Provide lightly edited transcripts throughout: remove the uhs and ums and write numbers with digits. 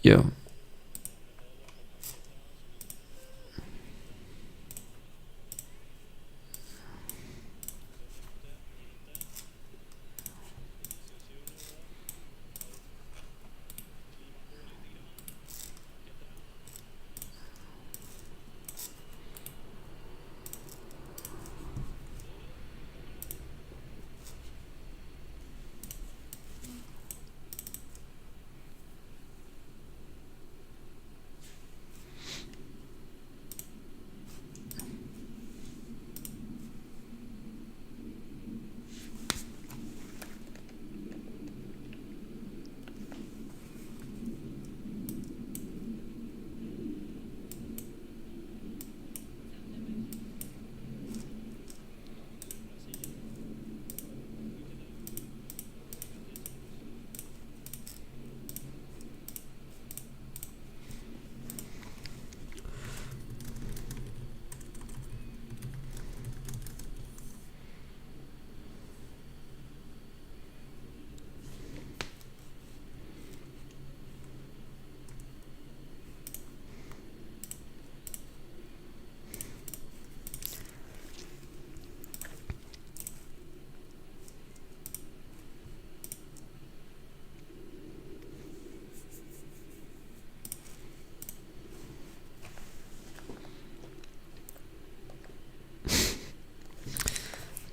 Yo.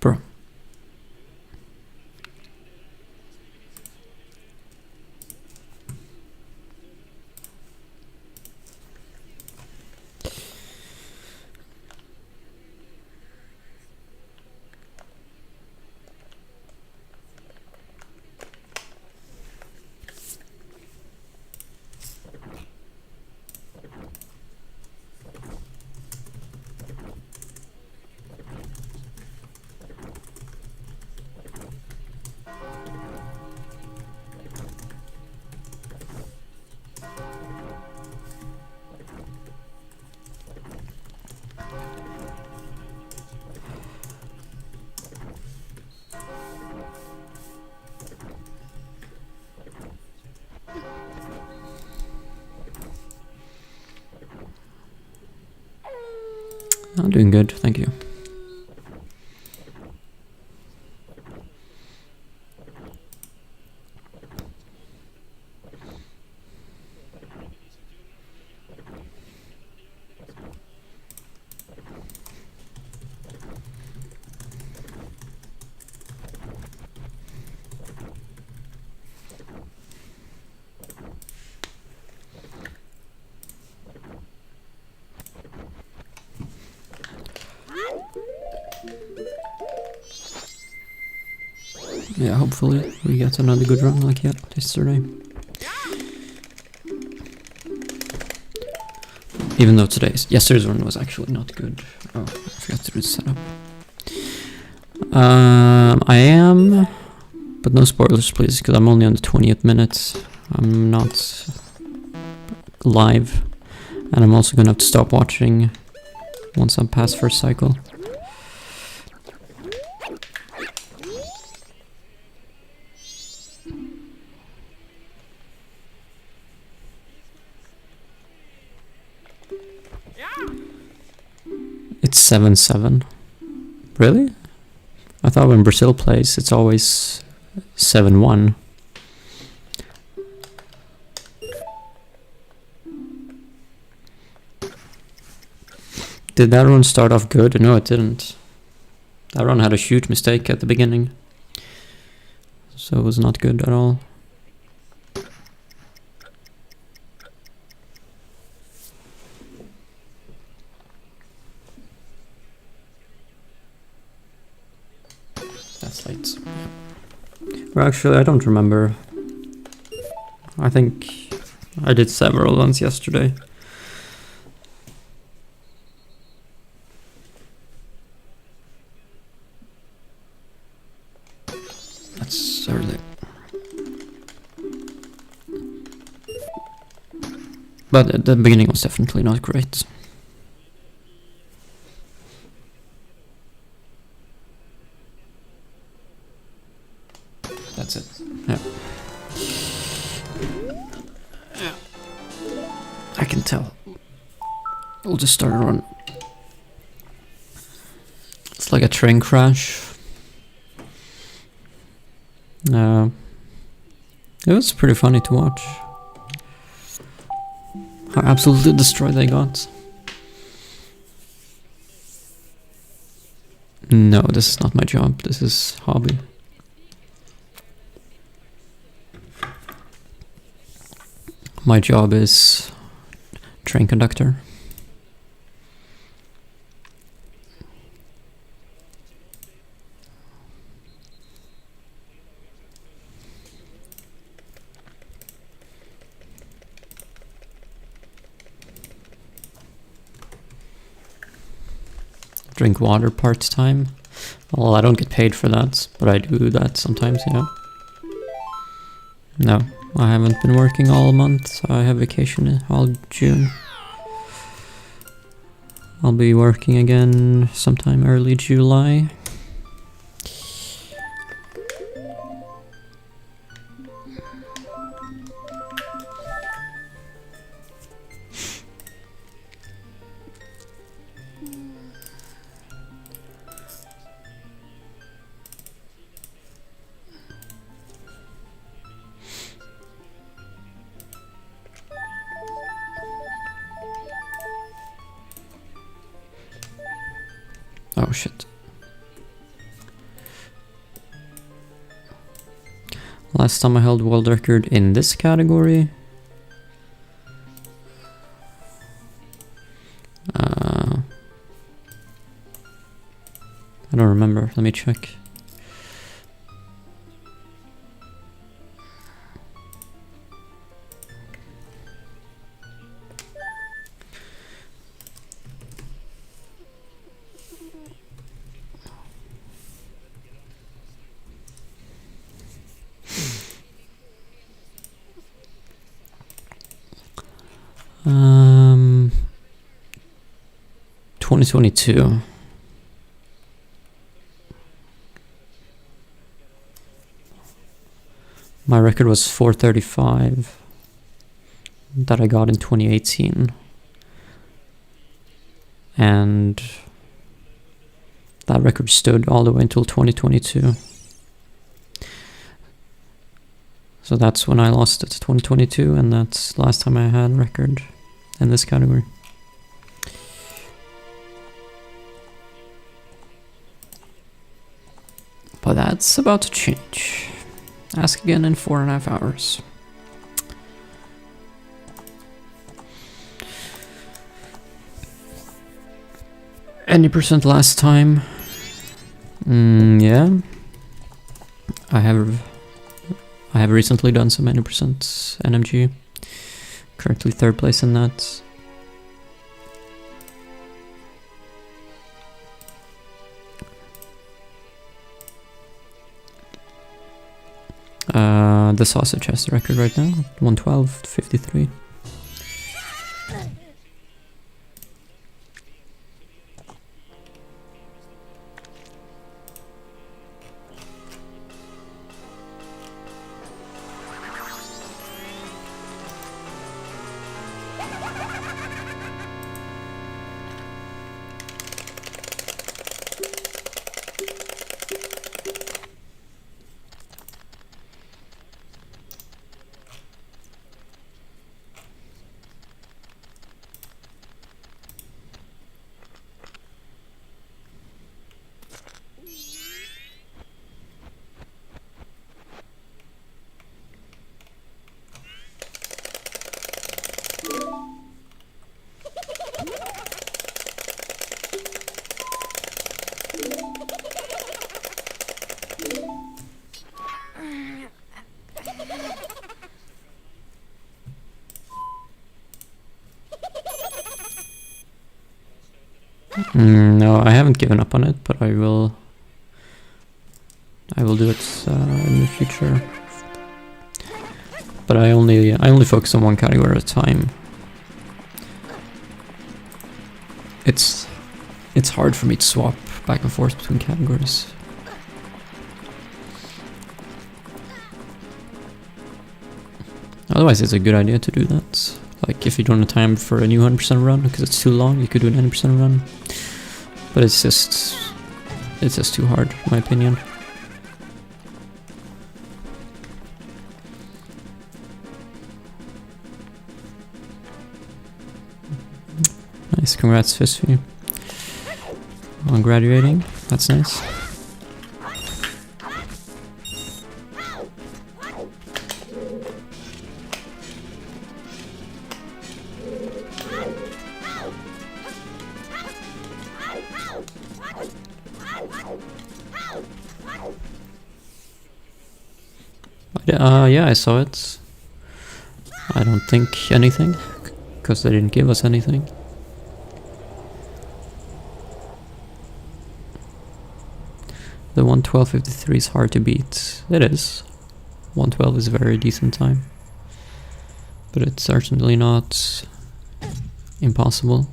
Bro. I'm doing good, thank you. Yeah, hopefully we get another good run like yesterday. Even though yesterday's run was actually not good. Oh, I forgot to do the setup. I am, but no spoilers please, because I'm only on the 20th minute. I'm not live, and I'm also gonna have to stop watching once I'm past first cycle. It's 7-7. Really? I thought when Brazil plays, it's always 7-1. Did that run start off good? No, it didn't. That run had a huge mistake at the beginning. So it was not good at all. That's late. Well, actually, I don't remember. I think I did several runs yesterday. That's early. But the beginning was definitely not great. That's it. Yeah. I can tell. We'll just start a run. It's like a train crash. It was pretty funny to watch. How absolutely destroyed they got. No, this is not my job. This is hobby. My job is train conductor. Drink water part-time. Well, I don't get paid for that, but I do that sometimes, yeah. No, I haven't been working all month, so I have vacation all June. I'll be working again sometime early July. Oh shit. Last time I held world record in this category. I don't remember. Let me check. Um, 2022. My record was 435 that I got in 2018. And that record stood all the way until 2022. So that's when I lost it, 2022, and that's last time I had a record in this category. But that's about to change. Ask again in 4.5 hours. Any percent last time? Yeah. I have recently done some 90% NMG. Currently 3rd place in that. The sausage has the record right now, 112.53. No, I haven't given up on it, but I will do it in the future. But I only focus on one category at a time. It's hard for me to swap back and forth between categories. Otherwise, it's a good idea to do that. Like if you don't have time for a new 100% run because it's too long, you could do an 90% run. But it's just too hard, in my opinion. Nice, congrats Fisfi on graduating. That's nice. Yeah, I saw it. I don't think anything, because they didn't give us anything. The 1:12:53 is hard to beat. It is. 1:12 is a very decent time. But it's certainly not impossible.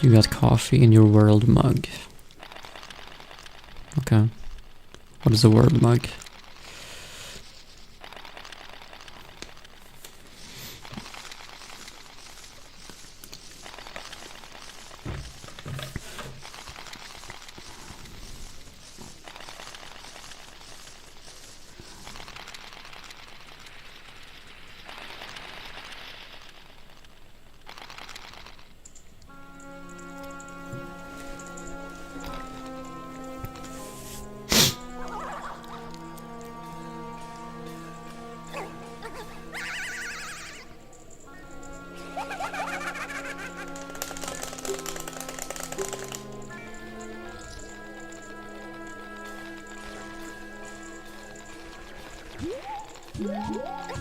You got coffee in your world mug. Okay. What is a world mug?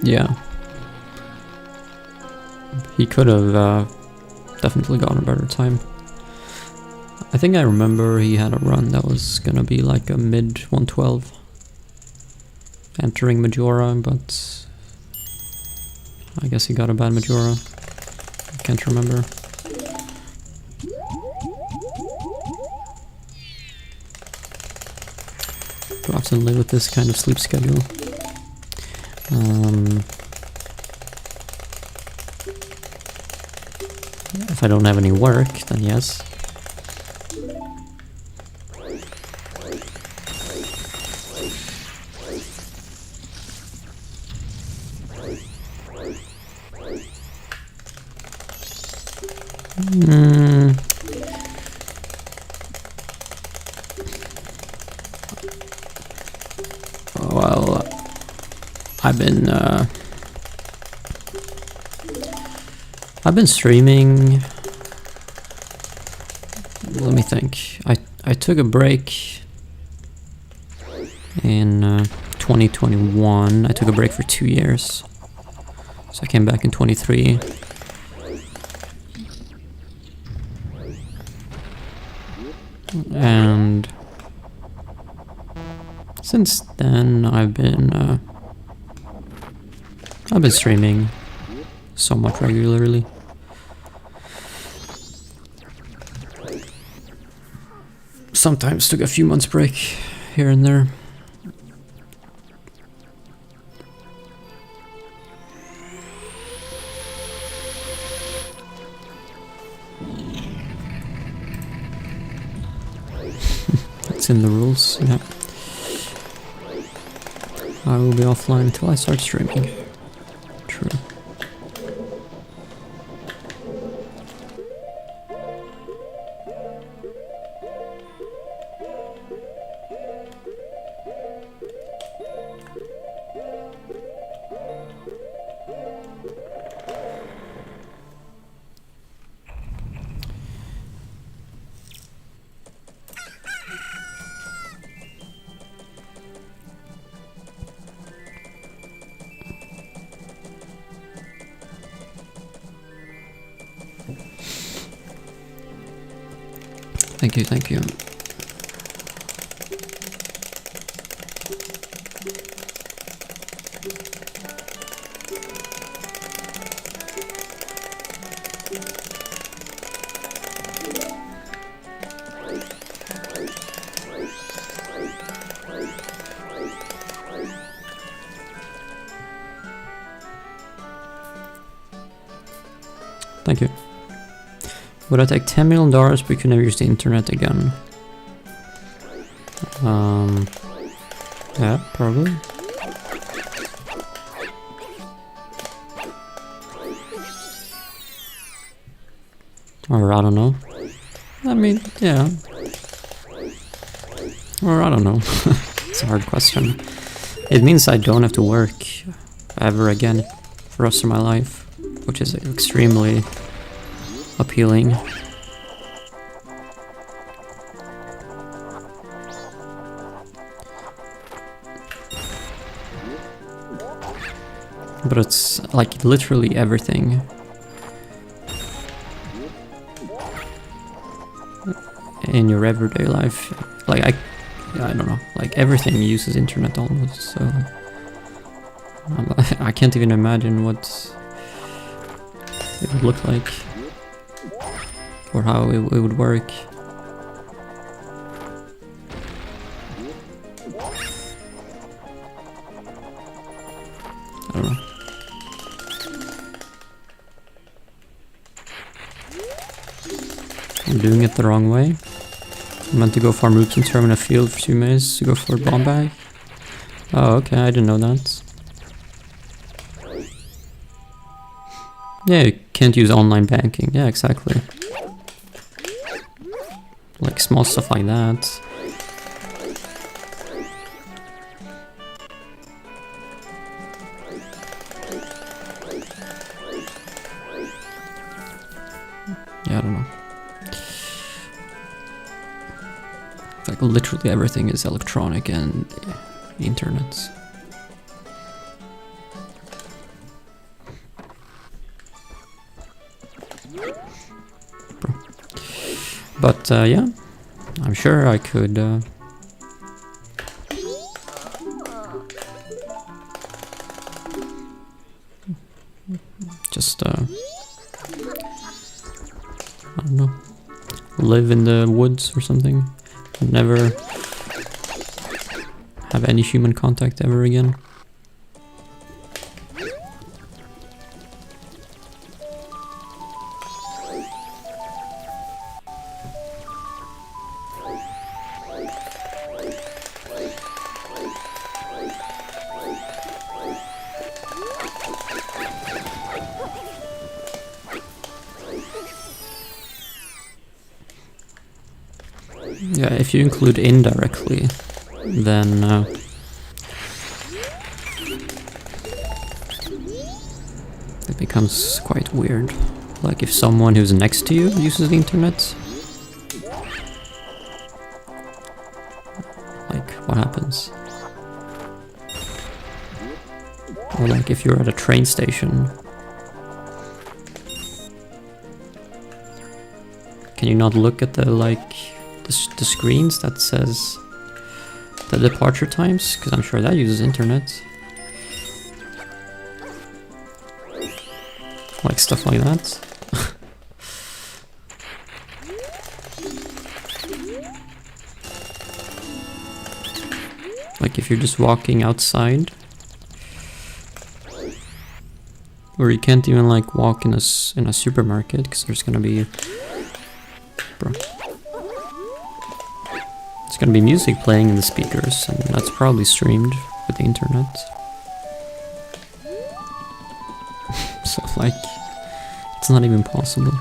Yeah. He could have definitely gotten a better time. I think I remember he had a run that was gonna be like a mid 1:12 entering Majora, but I guess he got a bad Majora. I can't remember. Do often live with this kind of sleep schedule. If I don't have any work, then yes. Well, I've been streaming. Let me think. I took a break in 2021. I took a break for 2 years. So I came back in 23. And since then I've been streaming somewhat regularly. Sometimes took a few months break here and there. That's in the rules, yeah. I will be offline until I start streaming. True. Thank you, thank you. Thank you. Would I take $10 million but we could never use the internet again? Yeah, probably. Or I don't know. I mean, yeah. Or I don't know. It's a hard question. It means I don't have to work ever again for the rest of my life, which is extremely appealing. But it's like literally everything. In your everyday life, like I don't know, like everything uses internet almost, so I can't even imagine what it would look like or how it would work. I don't know. I'm doing it the wrong way. I meant to go farm roots and terminate a field for 2 minutes to go for a bomb bag. Oh, okay, I didn't know that. Yeah, you can't use online banking. Yeah, exactly. Like small stuff like that. Yeah, I don't know. Like literally everything is electronic and internet. Bro. But yeah, I'm sure I could just I don't know, live in the woods or something. Never have any human contact ever again. Yeah, if you include indirectly, then it becomes quite weird. Like if someone who's next to you uses the internet, like what happens? Or like if you're at a train station, can you not look at the the screens that says the departure times? Because I'm sure that uses internet. Like stuff like that. Like if you're just walking outside, or you can't even like walk in a supermarket because there's gonna be, bro. There's gonna be music playing in the speakers, and that's probably streamed with the internet. So like, it's not even possible.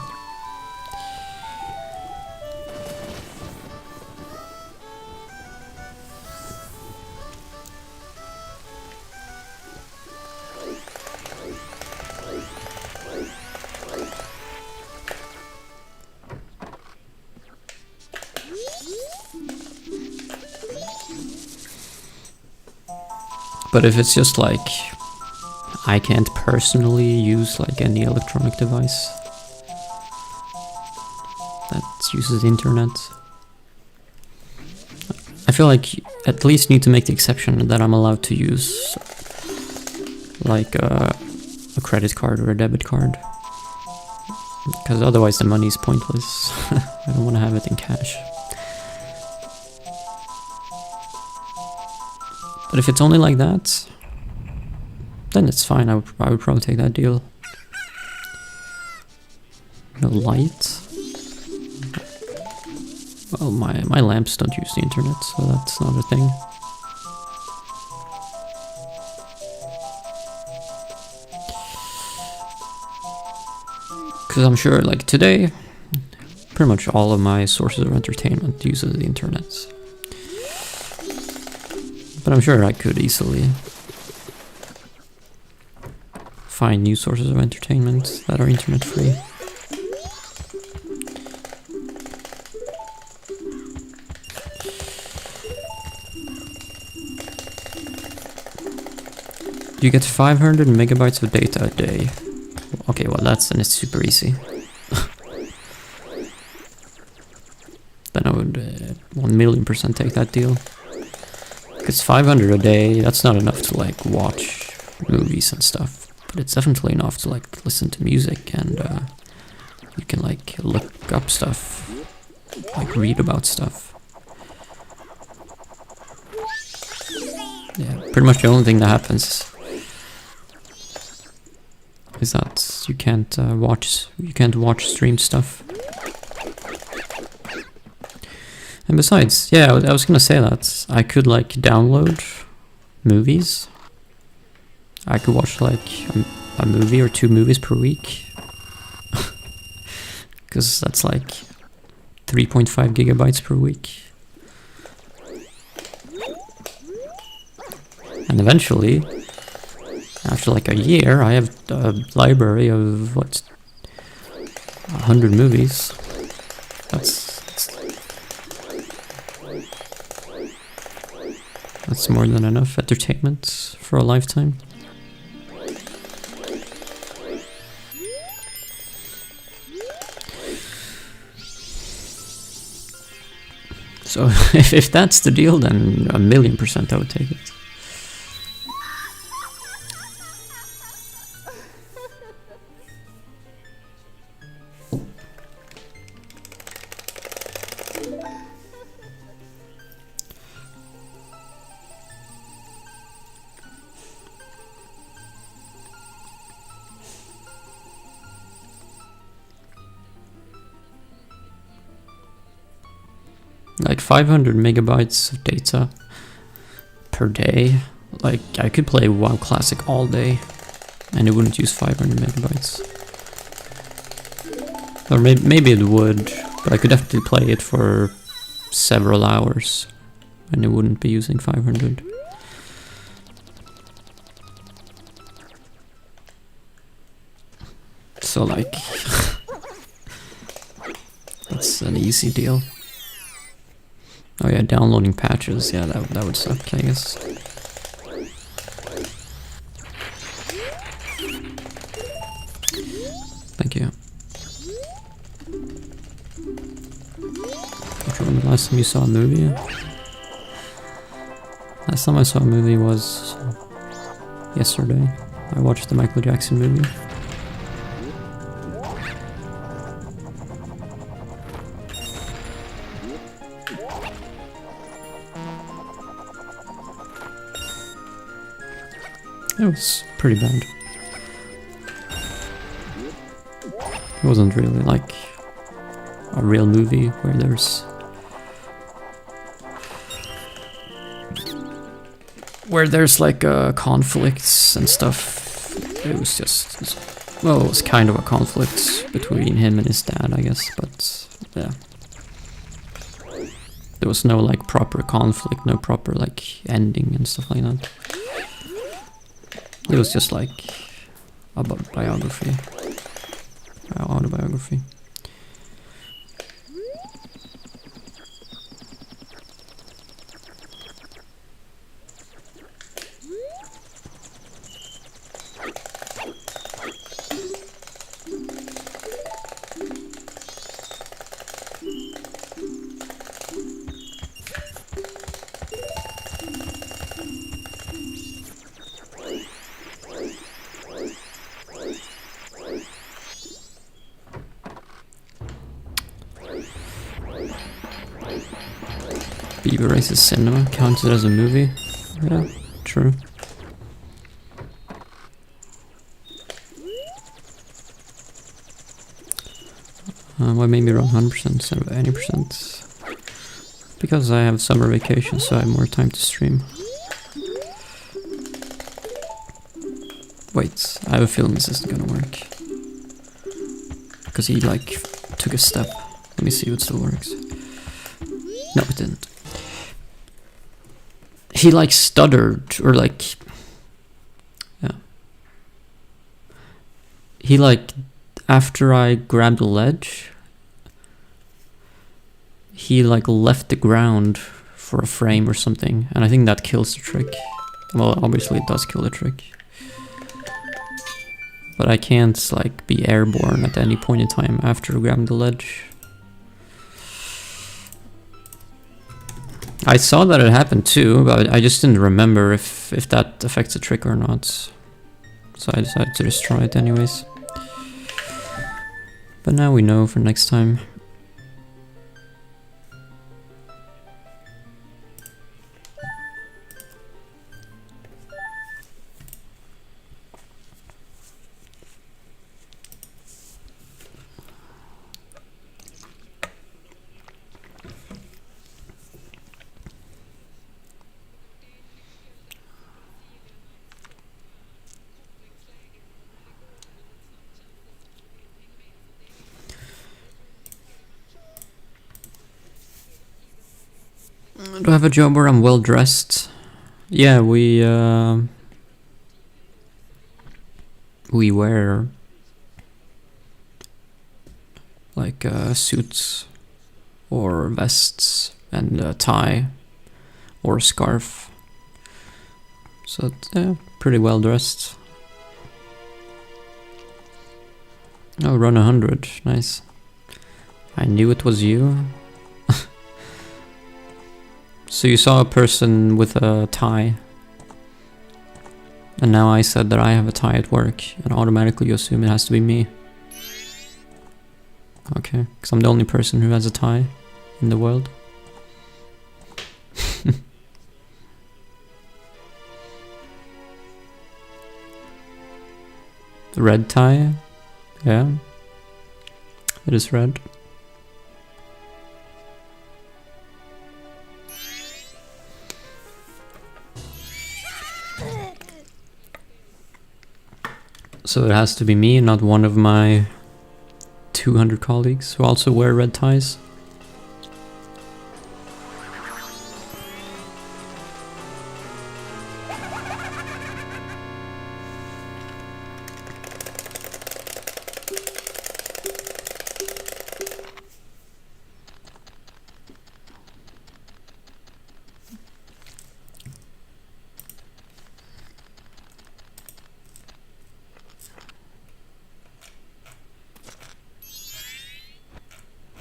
But if it's just like, I can't personally use like any electronic device that uses the internet, feel like you at least need to make the exception that I'm allowed to use like a credit card or a debit card. Because otherwise the money's pointless. I don't want to have it in cash. But if it's only like that, then it's fine. I would probably take that deal. No light. Well, my lamps don't use the internet, so that's not a thing. Because I'm sure, like today, pretty much all of my sources of entertainment uses the internet. But I'm sure I could easily find new sources of entertainment that are internet free. You get 500 megabytes of data a day. Okay, well then it's super easy. Then I would 1,000,000% take that deal. Because 500 a day, that's not enough to like watch movies and stuff. But it's definitely enough to like listen to music, and you can like look up stuff, like read about stuff. Yeah, pretty much the only thing that happens is that you can't watch streamed stuff. And besides, yeah, I was gonna say that I could like download movies. I could watch like a movie or 2 movies per week. Because that's like 3.5 gigabytes per week. And eventually, after like a year, I have a library of, what, 100 movies. That's more than enough entertainment for a lifetime. So if that's the deal, then 1,000,000% I would take it. Like 500 megabytes of data per day. Like I could play WoW Classic all day and it wouldn't use 500 megabytes. Or maybe it would, but I could definitely play it for several hours and it wouldn't be using 500. So like, that's an easy deal. Oh yeah, downloading patches, yeah, that would suck, I guess. Thank you. When the last time you saw a movie? Last time I saw a movie was yesterday. I watched the Michael Jackson movie. It was pretty bad. It wasn't really like a real movie where there's like conflicts and stuff. It was just, well, it was kind of a conflict between him and his dad, I guess, but yeah. There was no like proper conflict, no proper like ending and stuff like that. It was just like a biography, autobiography. Beaver Races Cinema counted as a movie? Yeah, true. Why maybe around 100% instead of 80%? Because I have summer vacation, so I have more time to stream. Wait, I have a feeling this isn't gonna work. Because he like took a step. Let me see if it still works. No, it didn't. He like stuttered, or like... Yeah. He like, after I grabbed the ledge, he like left the ground for a frame or something, and I think that kills the trick. Well, obviously it does kill the trick. But I can't like be airborne at any point in time after grabbing the ledge. I saw that it happened too, but I just didn't remember if that affects the trick or not. So I decided to just try it anyways. But now we know for next time. Do I have a job where I'm well dressed? Yeah, we wear like suits or vests and a tie or a scarf. So it's pretty well dressed. Oh, run 100, nice. I knew it was you. So you saw a person with a tie, and now I said that I have a tie at work, and automatically you assume it has to be me. Okay, because I'm the only person who has a tie in the world. The red tie? Yeah, it is red. So it has to be me, not one of my 200 colleagues who also wear red ties.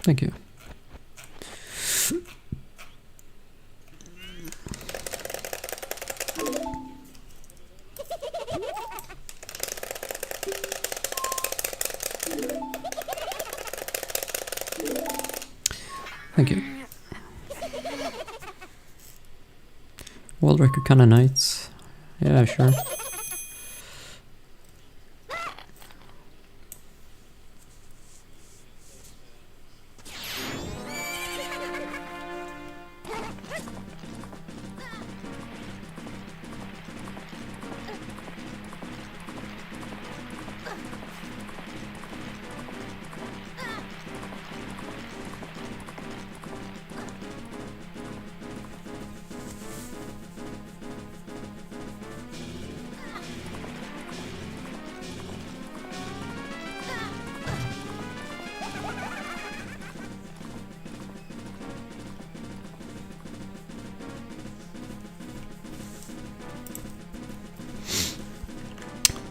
Thank you. Thank you. World record kinda nice. Yeah, sure.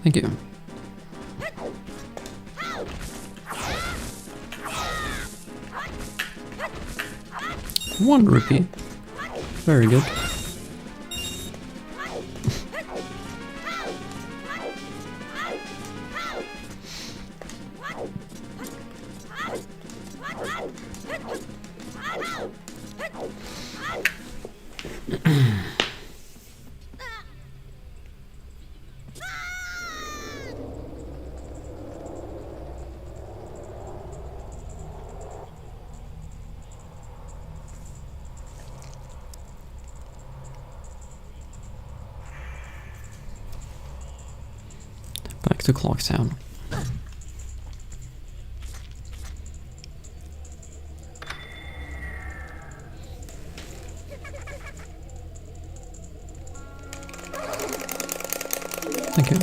Thank you. One rupee. Very good. Back to Clocktown. Thank you.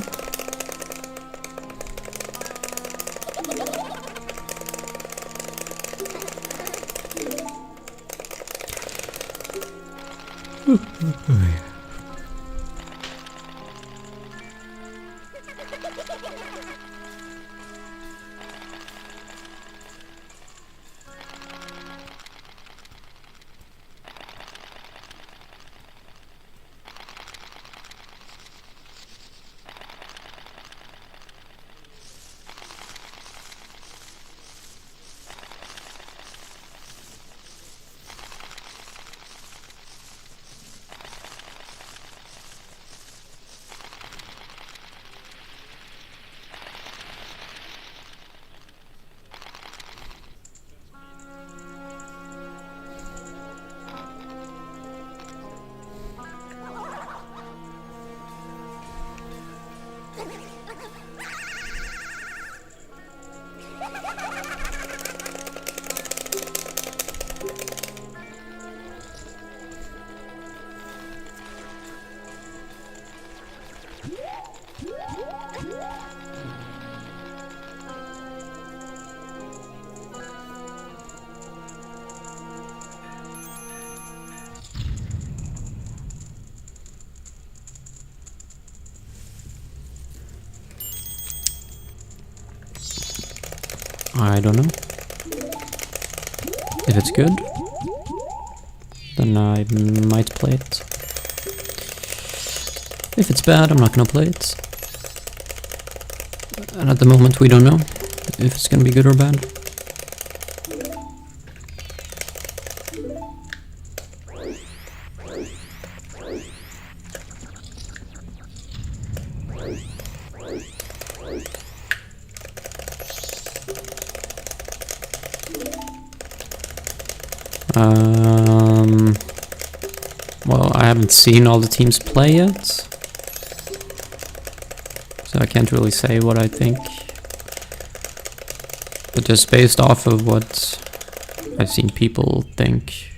I don't know. If it's good, then I might play it. If it's bad, I'm not gonna play it. And at the moment we don't know if it's gonna be good or bad. Well, I haven't seen all the teams play yet, so I can't really say what I think. But just based off of what I've seen people think,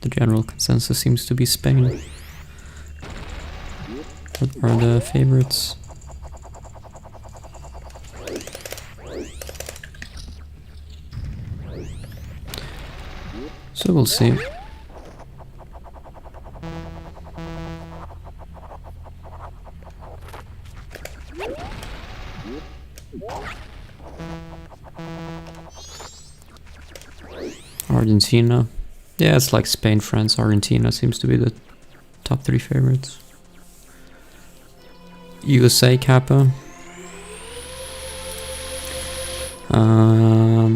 the general consensus seems to be Spain are the favorites. So we'll see. Argentina. Yeah, it's like Spain, France, Argentina seems to be the top 3 favorites. USA, Kappa.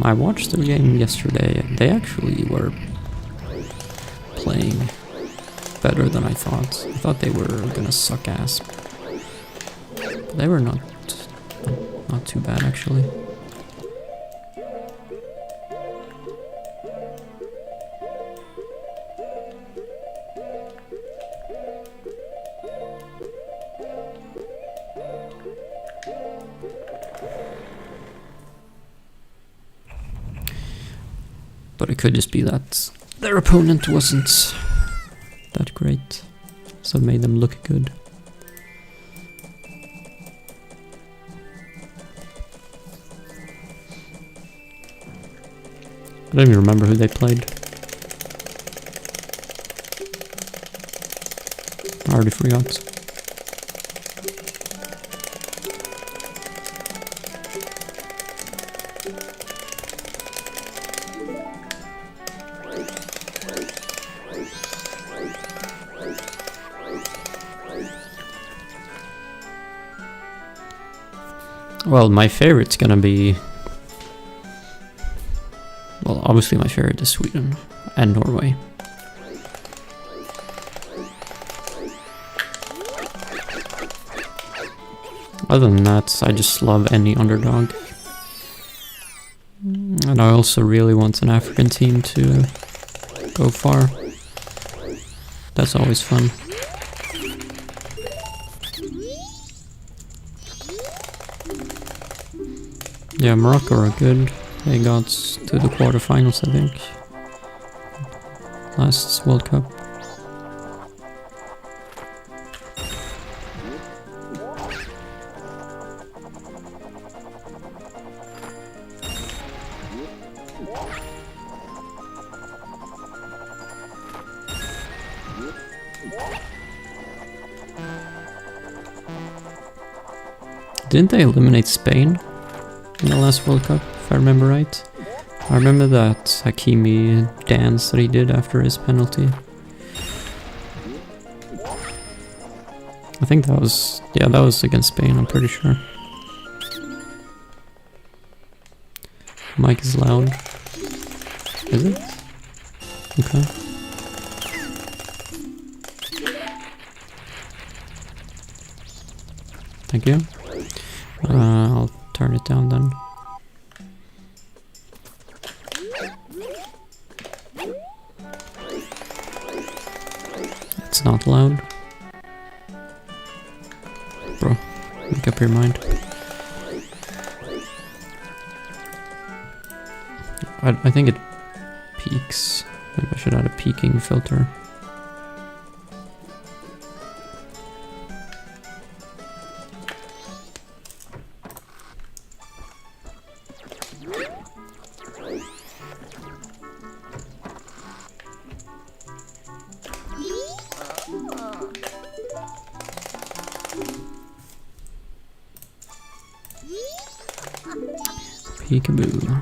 I watched their game yesterday. They actually were playing better than I thought. I thought they were gonna suck ass. But they were not too bad actually. But it could just be that their opponent wasn't that great, so it made them look good. I don't even remember who they played. I already forgot. Well, my favorite's gonna be... Well, obviously my favorite is Sweden and Norway. Other than that, I just love any underdog. And I also really want an African team to go far. That's always fun. Yeah, Morocco are good. They got to the quarterfinals, I think. Last World Cup. Didn't they eliminate Spain in the last World Cup, if I remember right? I remember that Hakimi dance that he did after his penalty. I think that was, yeah, that was against Spain, I'm pretty sure. Mic is loud. Is it? Okay. Thank you. I'll turn it down then. It's not loud. Bro, make up your mind. I think it peaks. Maybe I should add a peaking filter. Peekaboo.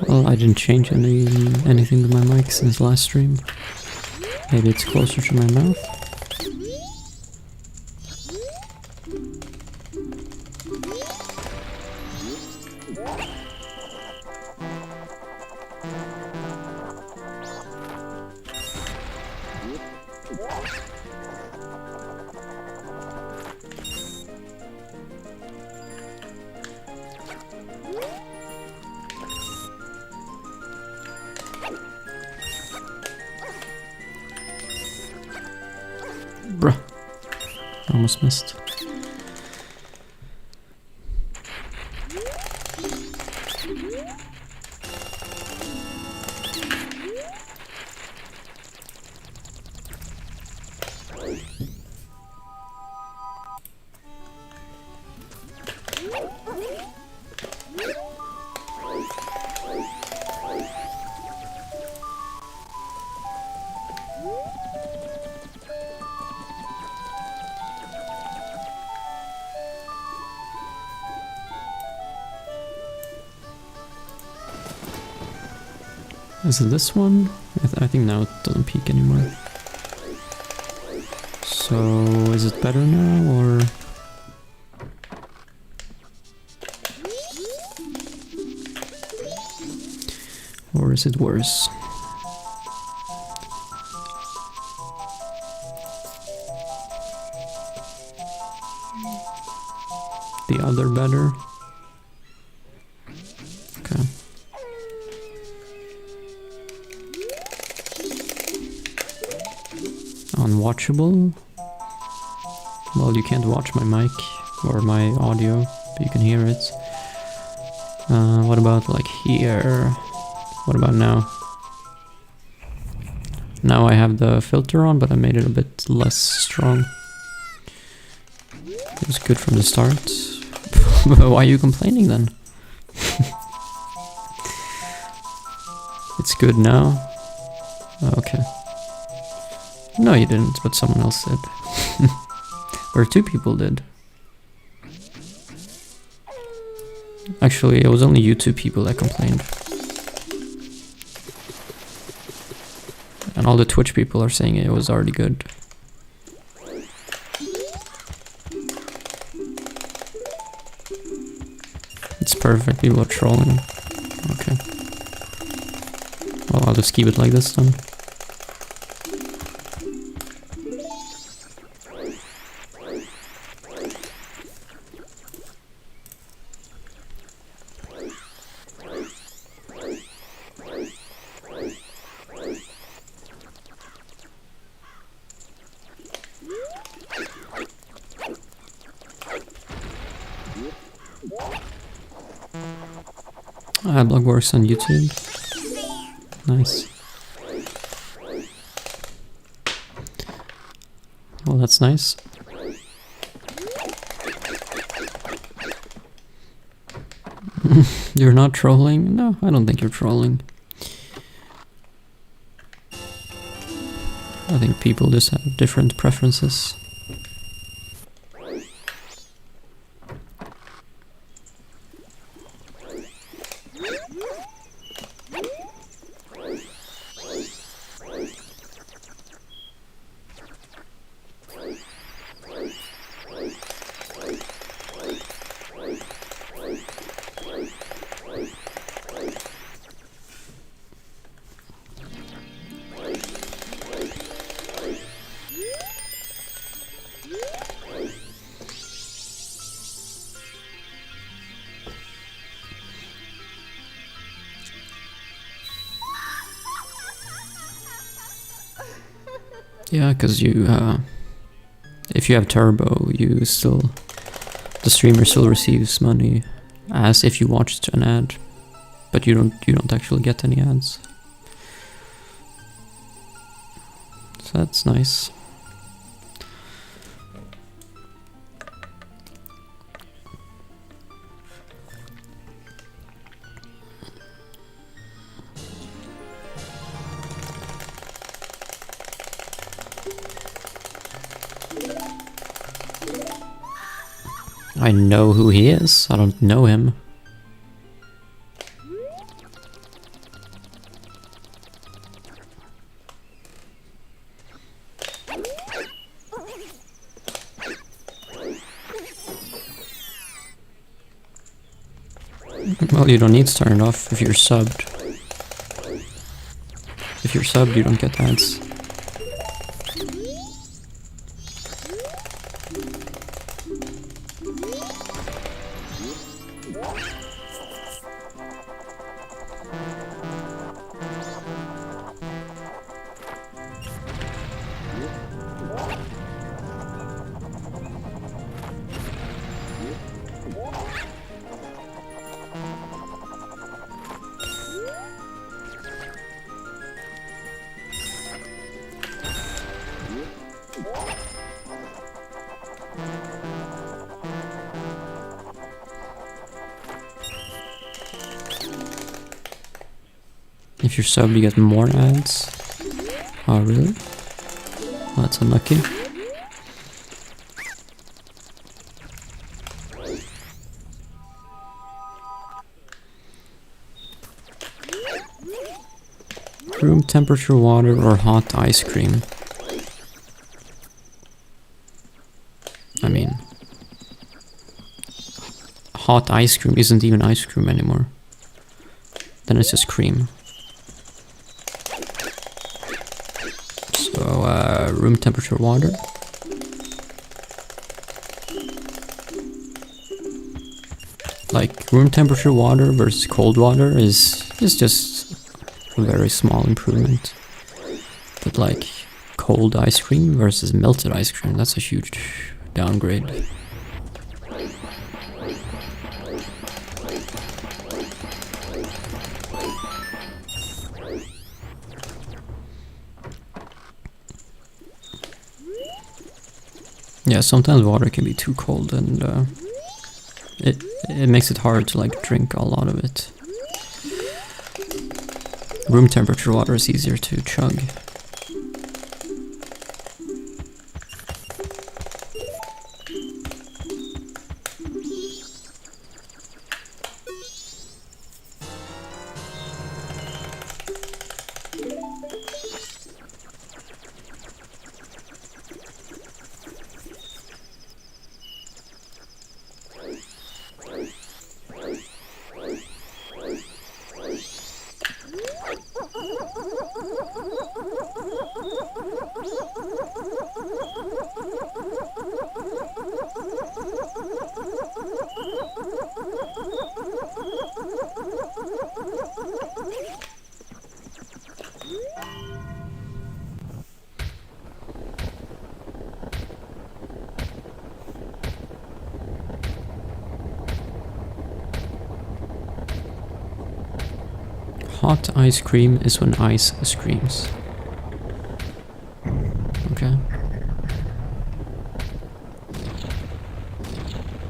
Well, I didn't change anything to my mic since last stream. Maybe it's closer to my mouth. Bruh. Almost missed. Is it this one? I think now it doesn't peak anymore. So, is it better now, or...? Or is it worse? The other better? Okay. Unwatchable? Well, you can't watch my mic or my audio, but you can hear it. What about like here? What about now? Now I have the filter on, but I made it a bit less strong. It was good from the start. Why are you complaining then? It's good now? Okay. No, you didn't, but someone else did. Or 2 people did. Actually, it was only you 2 people that complained. And all the Twitch people are saying it was already good. It's perfect, people are trolling. Okay. Well, I'll just keep it like this then. Blog works on YouTube. Nice. Well, that's nice. You're not trolling? No, I don't think you're trolling. I think people just have different preferences. Yeah, because you, if you have turbo, you still, the streamer still receives money as if you watched an ad, but you don't actually get any ads. So that's nice. I know who he is. I don't know him. Well, you don't need to turn it off if you're subbed. If you're subbed, you don't get ads. If you're subbed, you get more ads. Oh, really? Well, that's unlucky. Room temperature water or hot ice cream? I mean, hot ice cream isn't even ice cream anymore. Then it's just cream. So, room temperature water. Like, room temperature water versus cold water is just a very small improvement. But like, cold ice cream versus melted ice cream, that's a huge downgrade. Yeah, sometimes water can be too cold and it makes it hard to like drink a lot of it. Room temperature water is easier to chug. Hot ice cream is when ice screams. Okay.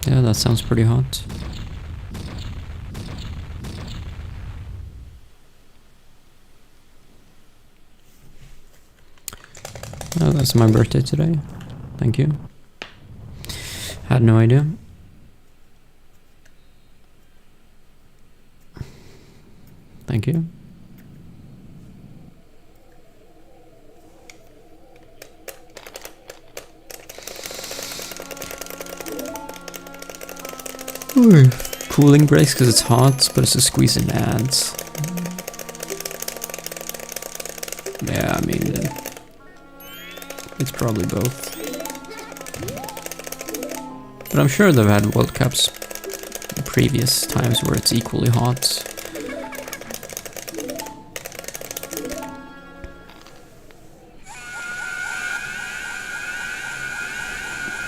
Yeah, that sounds pretty hot. Oh, that's my birthday today. Thank you. Had no idea. Thank you. Ooh. Cooling breaks because it's hot, but it's a squeeze in ads. Yeah, I mean, it's probably both. But I'm sure they've had World Cups in previous times where it's equally hot.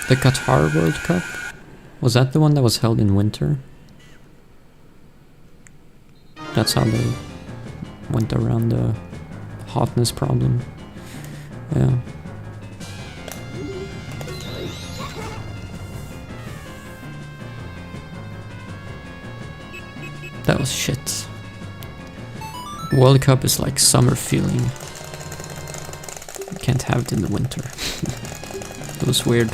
The Qatar World Cup? Was that the one that was held in winter? That's how they went around the hotness problem. Yeah. That was shit. World Cup is like summer feeling. You can't have it in the winter. It was weird.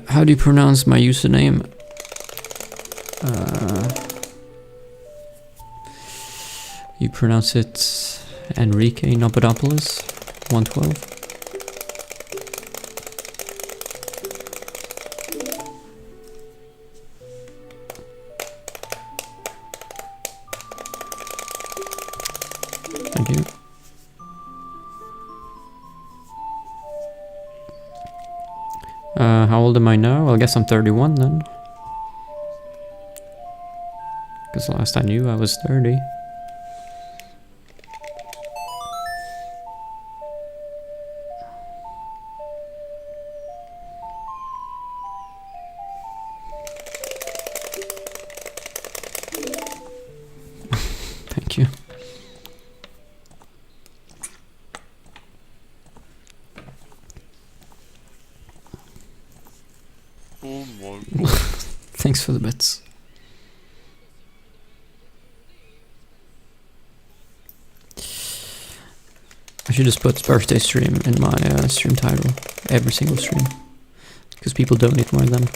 How do you pronounce my username? You pronounce it Enrique Papadopoulos 112. Thank you. How old am I now? Well, I guess I'm 31 then. Because last I knew I was 30. Thank you. Thanks for the bits. I should just put birthday stream in my stream title. Every single stream. Because people donate more than.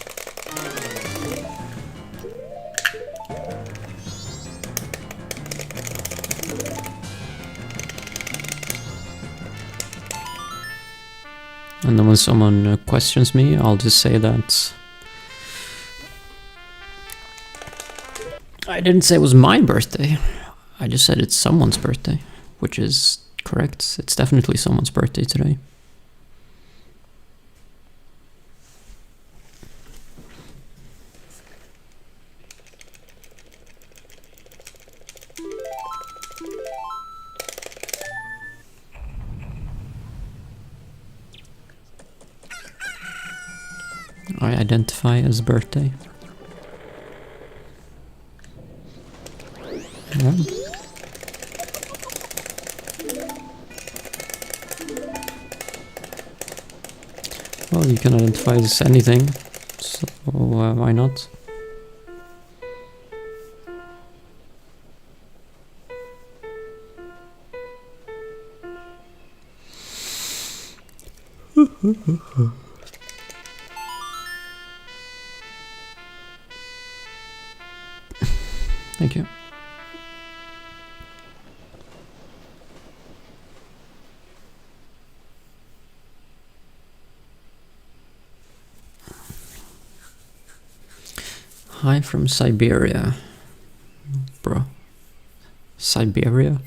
And then when someone questions me, I'll just say that I didn't say it was my birthday. I just said it's someone's birthday, which is correct. It's definitely someone's birthday today. I identify as birthday. Yeah. Well, you can identify as anything, so why not? Thank you. Hi from Siberia. Siberia?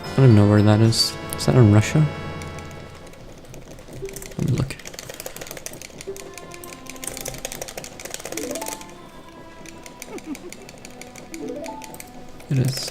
I don't know where that is. Is that in Russia? Let me look. It is.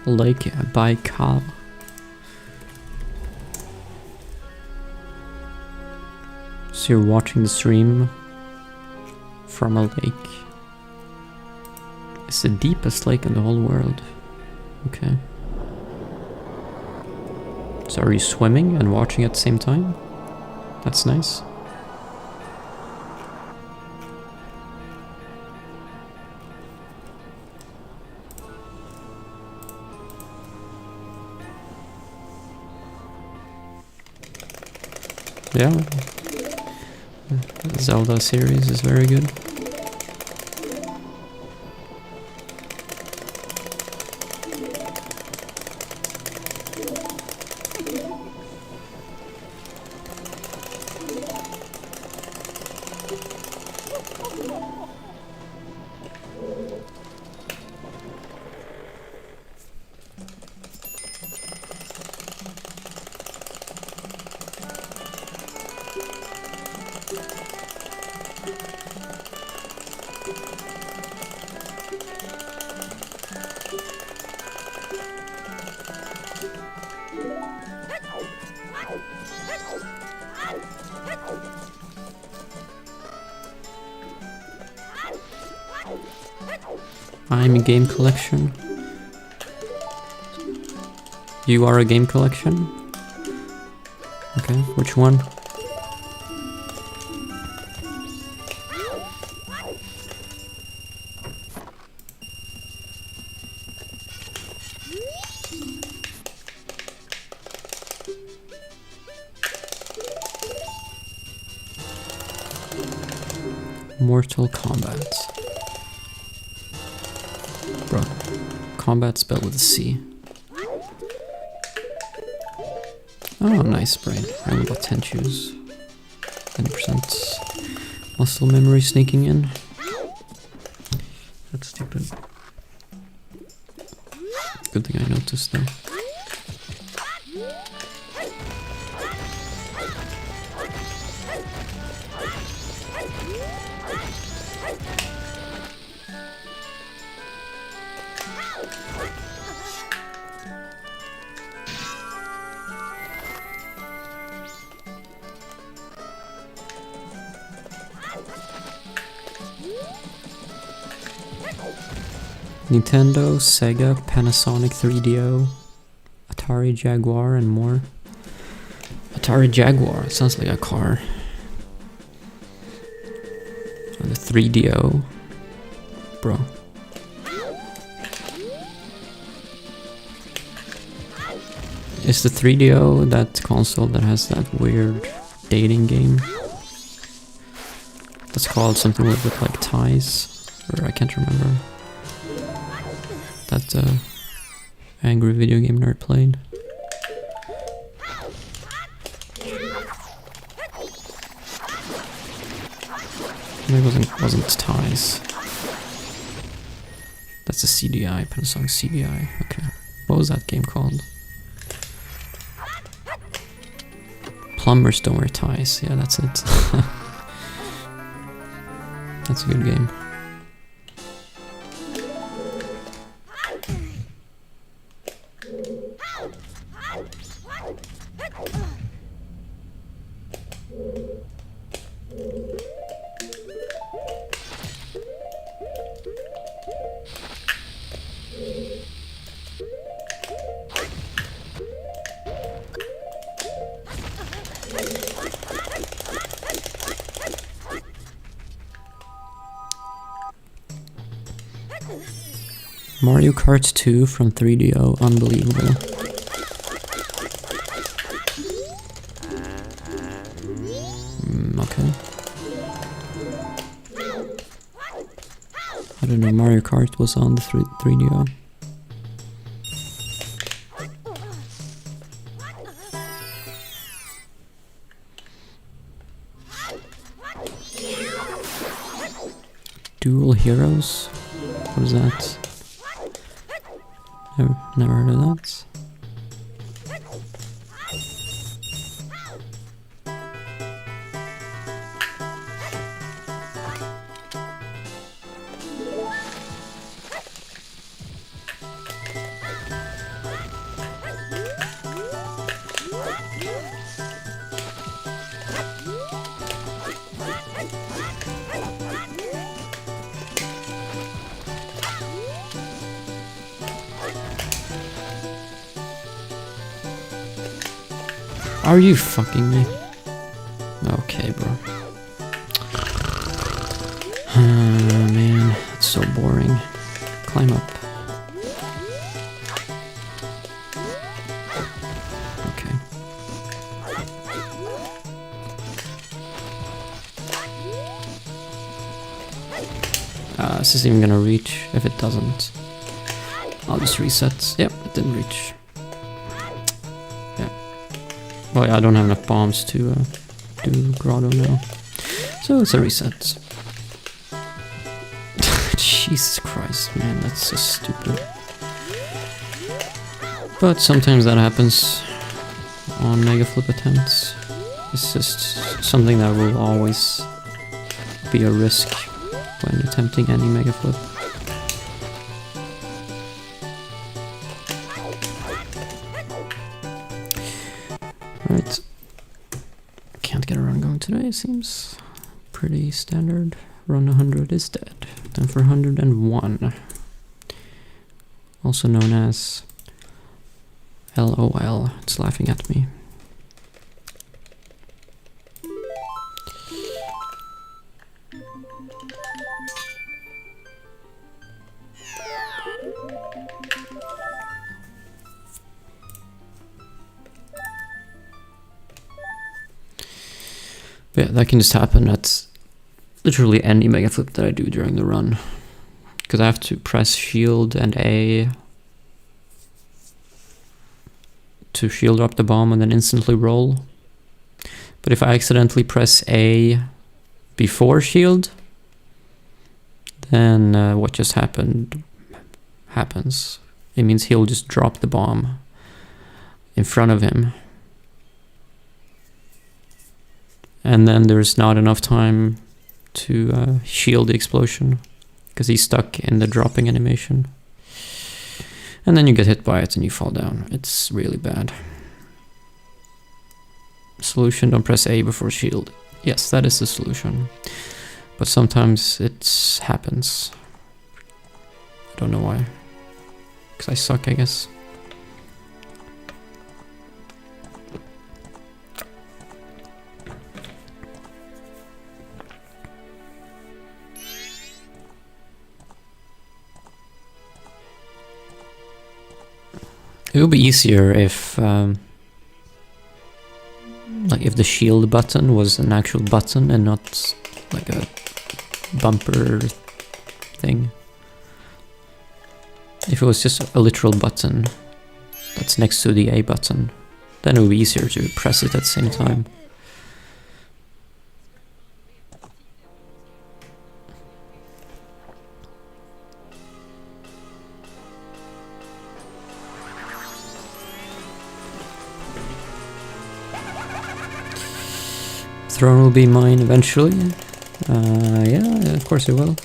Lake Baikal. So you're watching the stream from a lake. It's the deepest lake in the whole world. Okay. So are you swimming and watching at the same time? That's nice. Yeah, the Zelda series is very good. I'm a game collection. You are a game collection? Okay, which one? Mortal Kombat. Bro, combat spelled with a C. Oh, nice brain. I only got 10 chews. 20% muscle memory sneaking in. That's stupid. Good thing I noticed though. Nintendo, Sega, Panasonic 3DO, Atari Jaguar, and more. Atari Jaguar, sounds like a car. And the 3DO. Bro. Is the 3DO that console that has that weird dating game? That's called something with like ties? Or I can't remember. That angry video game nerd played. It wasn't ties. That's a CDI, Panasonic CDI. Okay. What was that game called? Plumbers Don't Wear Ties. Yeah, that's it. That's a good game. Mario Kart 2 from 3DO, unbelievable. Okay. I don't know, Mario Kart was on the 3DO. Dual Heroes? What is that? Never heard of that. Are you fucking me? Okay, bro. Man, it's so boring. Climb up. Okay. This isn't even gonna reach. If it doesn't, I'll just reset. Yep, it didn't reach. Well, yeah, I don't have enough bombs to do Grotto now. So it's a reset. Jesus Christ, man, that's so stupid. But sometimes that happens on mega flip attempts. It's just something that will always be a risk when attempting any mega flip. Right, can't get a run going today, seems pretty standard. Run 100 is dead. Time for 101. Also known as LOL, it's laughing at me. But yeah, that can just happen at literally any mega flip that I do during the run. Because I have to press shield and A to shield drop the bomb and then instantly roll. But if I accidentally press A before shield, then what just happened happens. It means he'll just drop the bomb in front of him. And then there's not enough time to shield the explosion because he's stuck in the dropping animation. And then you get hit by it and you fall down. It's really bad. Solution, don't press A before shield. Yes, that is the solution. But sometimes it happens. I don't know why. Because I suck, I guess. It would be easier if, like, if the shield button was an actual button and not like a bumper thing. If it was just a literal button that's next to the A button, then it would be easier to press it at the same time. Throne will be mine eventually. Yeah, of course it will.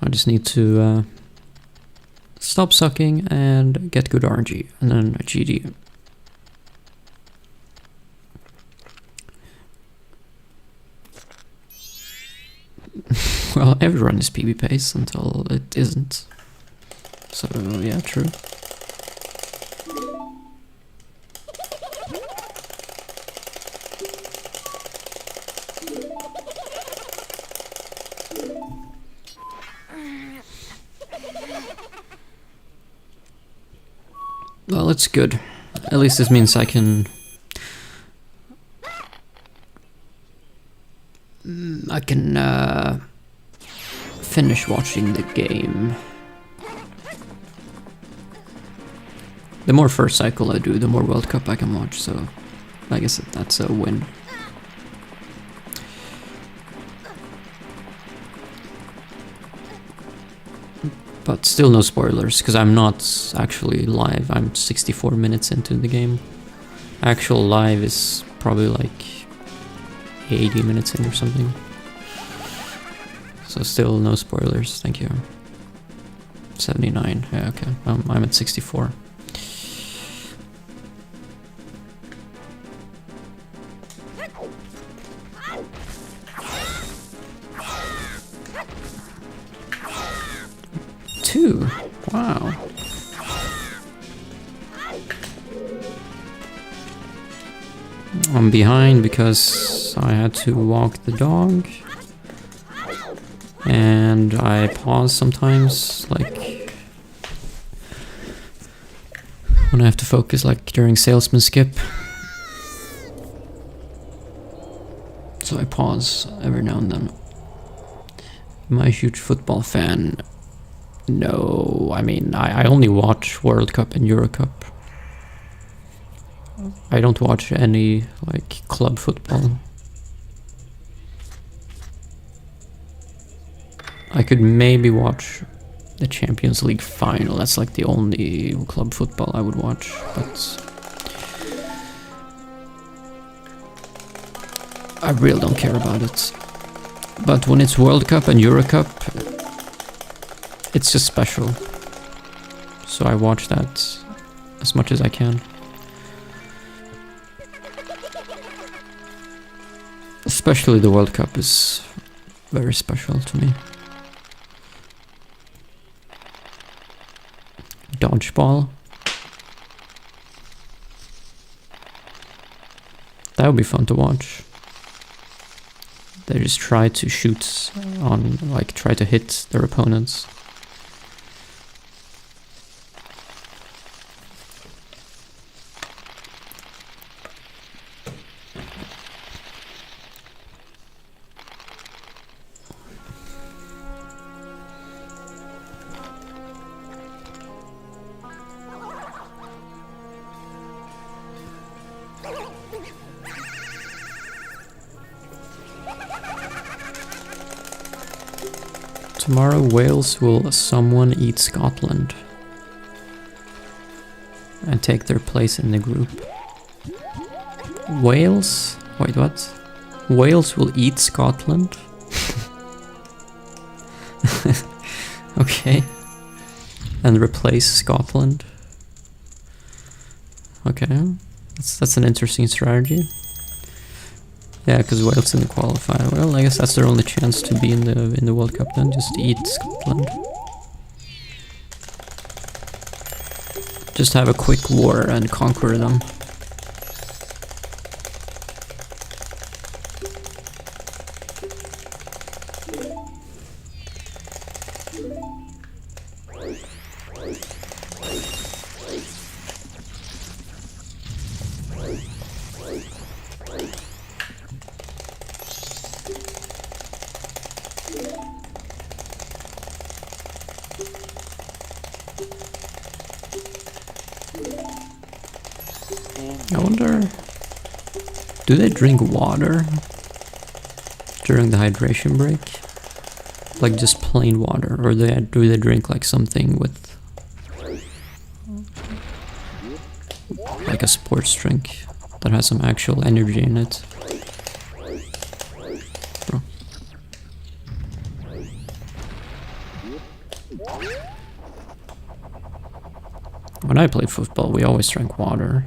I just need to stop sucking and get good RNG, and then GG. Well, everyone is PB pace until it isn't. So, yeah, true. Well, it's good. At least this means I can... finish watching the game. The more first cycle I do, the more World Cup I can watch, so I guess that's a win. But still no spoilers, because I'm not actually live. I'm 64 minutes into the game. Actual live is probably like 80 minutes in or something. So still no spoilers, thank you. 79, yeah, okay. I'm at 64. Two, wow. I'm behind because I had to walk the dog. And I pause sometimes, like when I have to focus, like during salesman skip. So I pause every now and then. Am I a huge football fan? No, I mean, I only watch World Cup and Euro Cup. I don't watch any, like, club football. I could maybe watch the Champions League final. That's like the only club football I would watch, but I really don't care about it. But when it's World Cup and Euro Cup, it's just special. So I watch that as much as I can. Especially the World Cup is very special to me. Dodgeball. That would be fun to watch. They just try to shoot on, like, try to hit their opponents. Tomorrow, Wales will someone eat Scotland and take their place in the group. Wales? Wait, what? Wales will eat Scotland? Okay. And replace Scotland? Okay. That's an interesting strategy. Yeah, because Wales didn't qualify. Well, I guess that's their only chance to be in the World Cup then, just eat Scotland. Just have a quick war and conquer them. I wonder, do they drink water during the hydration break? Like just plain water, or do they drink like something with like a sports drink that has some actual energy in it? Bro. When I played football, we always drank water.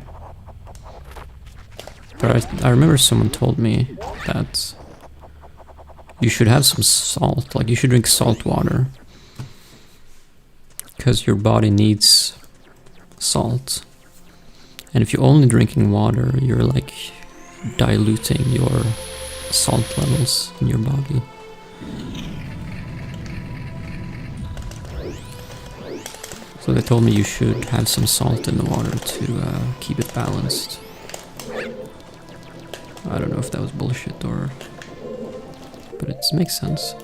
But I remember someone told me that you should have some salt, like you should drink salt water. Because your body needs salt. And if you're only drinking water, you're like diluting your salt levels in your body. So they told me you should have some salt in the water to keep it balanced. I don't know if that was bullshit or... but it makes sense.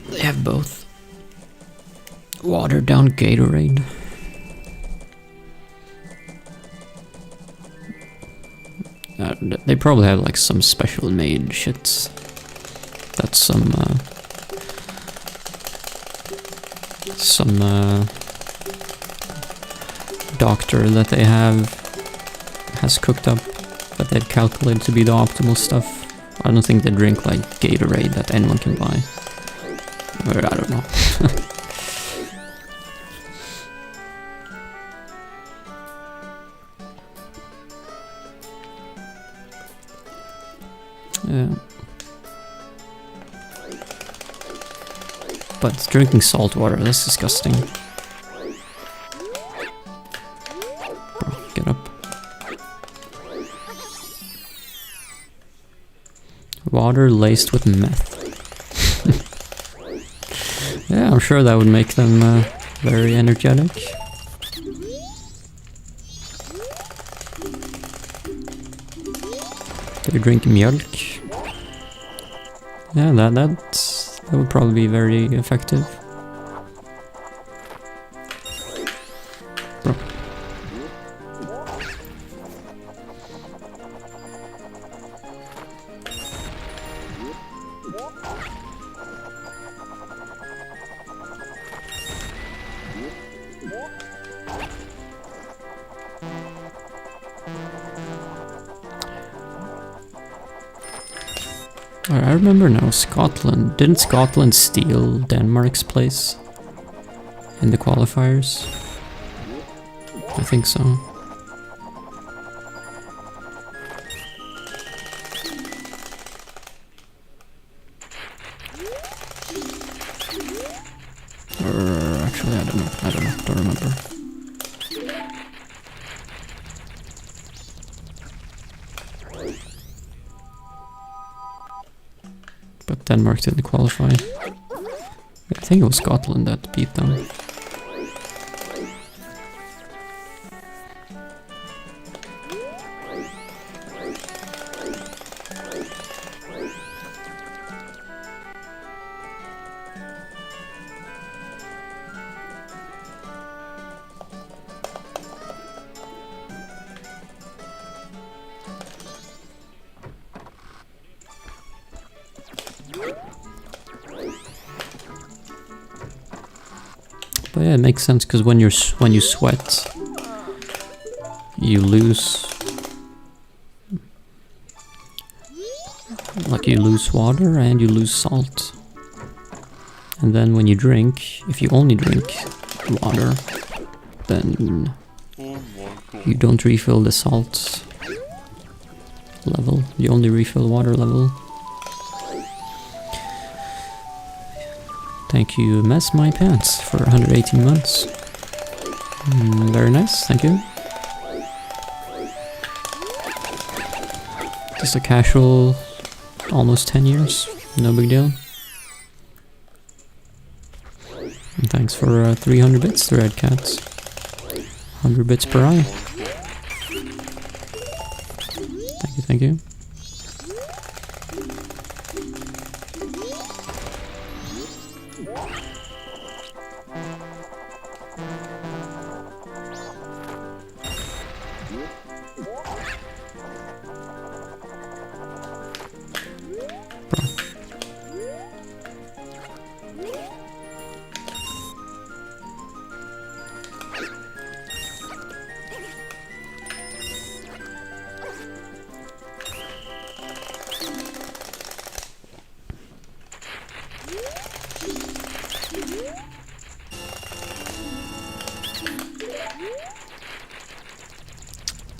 They have both. Watered down Gatorade. They probably have like some special made shits. That's some doctor that they has cooked up that they've calculated to be the optimal stuff. I don't think they drink like Gatorade that anyone can buy. Or I don't know. Yeah. But drinking salt water, that's disgusting. Bro, get up. Water laced with meth. Yeah, I'm sure that would make them very energetic. They drink milk. Yeah, that would probably be very effective. Bro. I remember now, Scotland. Didn't Scotland steal Denmark's place in the qualifiers? I think so. Or actually, I don't know, don't remember. But Denmark didn't qualify. I think it was Scotland that beat them. But yeah, it makes sense because when you sweat, you lose water and you lose salt. And then when you drink, if you only drink water, then you don't refill the salt level. You only refill water level. Thank you, Mess My Pants, for 118 months. Very nice, thank you. Just a casual, almost 10 years, no big deal. And thanks for 300 bits, the Red Cats. 100 bits per eye. Thank you, thank you.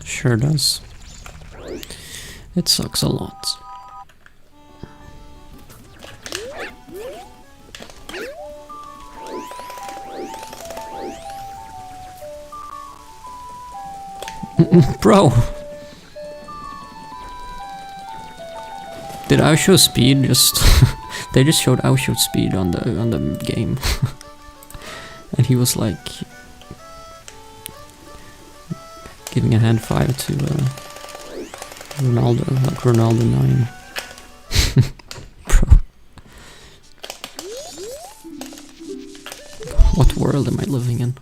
Sure does. It sucks a lot. Bro! Did I show speed just... They just showed I showed speed on the game. And he was like... giving a hand 5 to Ronaldo, like Ronaldo 9. Bro. What world am I living in?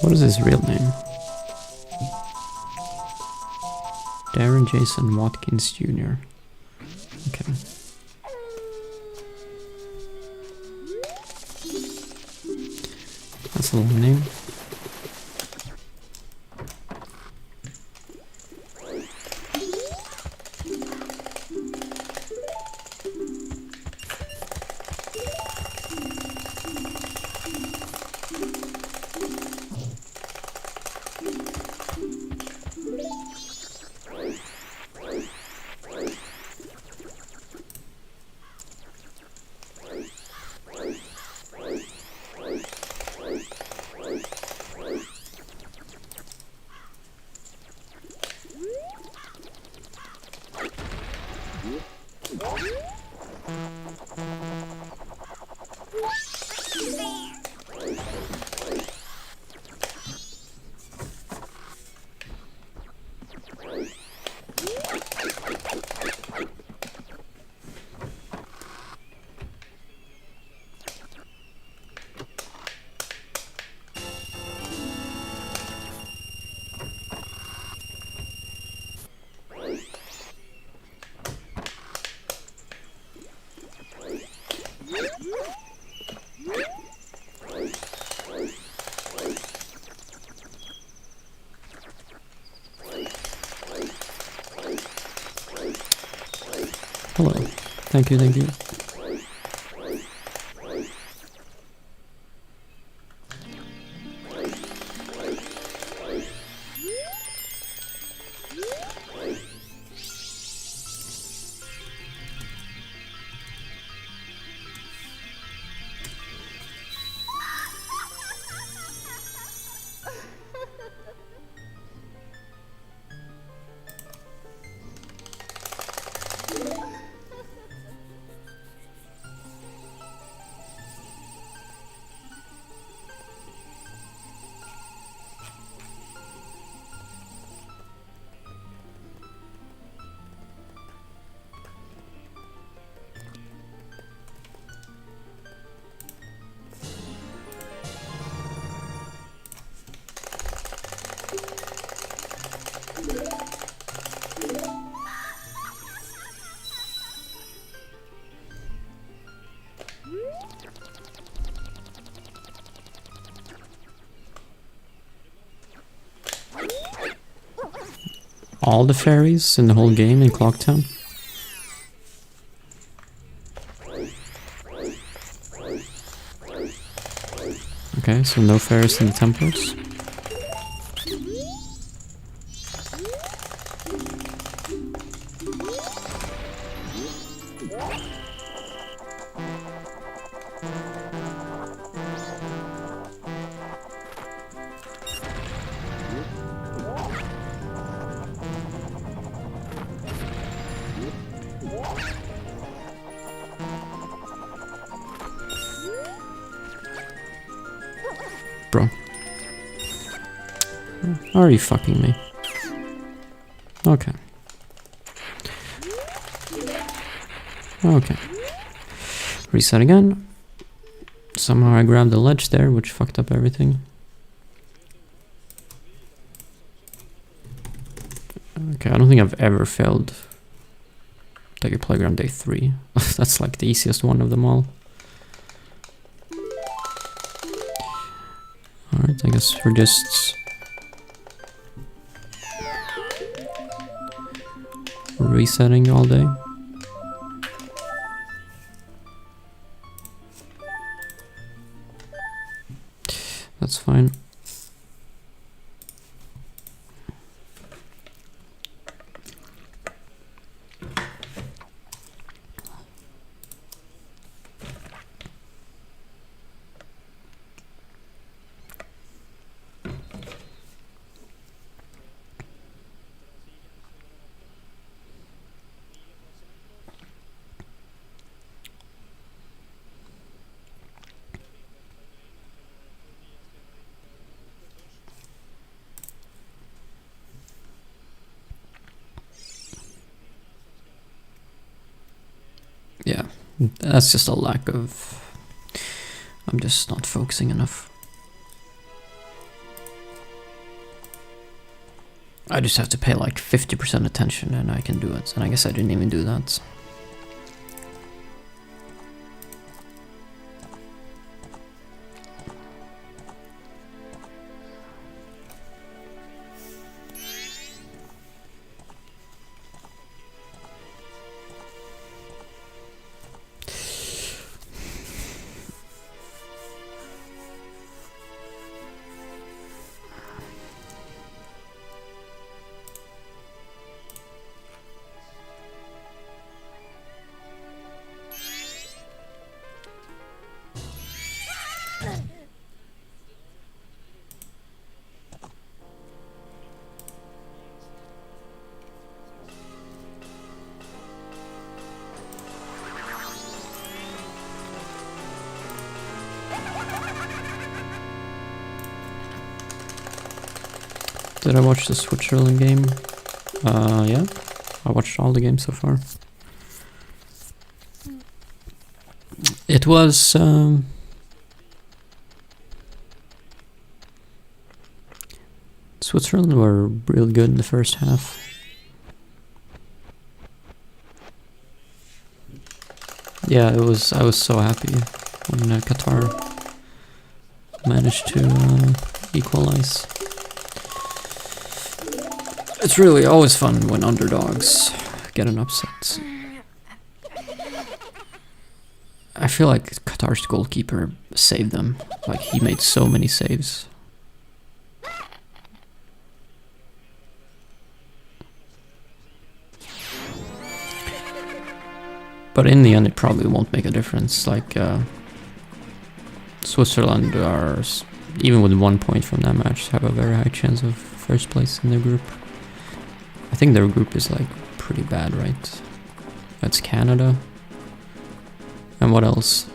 What is his real name? Darren Jason Watkins Jr. Okay. That's a long name. Hello. Thank you, thank you. All the fairies in the whole game in Clocktown? Okay, so no fairies in the temples? Bro. Are you fucking me? Okay. Okay. Reset again. Somehow I grabbed the ledge there, which fucked up everything. Okay, I don't think I've ever failed Tiger Playground Day 3. That's like the easiest one of them all. Alright, I guess we're just resetting all day. That's fine. Yeah, that's just a lack of... I'm just not focusing enough. I just have to pay like 50% attention and I can do it. And I guess I didn't even do that. Did I watch the Switzerland game? Yeah, I watched all the games so far. It was Switzerland were really good in the first half. Yeah, it was. I was so happy when Qatar managed to equalize. It's really always fun when underdogs get an upset. I feel like Qatar's goalkeeper saved them. Like, he made so many saves. But in the end, it probably won't make a difference. Like, Switzerland are, even with 1 point from that match, have a very high chance of first place in their group. I think their group is like pretty bad, right? That's Canada. And what else?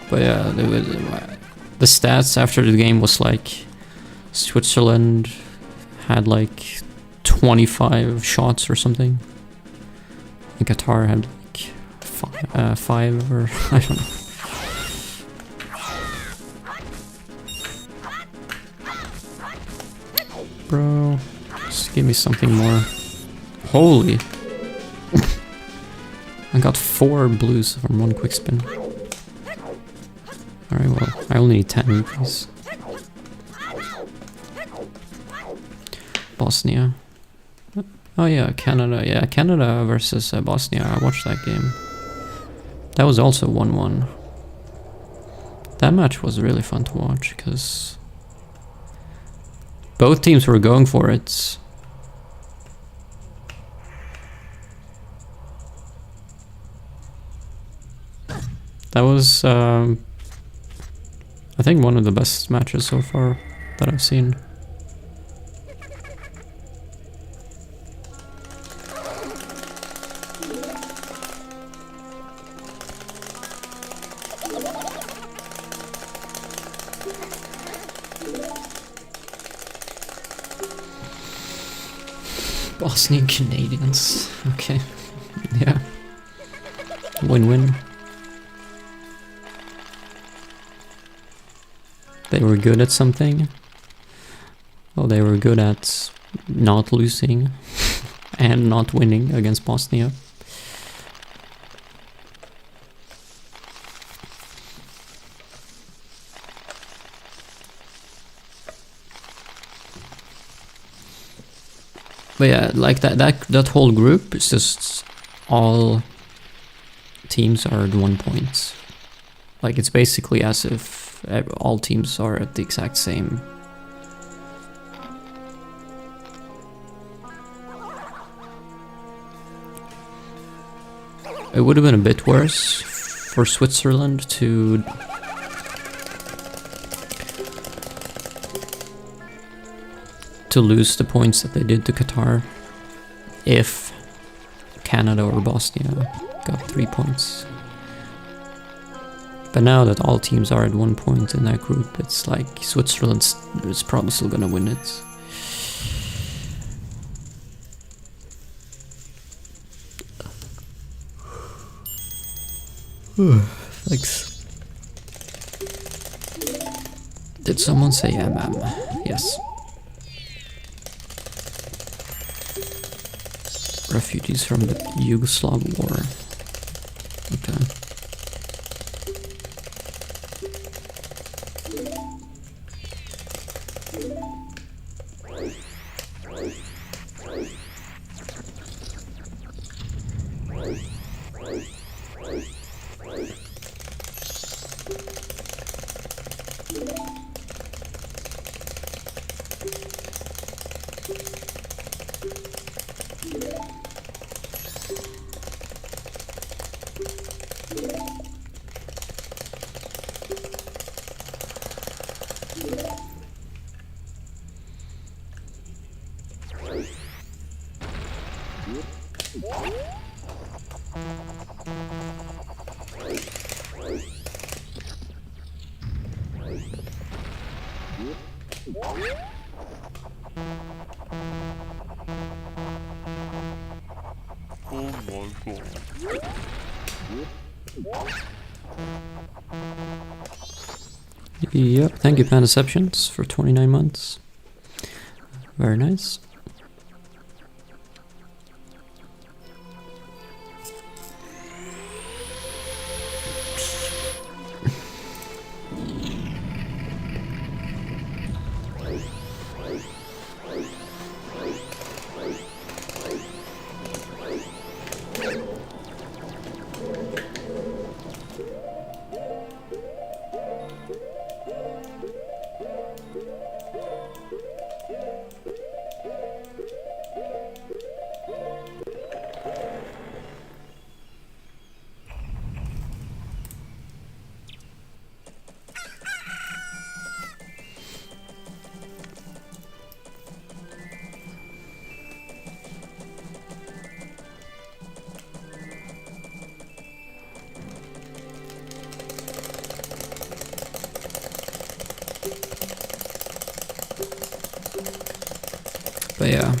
But yeah, the stats after the game was like Switzerland had like 25 shots or something. And Qatar had like 5 or I don't know. Bro, just give me something more. Holy! I got 4 blues from 1 quick spin. Alright, well, I only need 10 rupees. Bosnia. Oh yeah, Canada. Yeah, Canada versus Bosnia. I watched that game. That was also 1-1. That match was really fun to watch, because both teams were going for it. That was, I think, one of the best matches so far that I've seen. Bosnian Canadians. Okay. Yeah. Win-win. they were good at something. Well, they were good at not losing and not winning against Bosnia. But yeah, like that whole group is just all teams are at 1 point. Like it's basically as if all teams are at the exact same. It would have been a bit worse for Switzerland to lose the points that they did to Qatar if Canada or Bosnia got 3 points. But now that all teams are at 1 point in that group, it's like Switzerland is probably still gonna win it. Thanks. Did someone say MM? Yes. Refugees from the Yugoslav war. Okay. Yep, thank you Pandeceptions for 29 months. Very nice. But yeah.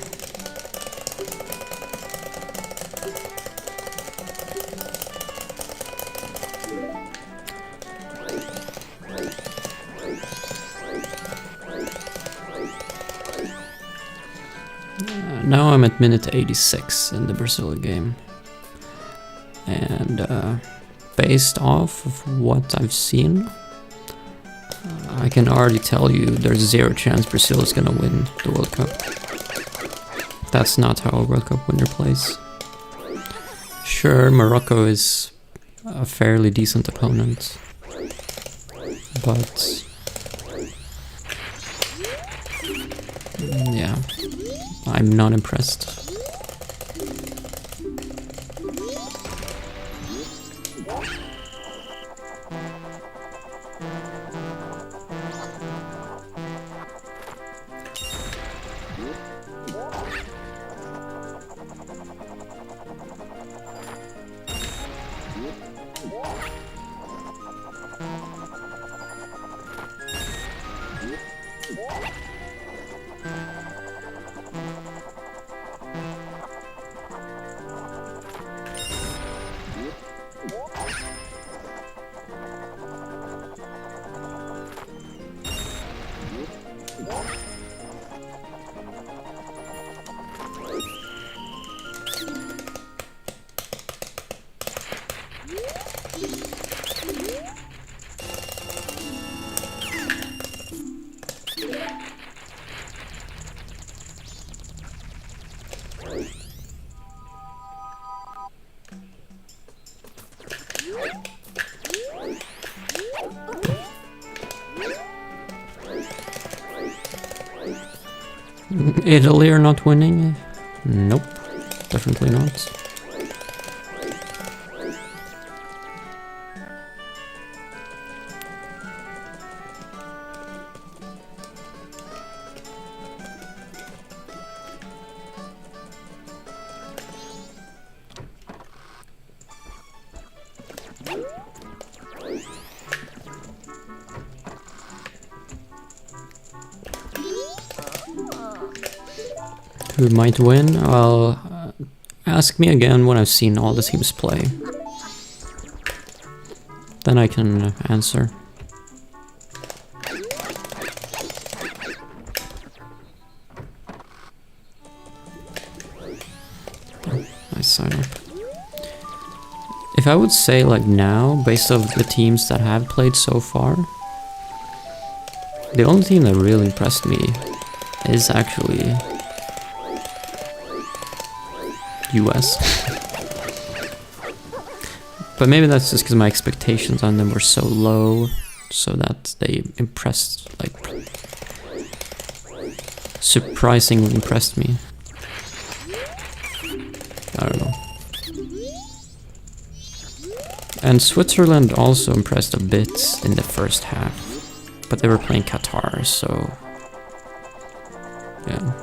Now I'm at minute 86 in the Brazil game. And based off of what I've seen, I can already tell you there's 0 chance Brazil is gonna win the World Cup. That's not how a World Cup winner plays. Sure, Morocco is a fairly decent opponent, but yeah, I'm not impressed. Italy are not winning? Nope, definitely not. Who might win? Well, ask me again when I've seen all the teams play. Then I can answer. Nice sign up. If I would say like now, based off the teams that have played so far, the only team that really impressed me is actually US. But maybe that's just because my expectations on them were so low, so that they impressed, like, surprisingly impressed me. I don't know. And Switzerland also impressed a bit in the first half, but they were playing Qatar, so yeah.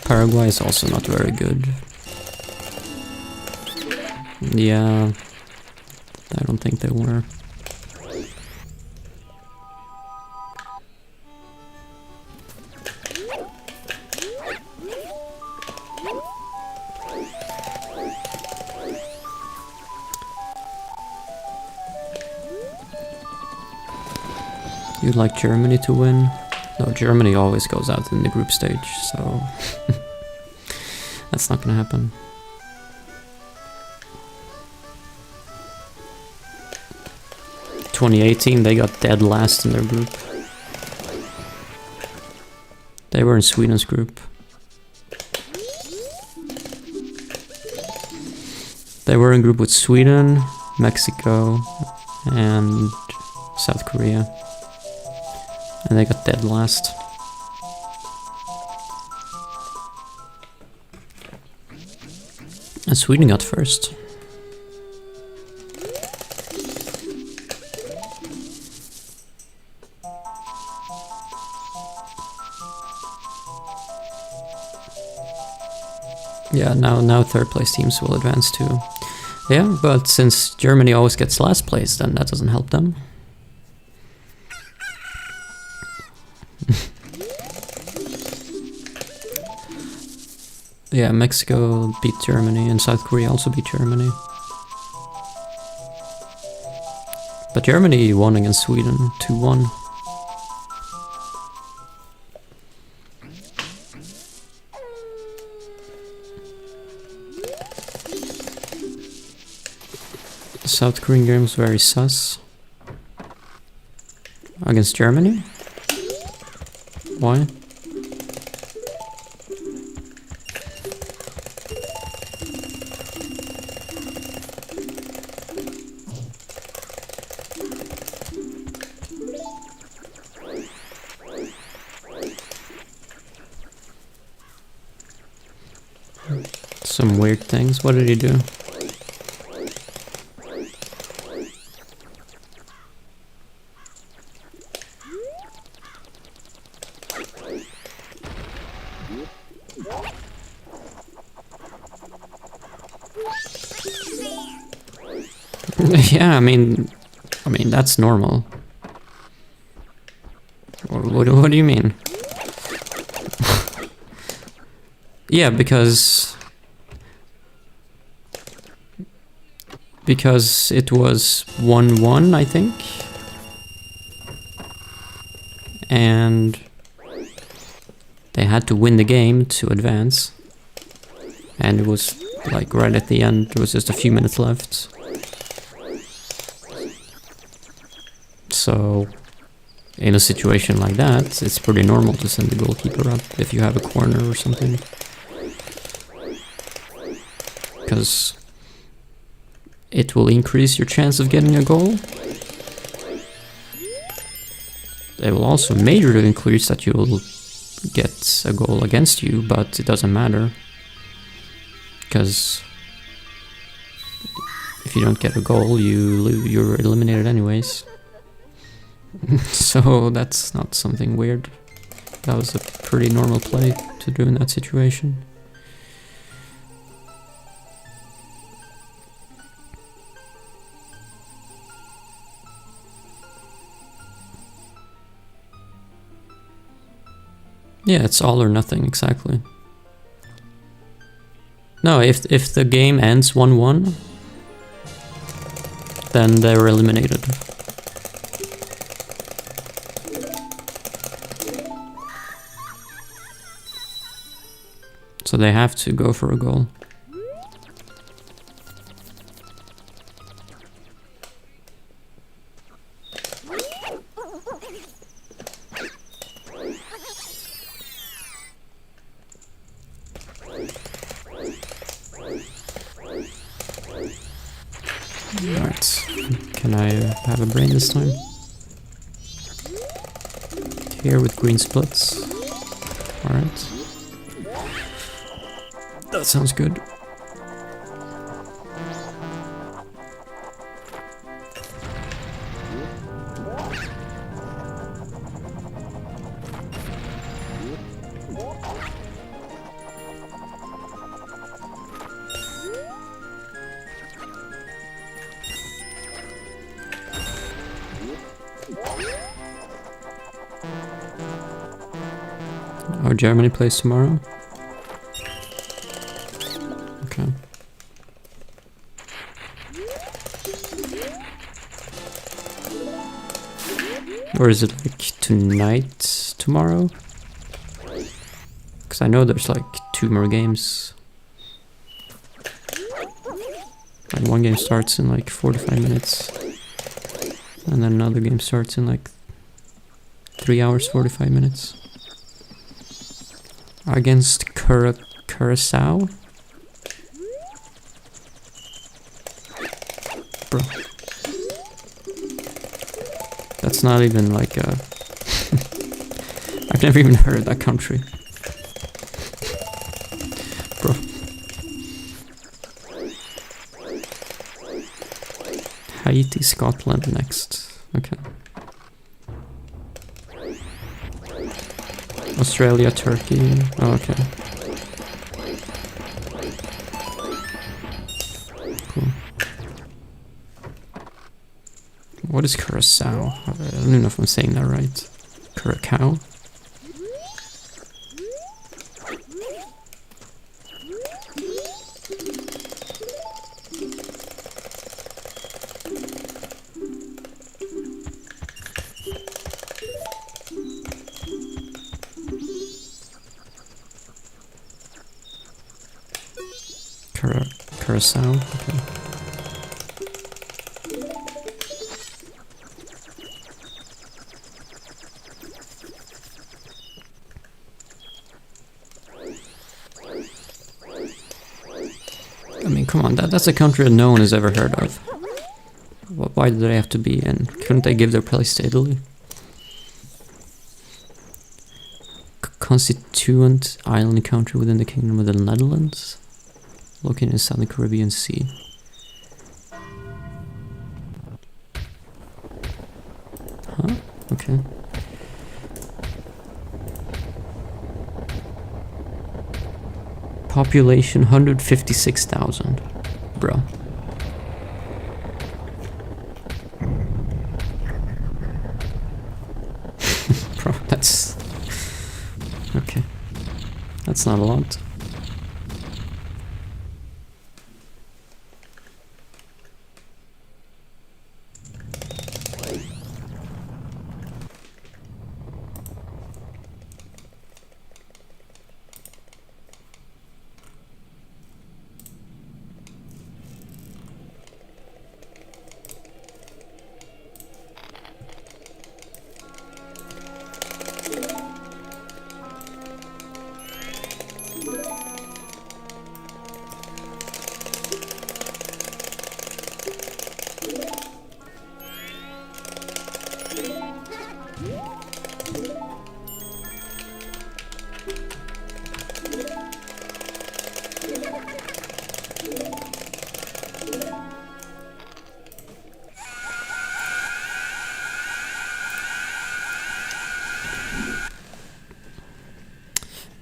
Paraguay is also not very good. Yeah, I don't think they were. You'd like Germany to win? No, Germany always goes out in the group stage, so that's not gonna happen. In 2018, they got dead last in their group. They were in Sweden's group. They were in group with Sweden, Mexico, and South Korea. And they got dead last. And Sweden got first. Yeah, now third place teams will advance too. Yeah, but since Germany always gets last place, then that doesn't help them. Yeah, Mexico beat Germany and South Korea also beat Germany. But Germany won against Sweden 2-1. The South Korean game was very sus. Against Germany? Why? Some weird things. What did he do? Yeah, I mean that's normal. What do you mean? Yeah, because it was 1-1, I think. And they had to win the game to advance. And it was like right at the end, there was just a few minutes left. So in a situation like that, it's pretty normal to send the goalkeeper up if you have a corner or something. Because it will increase your chance of getting a goal. It will also majorly increase that you will get a goal against you, but it doesn't matter. Because if you don't get a goal, you're eliminated anyways. So that's not something weird. That was a pretty normal play to do in that situation. Yeah, it's all or nothing, exactly. No, if the game ends 1-1, then they're eliminated. So they have to go for a goal. Alright, can I have a brain this time? Here with green splits. Alright. That sounds good. Oh, Germany plays tomorrow? Okay. Or is it like tonight, tomorrow? Because I know there's like 2 more games. Like one game starts in like 45 minutes. And then another game starts in like 3 hours, 45 minutes. Against Curacao? Bro. That's not even like a... I've never even heard of that country. Bro. Haiti, Scotland next. Okay. Australia, Turkey. Oh, okay. Cool. What is Curacao? I don't even know if I'm saying that right. Curacao? Curacao? Okay. I mean, come on, that's a country that no one has ever heard of. Why do they have to be in? Couldn't they give their place to Italy? Constituent island country within the Kingdom of the Netherlands, located in the Southern Caribbean Sea. Huh? Okay. Population 156,000. Bro. That's not a lot.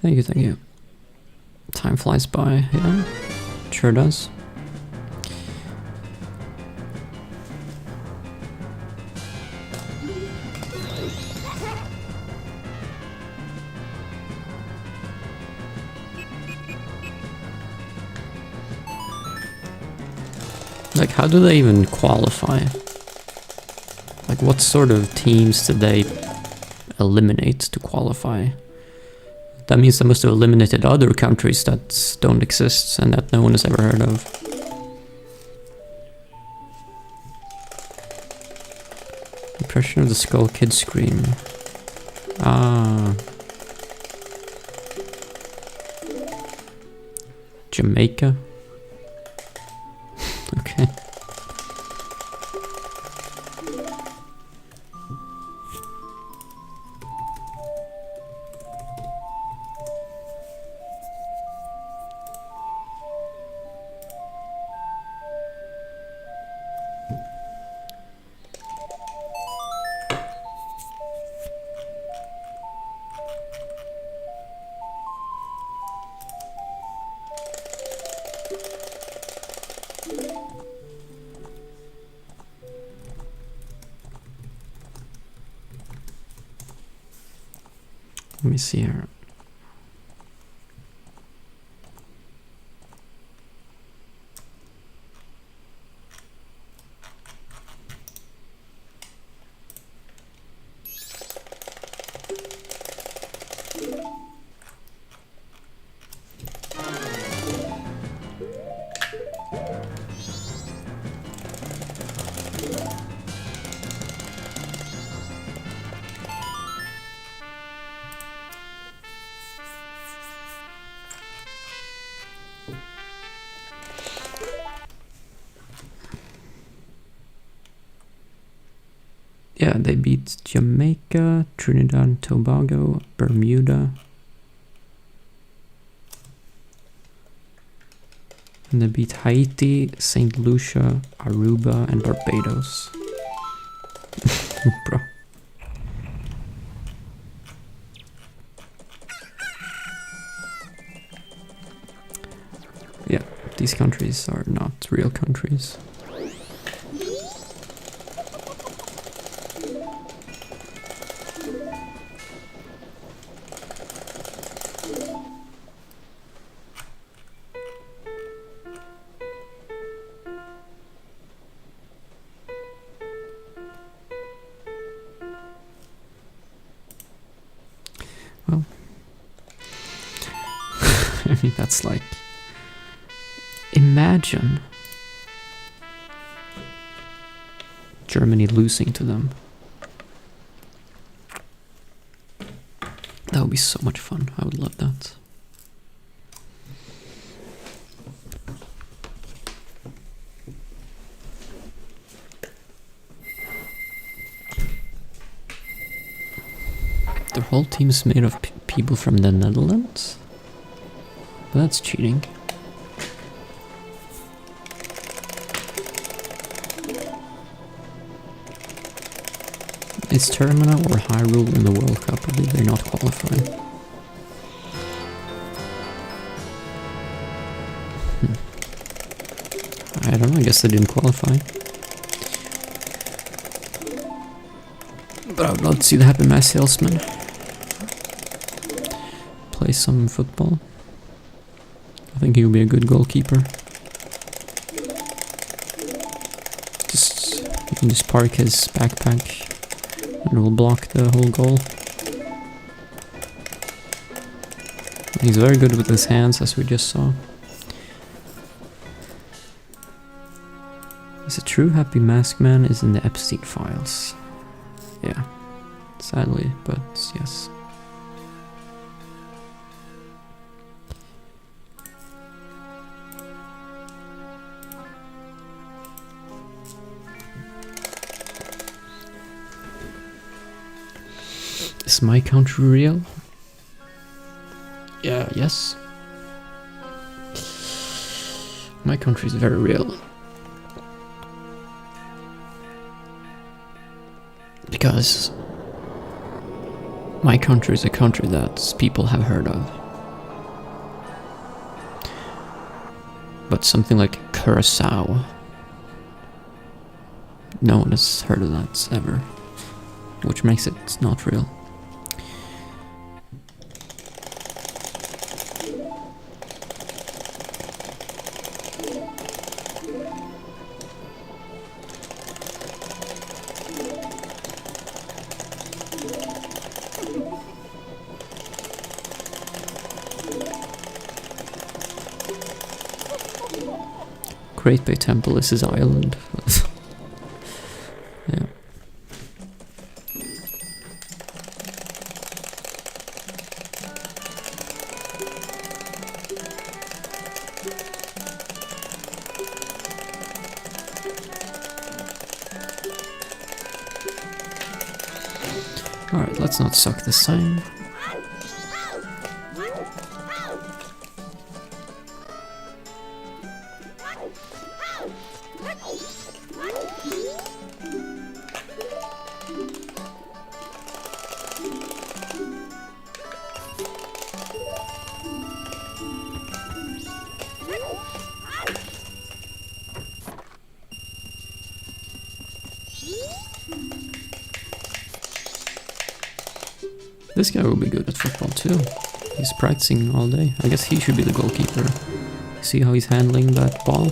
Thank you, thank you. Time flies by, yeah. It sure does. Like, how do they even qualify? Like, what sort of teams did they eliminate to qualify? That means they must have eliminated other countries that don't exist and that no one has ever heard of. Impression of the Skull Kid Scream. Ah. Jamaica? Okay. Let me see here. Yeah, they beat Jamaica, Trinidad and Tobago, Bermuda. And they beat Haiti, St. Lucia, Aruba, and Barbados. Bro. Yeah, these countries are not real countries. Well, I mean, that's like, imagine Germany losing to them. That would be so much fun. I would love that. Their whole team is made of people from the Netherlands? Well, that's cheating. Is Termina or Hyrule in the World Cup, or did they not qualify? I don't know, I guess they didn't qualify. But I would love to see the Happy Mass Salesman. play some football. I think he would be a good goalkeeper. You can just park his backpack and it will block the whole goal. He's very good with his hands, as we just saw. Is it true Happy Mask Man is in the Epstein files? Yeah, sadly, but yes. Is my country real? Yeah, yes. My country is very real. Because my country is a country that people have heard of. But something like Curacao, no one has heard of that ever, which makes it not real. Great Bay Temple is his island. Yeah. Alright, let's not suck this time. This guy will be good at football too. He's practicing all day. I guess he should be the goalkeeper. See how he's handling that ball?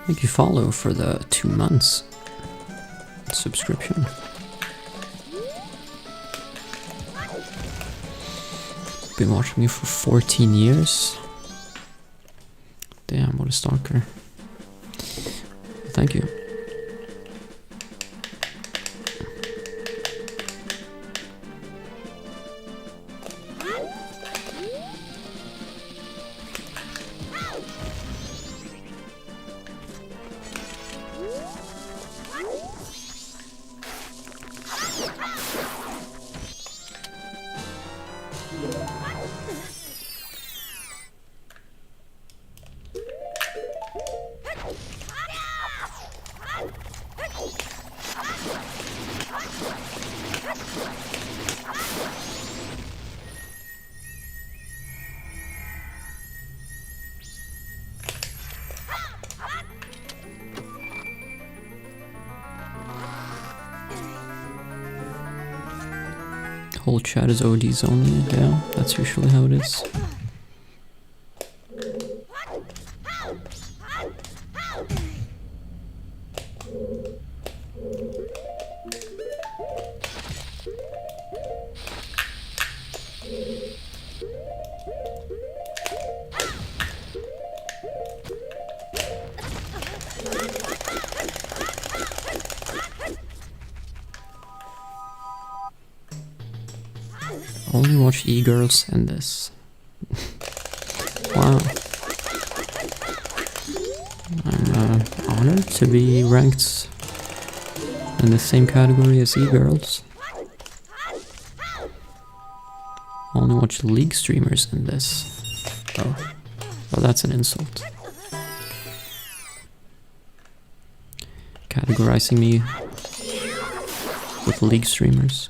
Thank you, follow for the 2 months subscription. Been watching me for 14 years. Damn, what a stalker. Thank you. Whole chat is ODs only, yeah, that's usually how it is. Only watch e-girls and this. Wow. I'm honored to be ranked in the same category as e-girls. watch League streamers in this. Oh, well, that's an insult. Categorizing me with League streamers.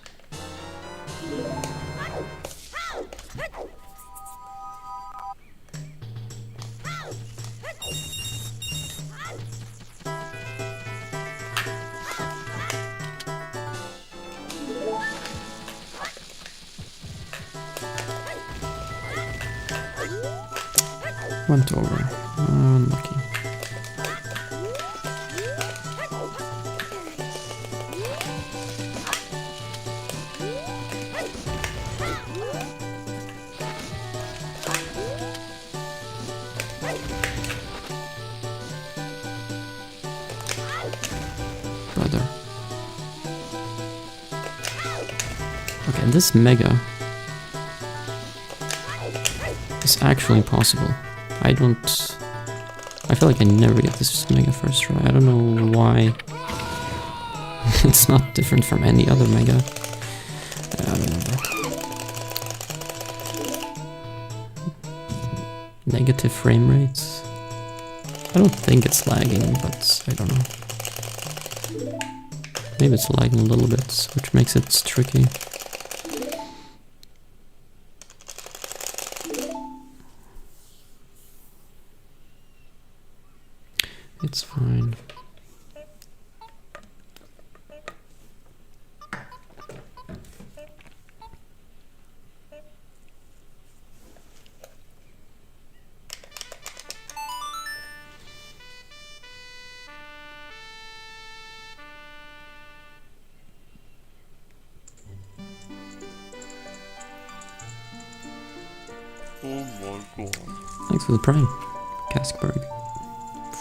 Went over. Unlucky. Brother. Okay, this mega is actually possible. I feel like I never get this mega first try. I don't know why. It's not different from any other mega. Negative frame rates. I don't think it's lagging, but I don't know. Maybe it's lagging a little bit, which makes it tricky. It's fine. Oh my god. Thanks for the prime, Kaskberg.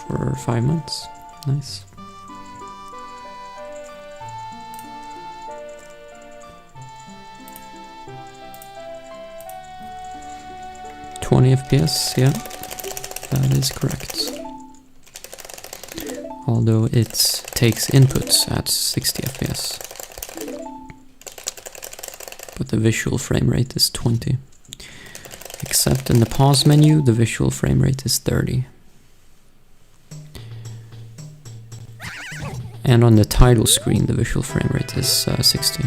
For 5 months. Nice. FPS, yeah, that is correct. Although it takes inputs at 60 FPS. But the visual frame rate is 20. Except in the pause menu, the visual frame rate is 30. And on the title screen, the visual frame rate is 60.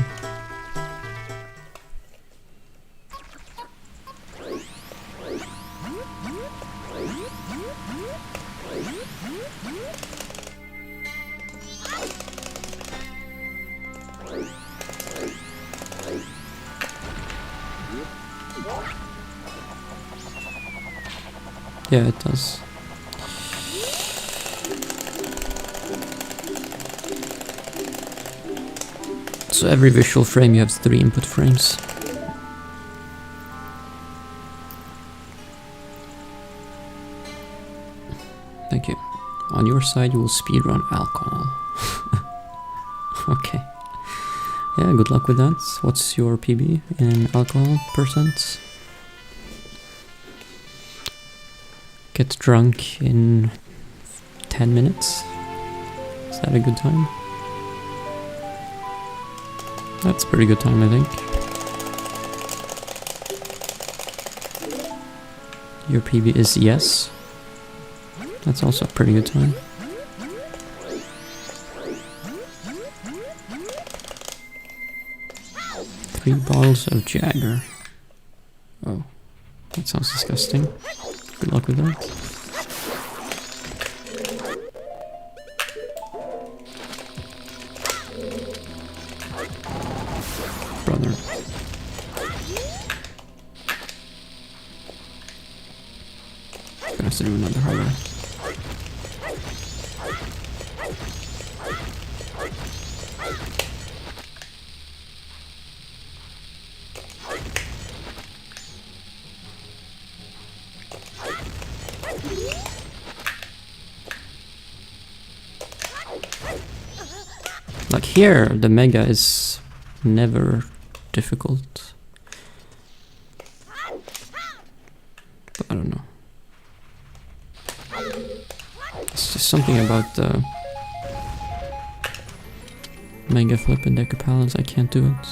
Yeah, it does. So every visual frame you have 3 input frames. Thank you. On your side you will speedrun alcohol. Okay. Yeah, good luck with that. What's your PB in alcohol percent? Get drunk in 10 minutes. Is that a good time? That's a pretty good time, I think. Your PB is yes. That's also a pretty good time. Three bottles of Jagger. Oh, that sounds disgusting. Good luck with that. Brother. Gonna have to do another harder. Like here, the mega is never difficult. But I don't know. It's just something about the mega flip and decker balance. I can't do it.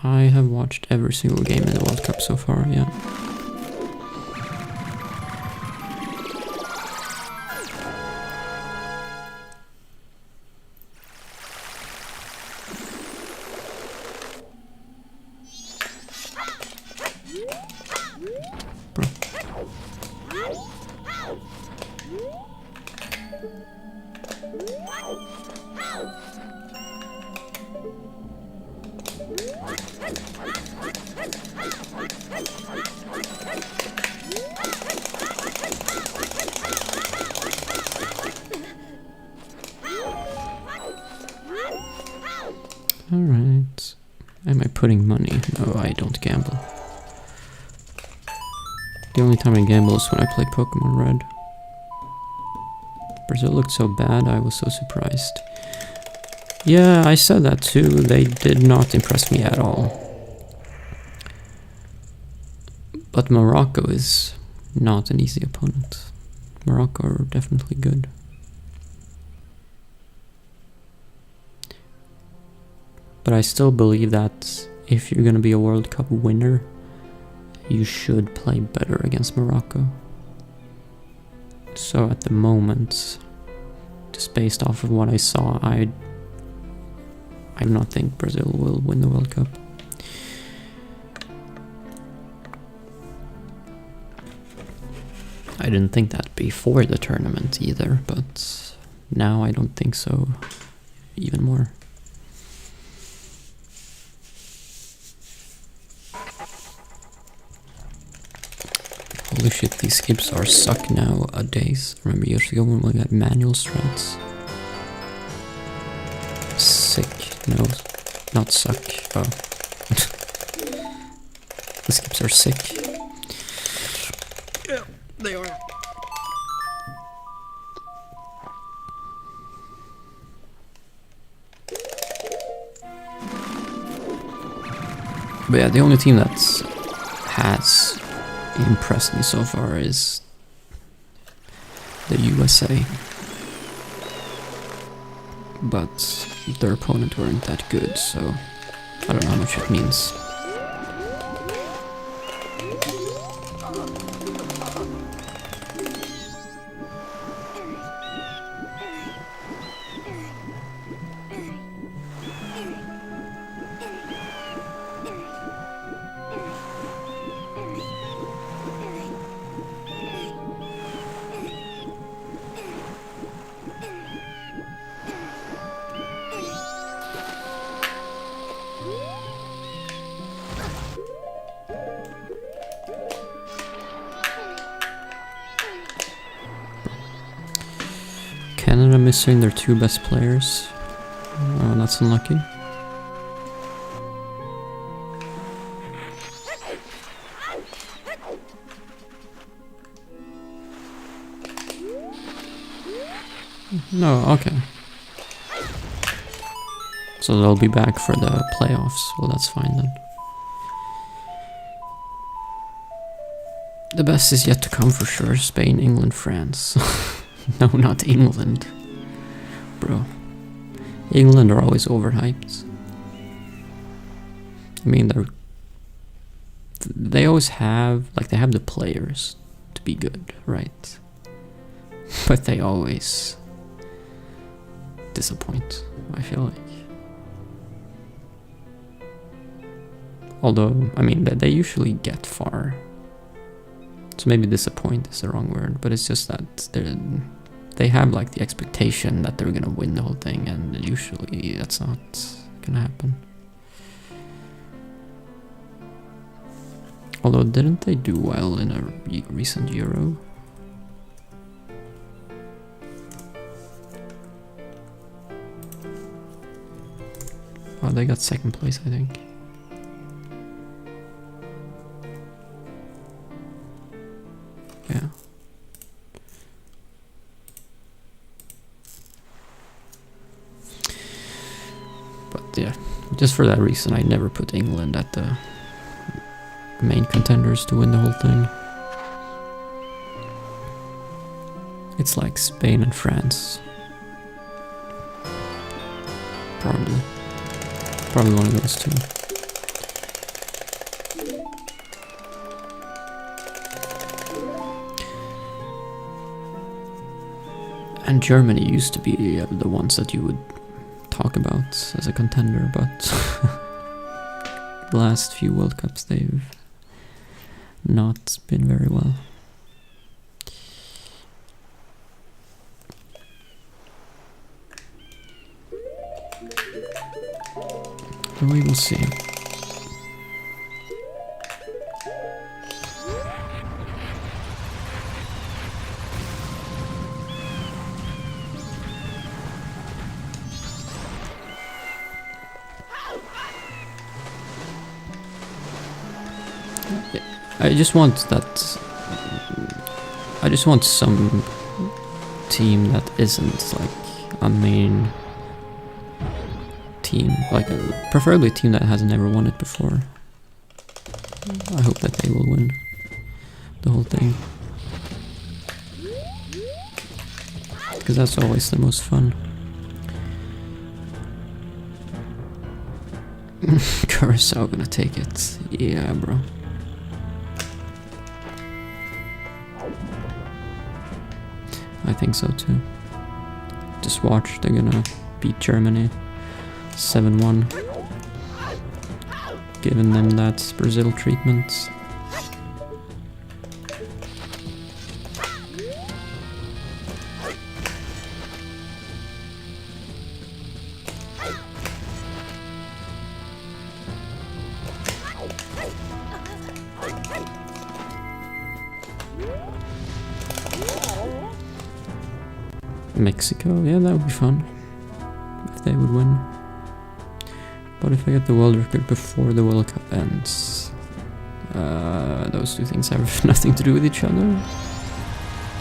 I have watched every single game in the World Cup so far, yeah. Bro. Alright. Am I putting money? No, I don't gamble. The only time I gamble is when I play Pokemon Red. Brazil looked so bad, I was so surprised. Yeah, I said that too. They did not impress me at all. But Morocco is not an easy opponent. Morocco are definitely good. But I still believe that if you're gonna be a World Cup winner, you should play better against Morocco. So at the moment, just based off of what I saw, I do not think Brazil will win the World Cup. I didn't think that before the tournament either, but now I don't think so even more. Holy shit, these skips are suck nowadays. Remember years ago when we got manual strats? Sick. No, not suck. Oh. The skips are sick. Yeah, they are. But yeah, the only team that has impressed me so far is the USA, but their opponent weren't that good, so I don't know how much it means. Canada missing their two best players. Oh, that's unlucky. No, okay. So they'll be back for the playoffs. Well, that's fine then. The best is yet to come for sure. Spain, England, France. No, not England. Bro. England are always overhyped. I mean, they always have, like, they have the players to be good, right? But they always disappoint, I feel like. Although, I mean, they usually get far. So maybe disappoint is the wrong word, but it's just that they have like the expectation that they're gonna win the whole thing, and usually that's not gonna happen. Although, didn't they do well in a recent Euro? Oh, they got second place, I think. Yeah. But yeah, just for that reason, I never put England at the main contenders to win the whole thing. It's like Spain and France. Probably one of those two. And Germany used to be the ones that you would talk about as a contender, but the last few World Cups they've not been very well. We will see. I just want that. I just want some team that isn't like a main team, like preferably a team that has never won it before. I hope that they will win the whole thing, because that's always the most fun. Curacao gonna take it, yeah, bro. I think so too. Just watch, they're gonna beat Germany 7-1, giving them that Brazil treatment. Mexico, yeah, that would be fun if they would win. But if I get the world record before the World Cup ends, those two things have nothing to do with each other.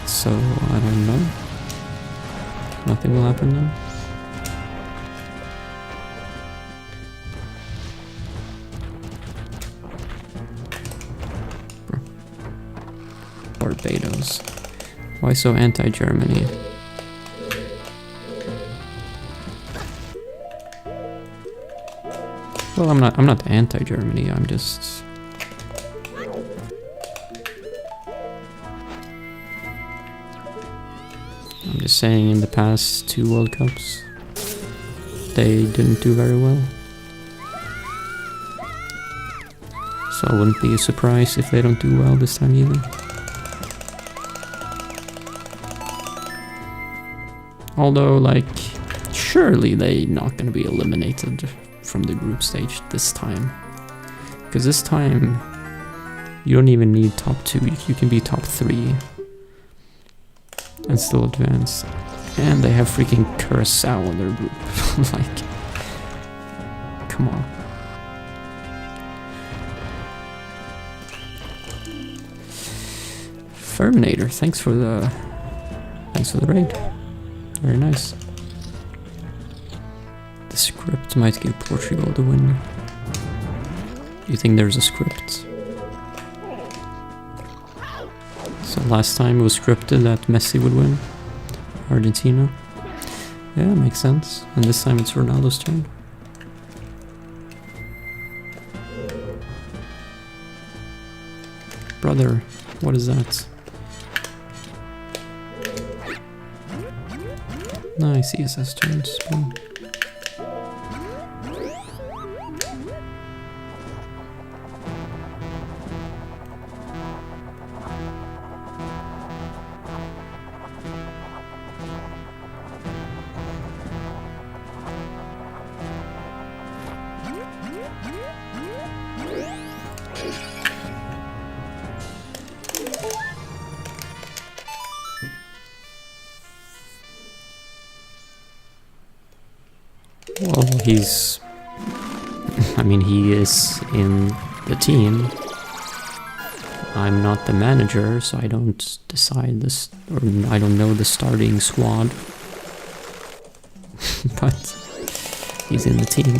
So I don't know. Nothing will happen then. Barbados. Why so anti-Germany? Well, I'm not anti-Germany, I'm just... I'm just saying in the past 2 World Cups, they didn't do very well. So I wouldn't be surprised if they don't do well this time either. Although, like, surely they're not gonna be eliminated from the group stage this time, because this time you don't even need top 2, you can be top 3 and still advance, and they have freaking Curacao in their group. Like, come on. Ferminator, thanks for the raid, very nice. The script might give Portugal the win. You think there's a script? So last time it was scripted that Messi would win Argentina. Yeah, makes sense. And this time it's Ronaldo's turn. Brother, what is that? Nice ESS turns. Boom. Well, he's... I mean, he is in the team. I'm not the manager, so I don't decide this, or I don't know the starting squad. But he's in the team.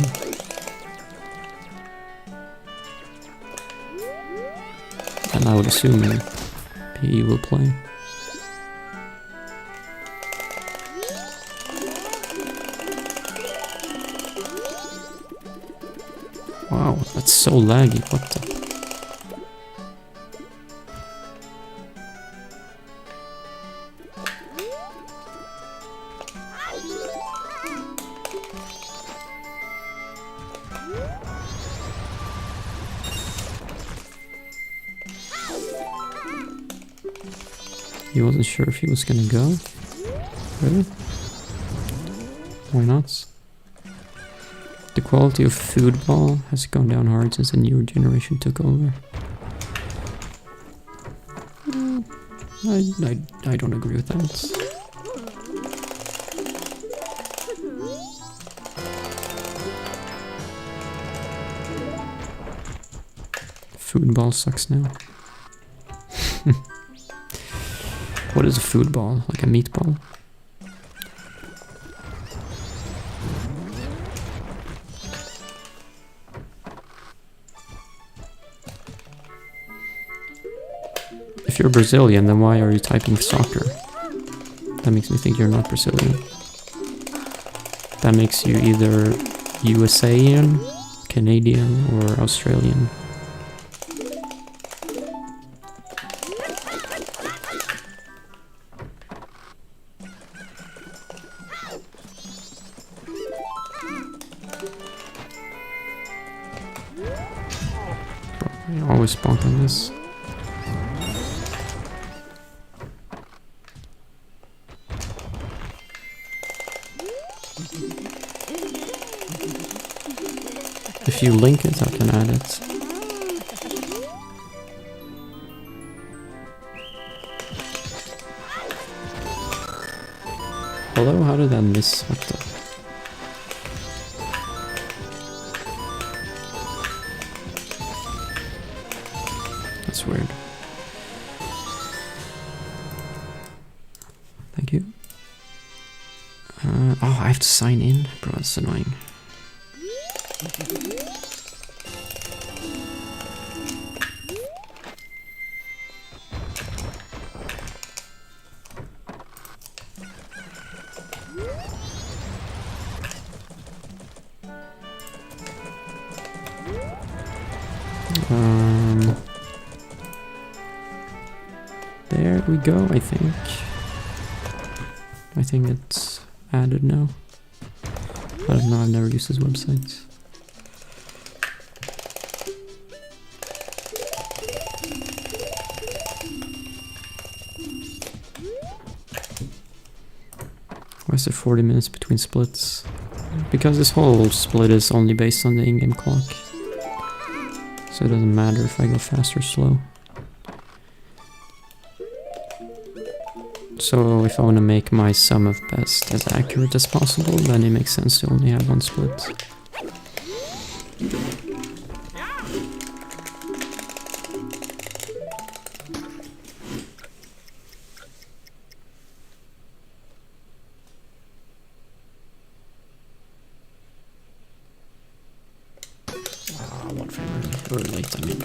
And I would assume he will play. Wow, that's so laggy, what the... He wasn't sure if he was gonna go. Really? Why not? The quality of football has gone down hard since the newer generation took over. I don't agree with that. Football sucks now. What is a football? Like a meatball? If you're Brazilian, then why are you typing soccer? That makes me think you're not Brazilian. That makes you either USAian, Canadian, or Australian. I always spawn on this. If you link it, I can add it. Hello, how did I miss? What the? That's weird. Thank you. Oh, I have to sign in? Bro, that's annoying. There we go, I think. I think it's added now. I don't know, I've never used this website. Why is there 40 minutes between splits? Because this whole split is only based on the in-game clock. So it doesn't matter if I go fast or slow. So if I want to make my sum of best as accurate as possible, then it makes sense to only have one split. One frame early, or late, I mean.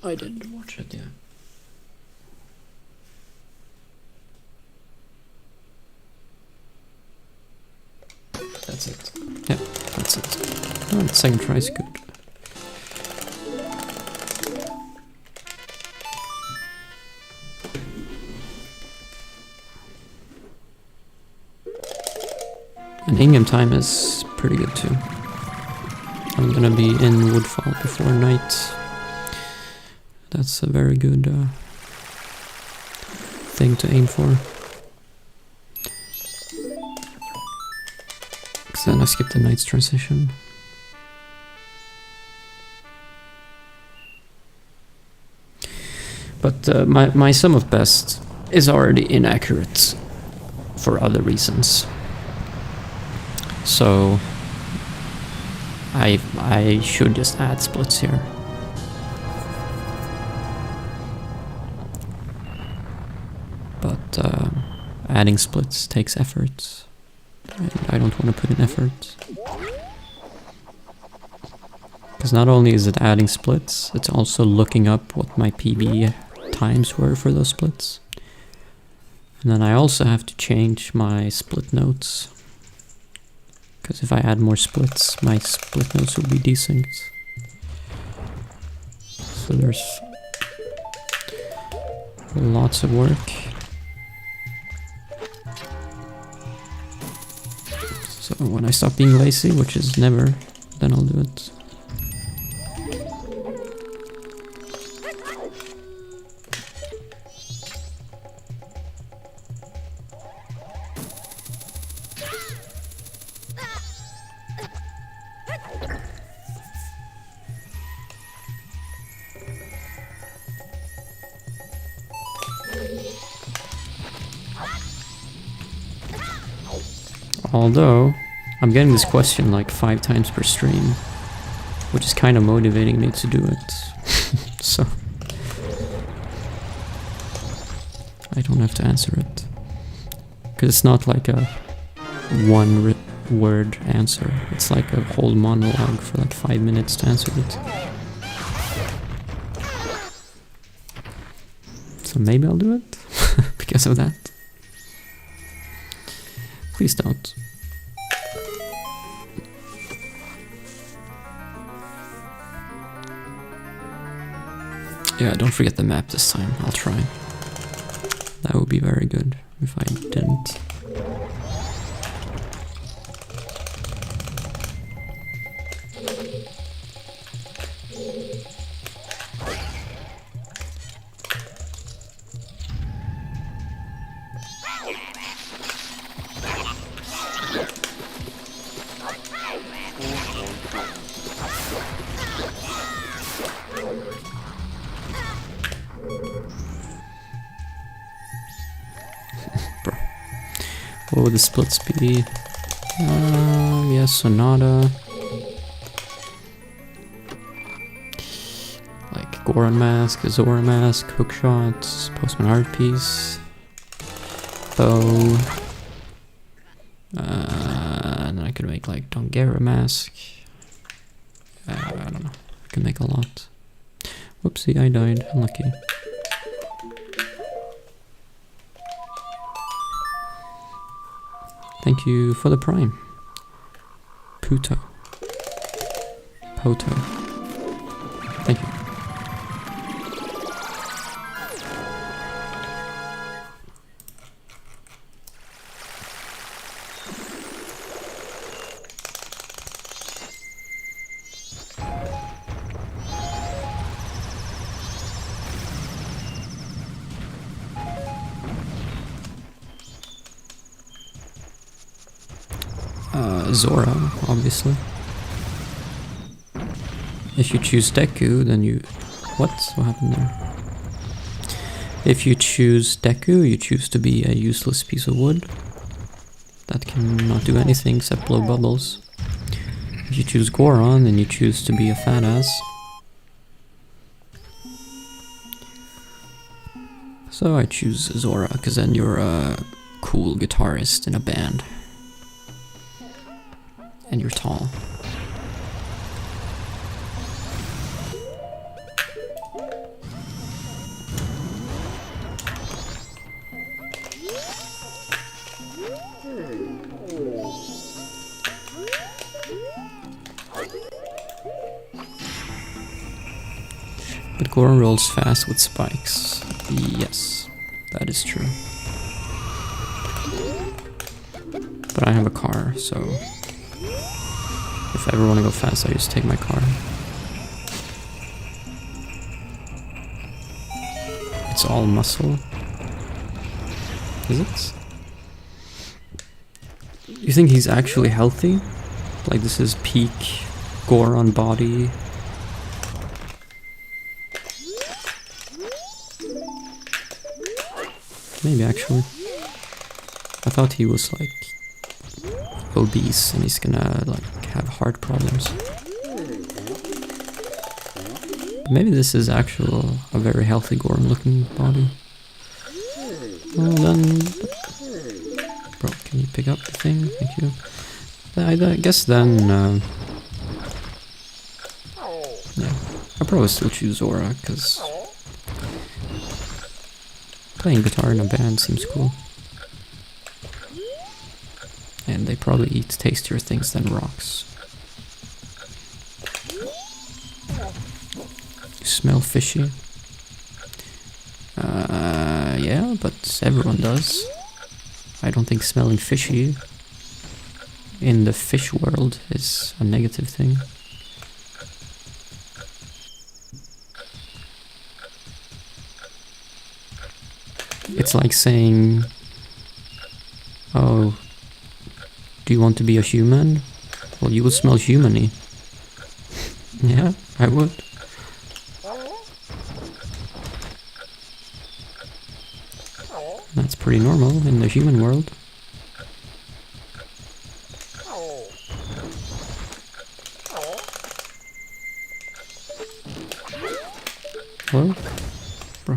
I didn't watch it, yeah. That's it. Yeah, that's it. Oh, the second try is good. And in-game time is pretty good too. I'm gonna be in Woodfall before night. That's a very good thing to aim for. Because then I skip the night's transition. But my sum of best is already inaccurate for other reasons. So I should just add splits here. But adding splits takes effort, and I don't want to put in effort. Because not only is it adding splits, it's also looking up what my PB times were for those splits. And then I also have to change my split notes. Because if I add more splits, my split notes will be desynced. So there's lots of work. So when I stop being lazy, which is never, then I'll do it. Although, I'm getting this question like 5 times per stream, which is kind of motivating me to do it. So, I don't have to answer it. Because it's not like a one-word answer. It's like a whole monologue for like 5 minutes to answer it. So maybe I'll do it because of that. Please don't. Yeah, don't forget the map this time. I'll try. That would be very good if I didn't. What would the splits be? Yes, Sonata. Like Goron Mask, Azora Mask, Hookshot, Postman Art Piece, Bow. And then I could make like Dongera Mask. I don't know. I could make a lot. Whoopsie, I died. Unlucky. Thank you for the prime. Poto. Thank you. Zora, obviously. If you choose Deku, then you... What happened there? If you choose Deku, you choose to be a useless piece of wood that cannot do anything except blow bubbles. If you choose Goron, then you choose to be a fat ass. So I choose Zora, because then you're a cool guitarist in a band. And you're tall. But Goron rolls fast with spikes. Yes, that is true. But I have a car, so... If I ever want to go fast, I just take my car. It's all muscle. Is it? You think he's actually healthy? Like this is peak Goron body? Maybe actually. I thought he was like obese and he's gonna like have heart problems. Maybe this is actually a very healthy Goron looking body. Well then... Bro, can you pick up the thing? Thank you. I guess then... yeah, I'll probably still choose Zora, because... playing guitar in a band seems cool. And they probably eat tastier things than rocks. You smell fishy? Yeah, but everyone does. I don't think smelling fishy in the fish world is a negative thing. It's like saying, oh, do you want to be a human? Well, you would smell human-y. Yeah, I would. That's pretty normal in the human world. Hello? Bro.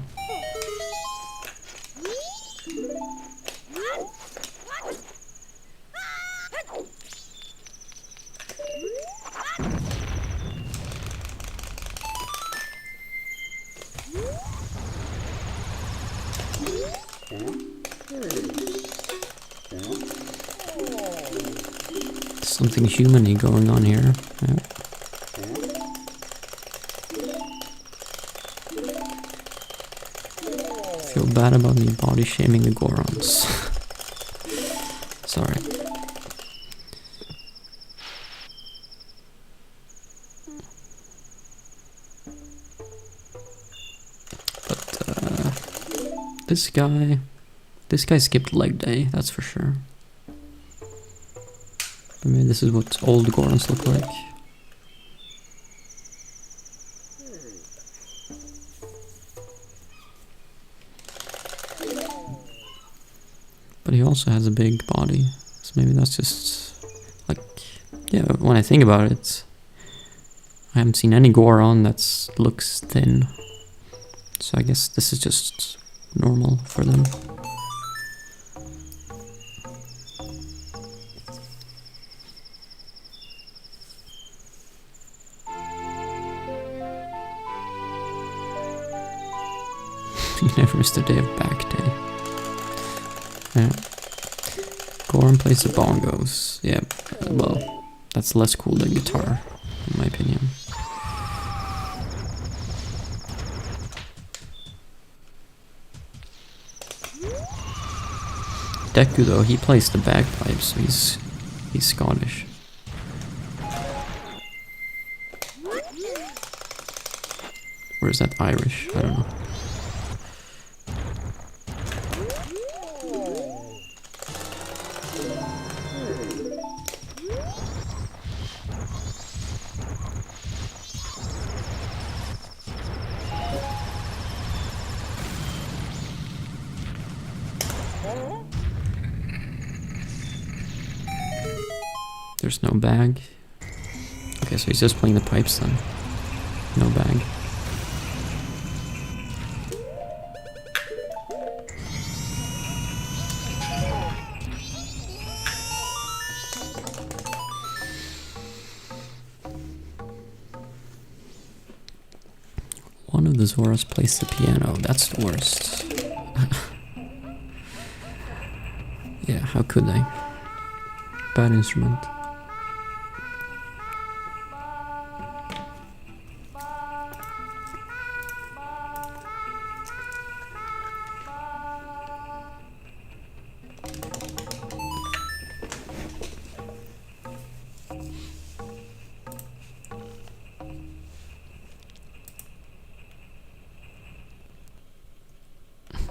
Something human-y going on here. Yeah. Feel bad about me body shaming the Gorons. Sorry. But this guy skipped leg day, that's for sure. I mean, this is what old Gorons look like. But he also has a big body, so maybe that's just, like, yeah, when I think about it, I haven't seen any Goron that looks thin, so I guess this is just normal for them. You never missed a day of back day. Yeah. Goron plays the bongos. Yeah, well, that's less cool than guitar, in my opinion. Deku, though, he plays the bagpipes, so he's Scottish. Or is that Irish? I don't know. There's no bag. Okay, so he's just playing the pipes then. No bag. One of the Zoras plays the piano. That's the worst. Yeah, how could they? Bad instrument.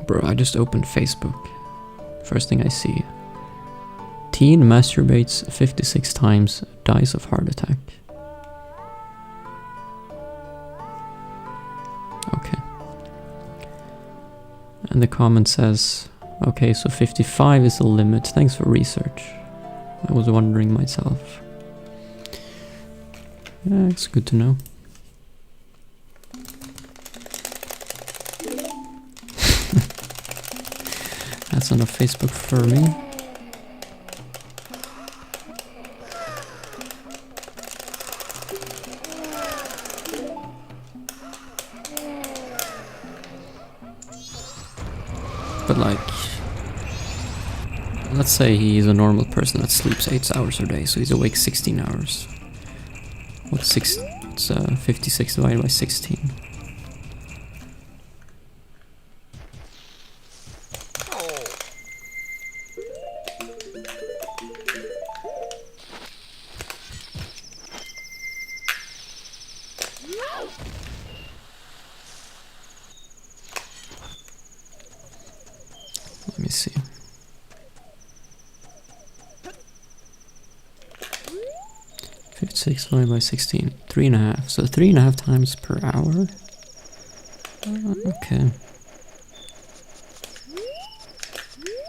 Bro, I just opened Facebook. First thing I see. Teen masturbates 56 times, dies of heart attack. Okay. And the comment says, okay, so 55 is the limit. Thanks for research. I was wondering myself. Yeah, it's good to know. That's enough Facebook for me. But like, let's say he's a normal person that sleeps 8 hours a day, so he's awake 16 hours. What's 6? It's 56 divided by 16. Let me see. Six divided by 16. 3.5. So 3.5 times per hour. Okay.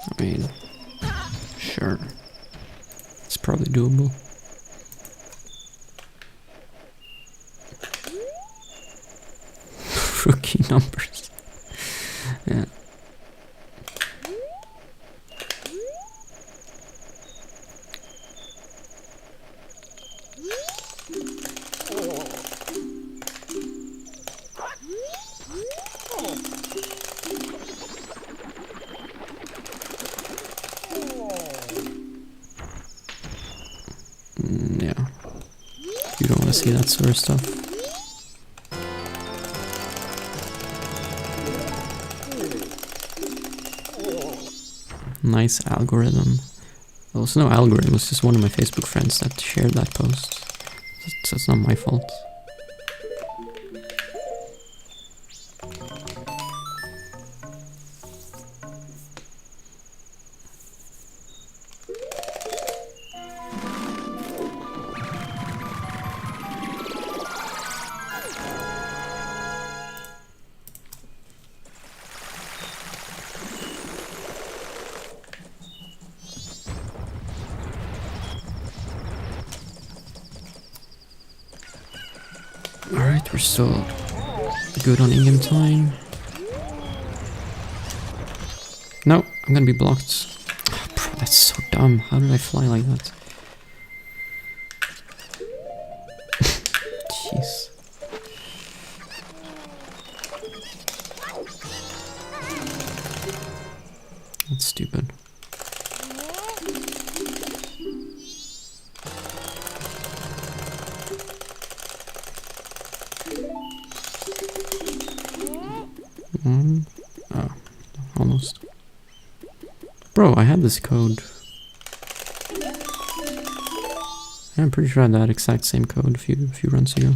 I mean, sure. It's probably doable. Rookie Yeah. You don't want to see that sort of stuff. Nice algorithm. Well, it's no algorithm, it's just one of my Facebook friends that shared that post. So it's not my fault. Alright, we're still good on in-game time. No, I'm gonna be blocked. Oh, bro, that's so dumb. How did I fly like that? Jeez. That's stupid. Oh, almost. Bro, I had this code. Yeah, I'm pretty sure I had that exact same code a few runs ago.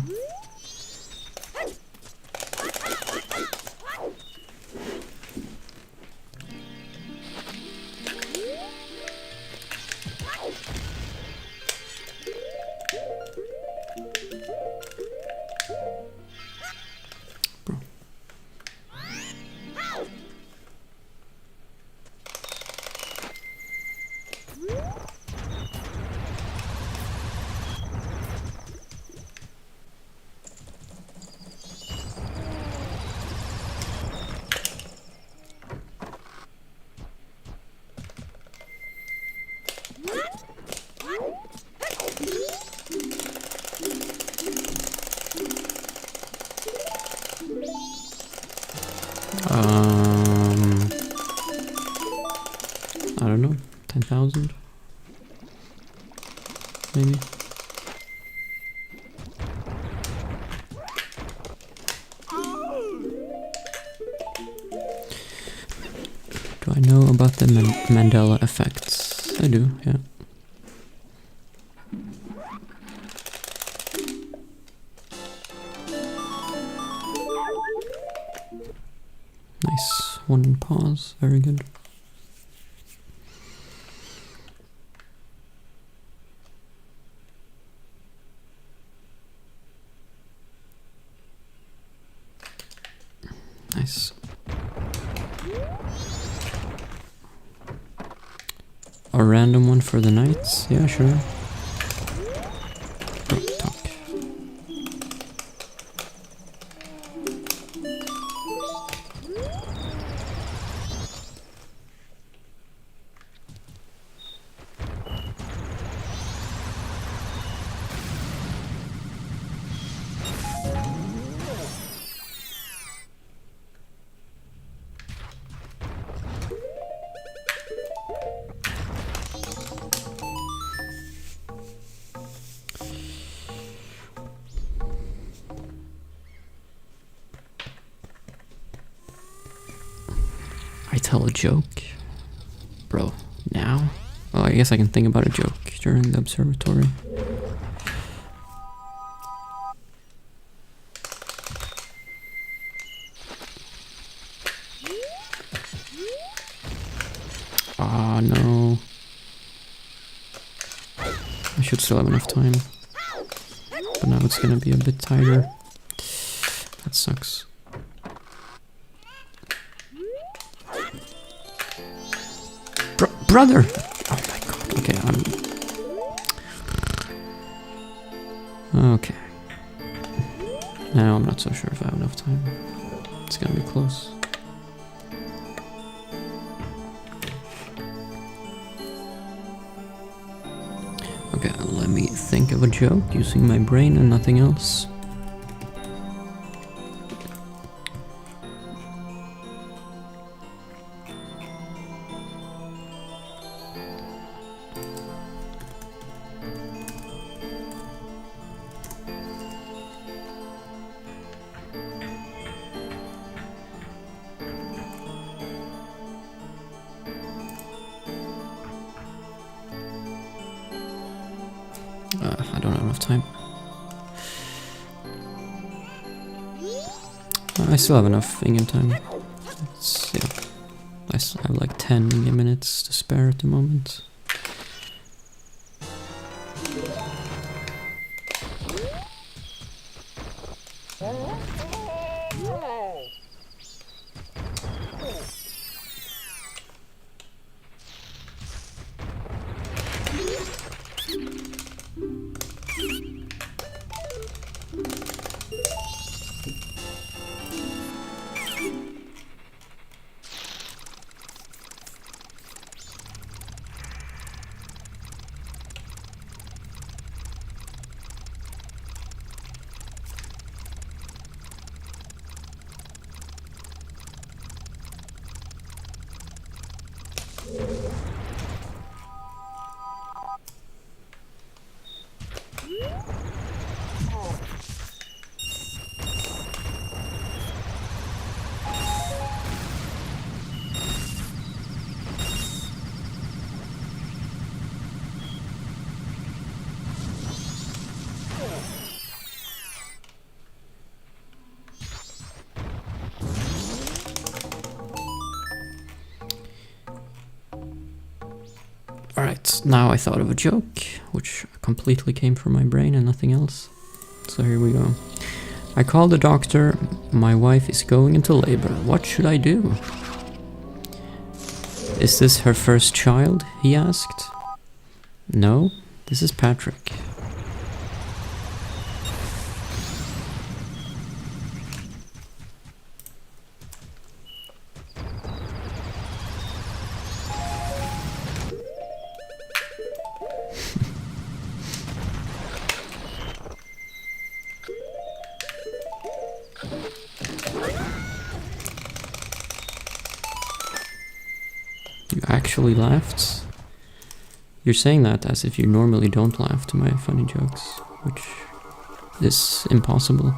Bro. I don't know, 10,000? Maybe? Do I know about the Mandela effects? I do, yeah. Nice, one pause, very good. Nice. A random one for the knights? Yeah, sure. Oh, talk. I tell a joke? Bro, now? Well, I guess I can think about a joke during the observatory. Ah, no. I should still have enough time. But now it's gonna be a bit tighter. That sucks. Brother! Oh my god, okay, Okay. Now I'm not so sure if I have enough time. It's gonna be close. Okay, let me think of a joke using my brain and nothing else. don't have enough time. I still have enough in-game time. Yeah. I still have like 10 in-game minutes to spare at the moment. Alright, now I thought of a joke, which completely came from my brain and nothing else. So here we go. I called the doctor, my wife is going into labor, what should I do? Is this her first child? He asked. No, this is Patrick. You actually laughed? You're saying that as if you normally don't laugh to my funny jokes, which is impossible.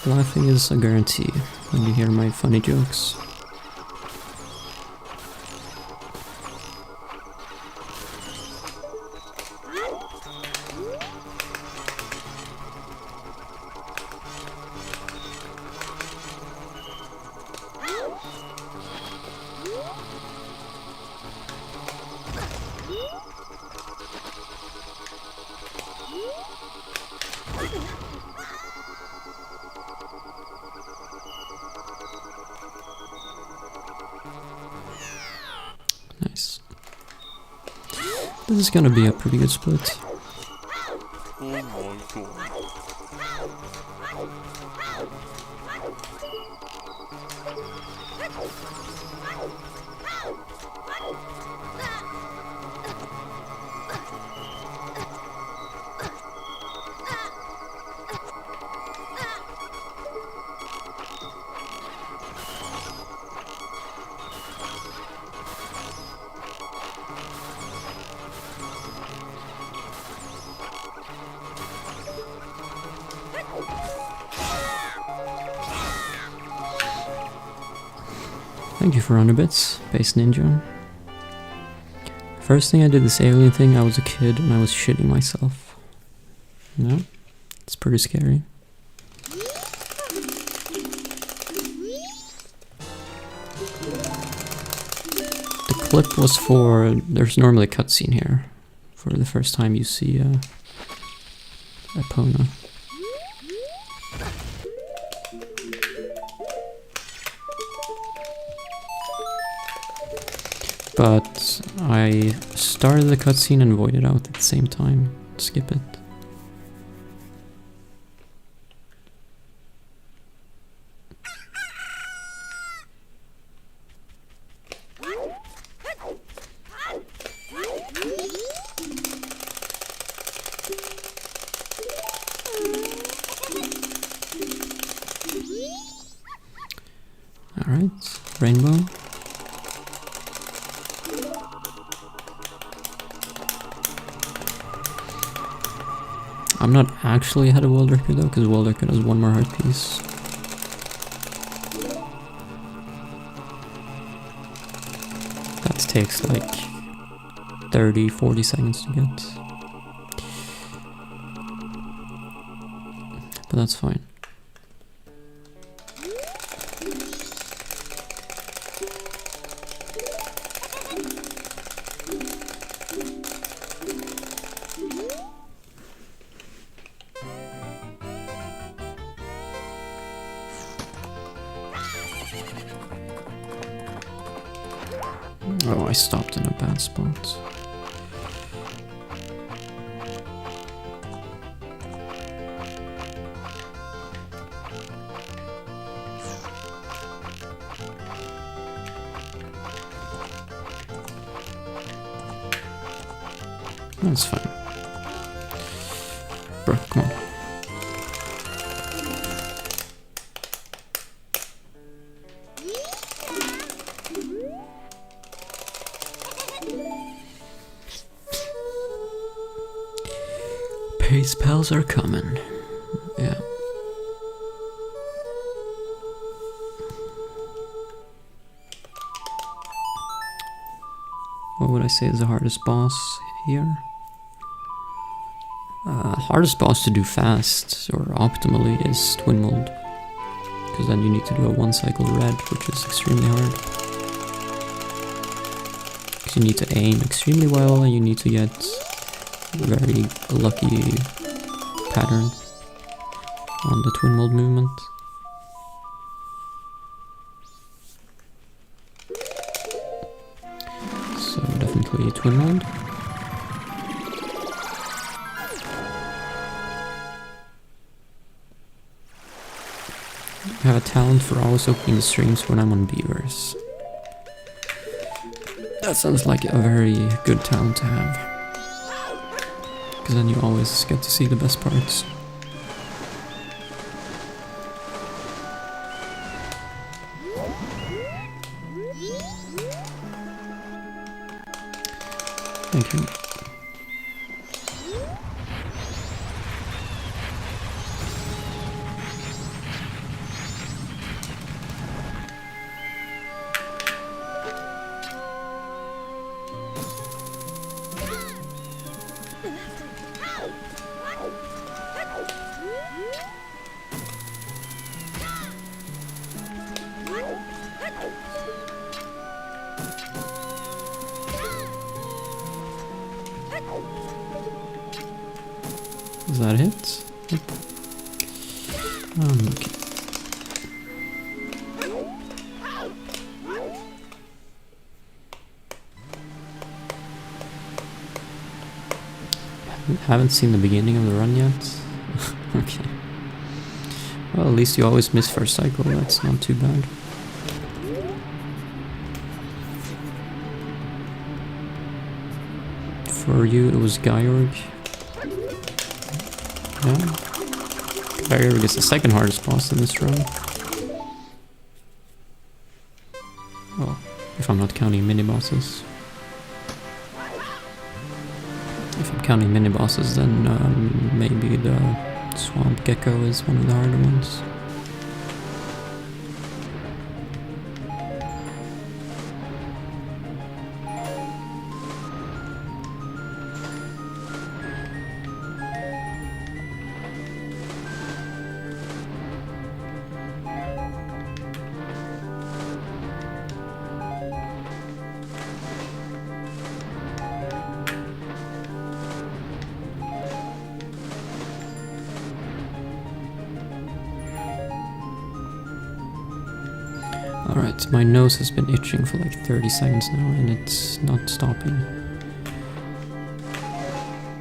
Laughing is a guarantee when you hear my funny jokes. Nice. This is gonna be a pretty good split. Thank you for 100 bits, Base Ninja. First thing I did this alien thing, I was a kid and I was shitting myself. No, it's pretty scary. The clip was for, there's normally a cutscene here, for the first time you see Epona. But I started the cutscene and voided out at the same time. Skip it. Alright, rainbow. I'm not actually ahead of world record though, because world record has one more heart piece. That takes like 30-40 seconds to get. But that's fine. Oh, I stopped in a bad spot. That's fine. Bro, come on. Pace pals are coming. Yeah. What would I say is the hardest boss here? Hardest boss to do fast or optimally is Twin Mold, because then you need to do a 1 cycle red, which is extremely hard. Because you need to aim extremely well and you need to get very lucky pattern on the Twin Mold movement. So definitely Twin Mold. I have a talent for always opening the streams when I'm on beavers. That sounds like a very good talent to have. Because then you always get to see the best parts. Thank you. Is that it? Yep. Okay. Haven't seen the beginning of the run yet? Okay. Well, at least you always miss first cycle, that's not too bad. For you, it was Georg. Yeah. Georg is the second hardest boss in this run. Well, if I'm not counting mini-bosses. If I'm counting mini-bosses, then maybe the Swamp Gecko is one of the harder ones. Alright, my nose has been itching for like 30 seconds now and it's not stopping.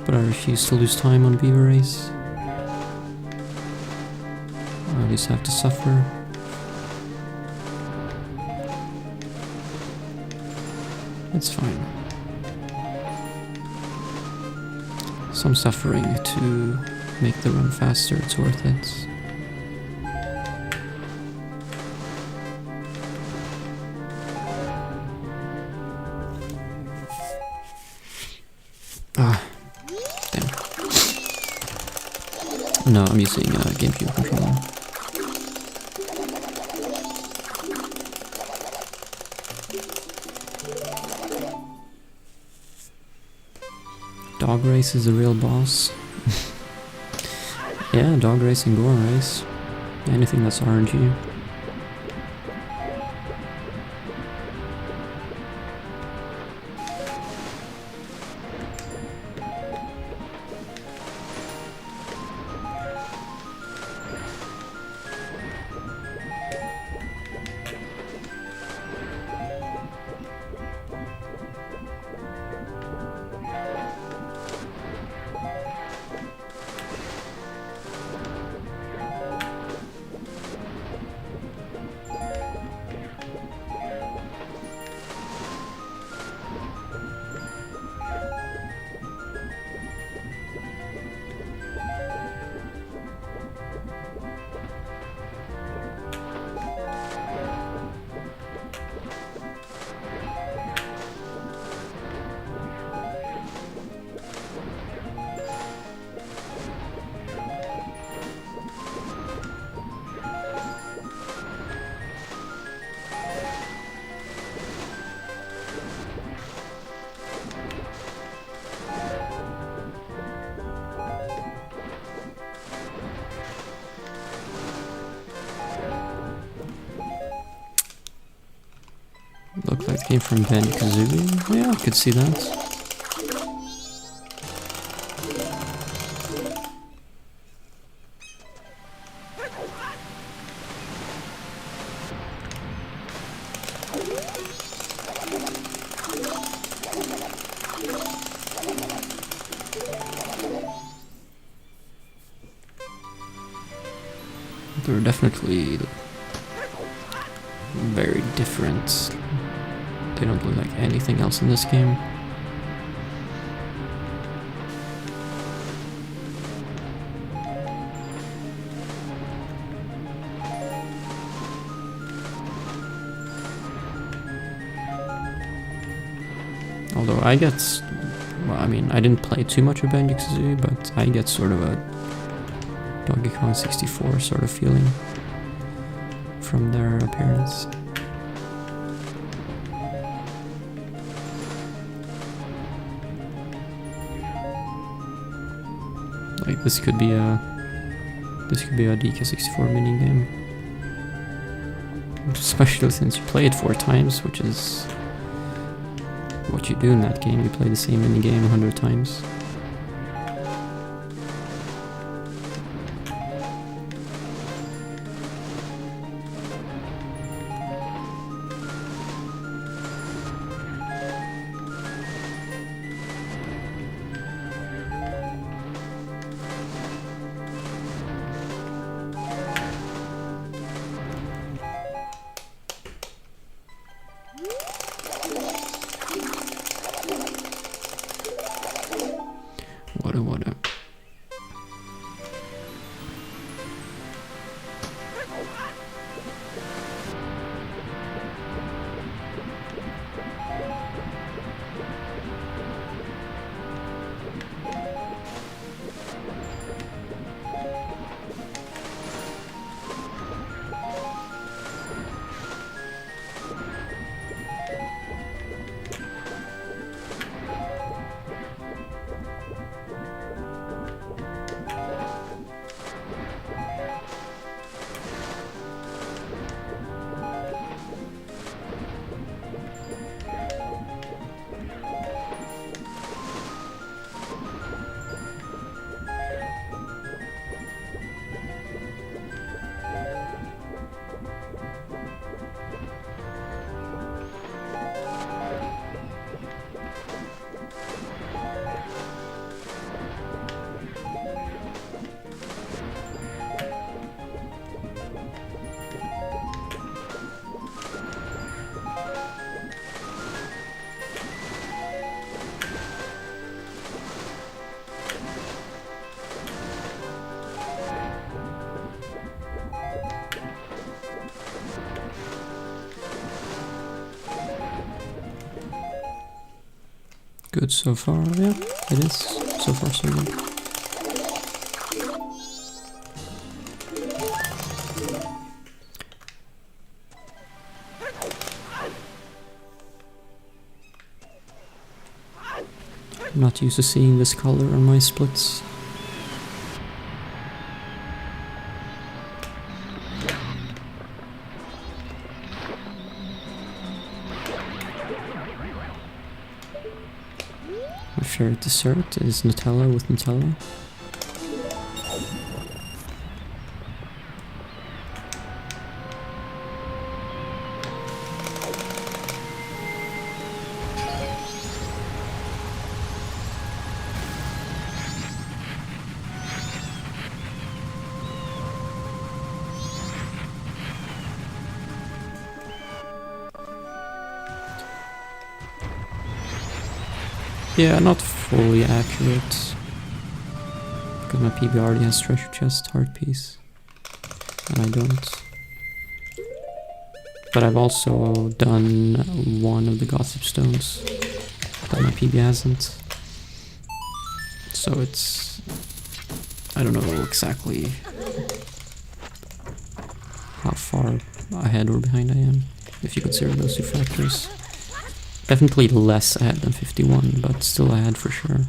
But I refuse to lose time on Beaver Race. I at least have to suffer. It's fine. Some suffering to make the run faster, it's worth it. Ah, damn. No, I'm using a GameCube controller. Dog race is the real boss. Yeah, dog race and gore race. Anything that's RNG. Looked like it came from Banjo-Kazooie. Yeah, I could see that. They're definitely very different. They don't look like anything else in this game. Although I get, well, I mean, I didn't play too much of Banjo-Kazooie, but I get sort of a Donkey Kong 64 sort of feeling from their appearance. Like this could be a DK64 minigame. Especially since you play it 4 times, which is what you do in that game. You play the same minigame 100 times. What a good so far. Yeah, it is. So far so good. I'm not used to seeing this color on my splits. My favorite dessert is Nutella with Nutella. Yeah, not fully accurate. Because my PB already has treasure chest, heart piece. And I don't. But I've also done one of the gossip stones that my PB hasn't. So it's... I don't know exactly how far ahead or behind I am, if you consider those two factors. Definitely less ahead than 51, but still ahead for sure.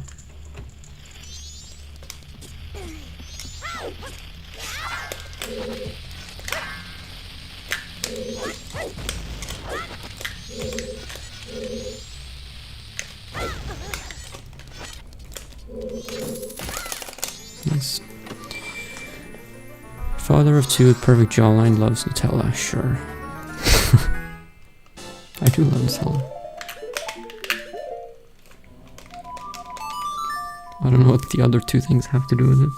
Nice. Father of two with perfect jawline loves Nutella, sure. I do love Nutella. I don't know what the other two things have to do with it.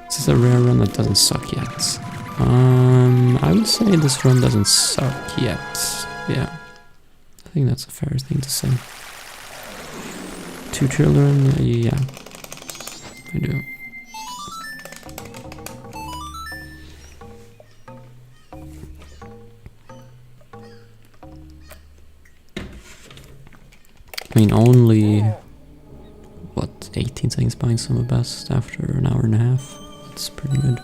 This is a rare run that doesn't suck yet. I would say this run doesn't suck yet. Yeah. I think that's a fair thing to say. 2 children, yeah. I do. I mean, only, what, 18 seconds behind Summer Best after an hour and a half. That's pretty good.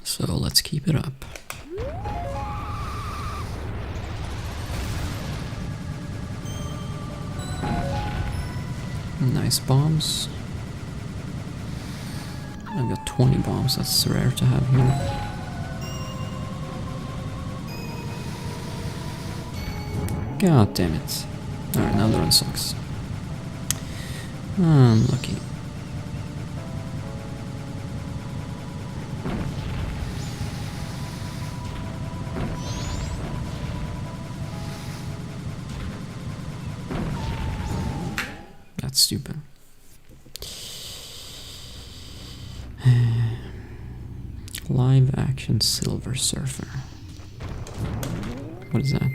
So let's keep it up. Nice bombs. I've got 20 bombs, that's rare to have here. God damn it. Alright, now the run sucks. Unlucky. That's stupid. Live action Silver Surfer. What is that?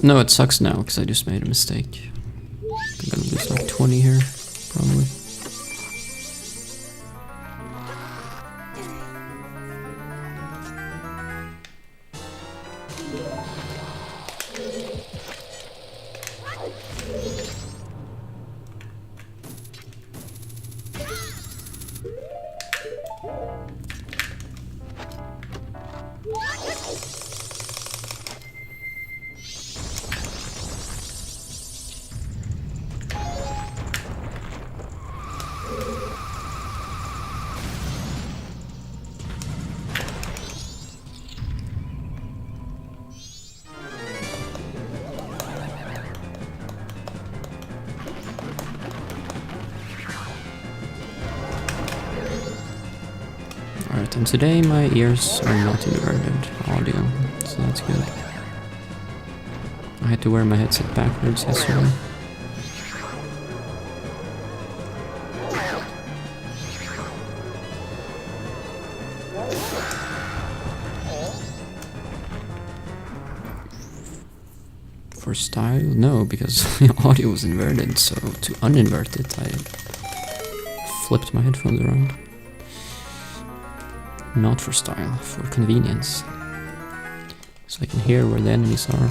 No, it sucks now because I just made a mistake. I'm gonna lose like 20 here, probably. And today my ears are not inverted audio, so that's good. I had to wear my headset backwards yesterday. For style? No, because the audio was inverted, so to uninvert it I flipped my headphones around. Not for style, for convenience. So I can hear where the enemies are.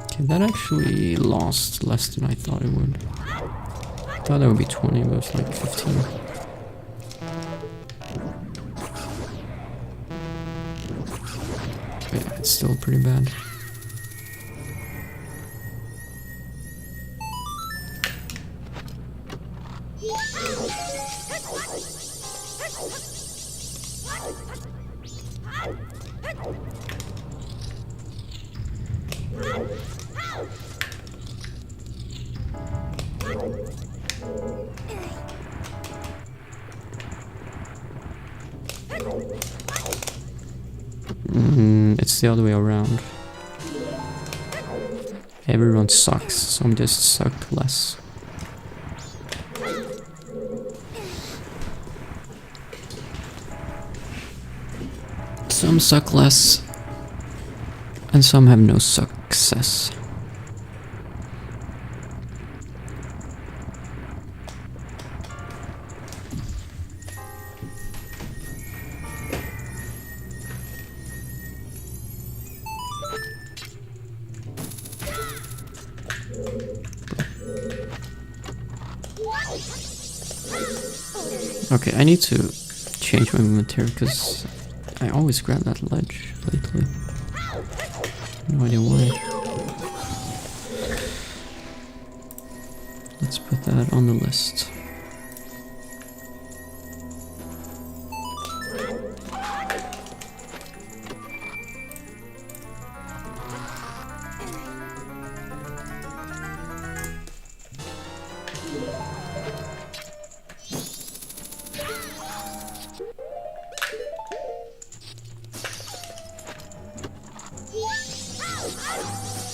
Okay, that actually lost less than I thought it would. I thought that would be 20, but it was like 15. Yeah, it's still pretty bad. It's the other way around. Everyone sucks, some just suck less. Some suck less, and some have no success. Okay, I need to change my movement here because I always grab that ledge lately. No idea why. Let's put that on the list.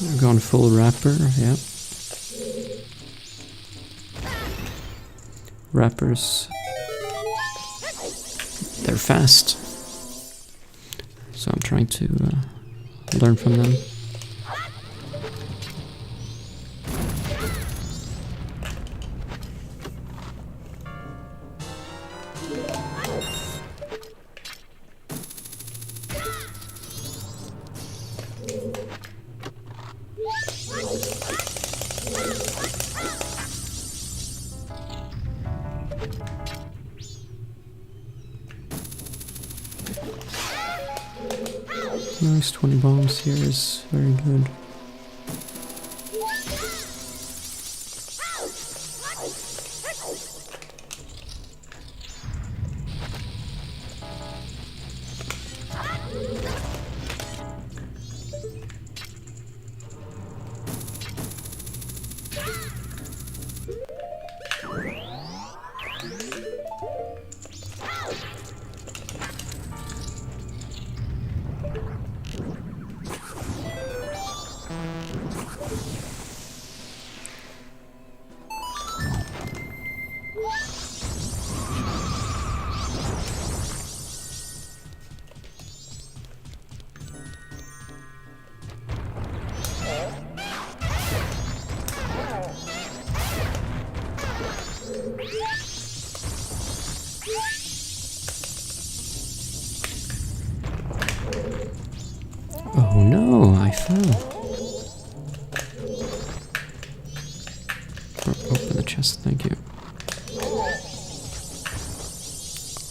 We're going full rapper, yeah. Rappers, they're fast, so I'm trying to learn from them. Nice, 20 bombs here is very good. Oh no, I fell. Open the chest, thank you.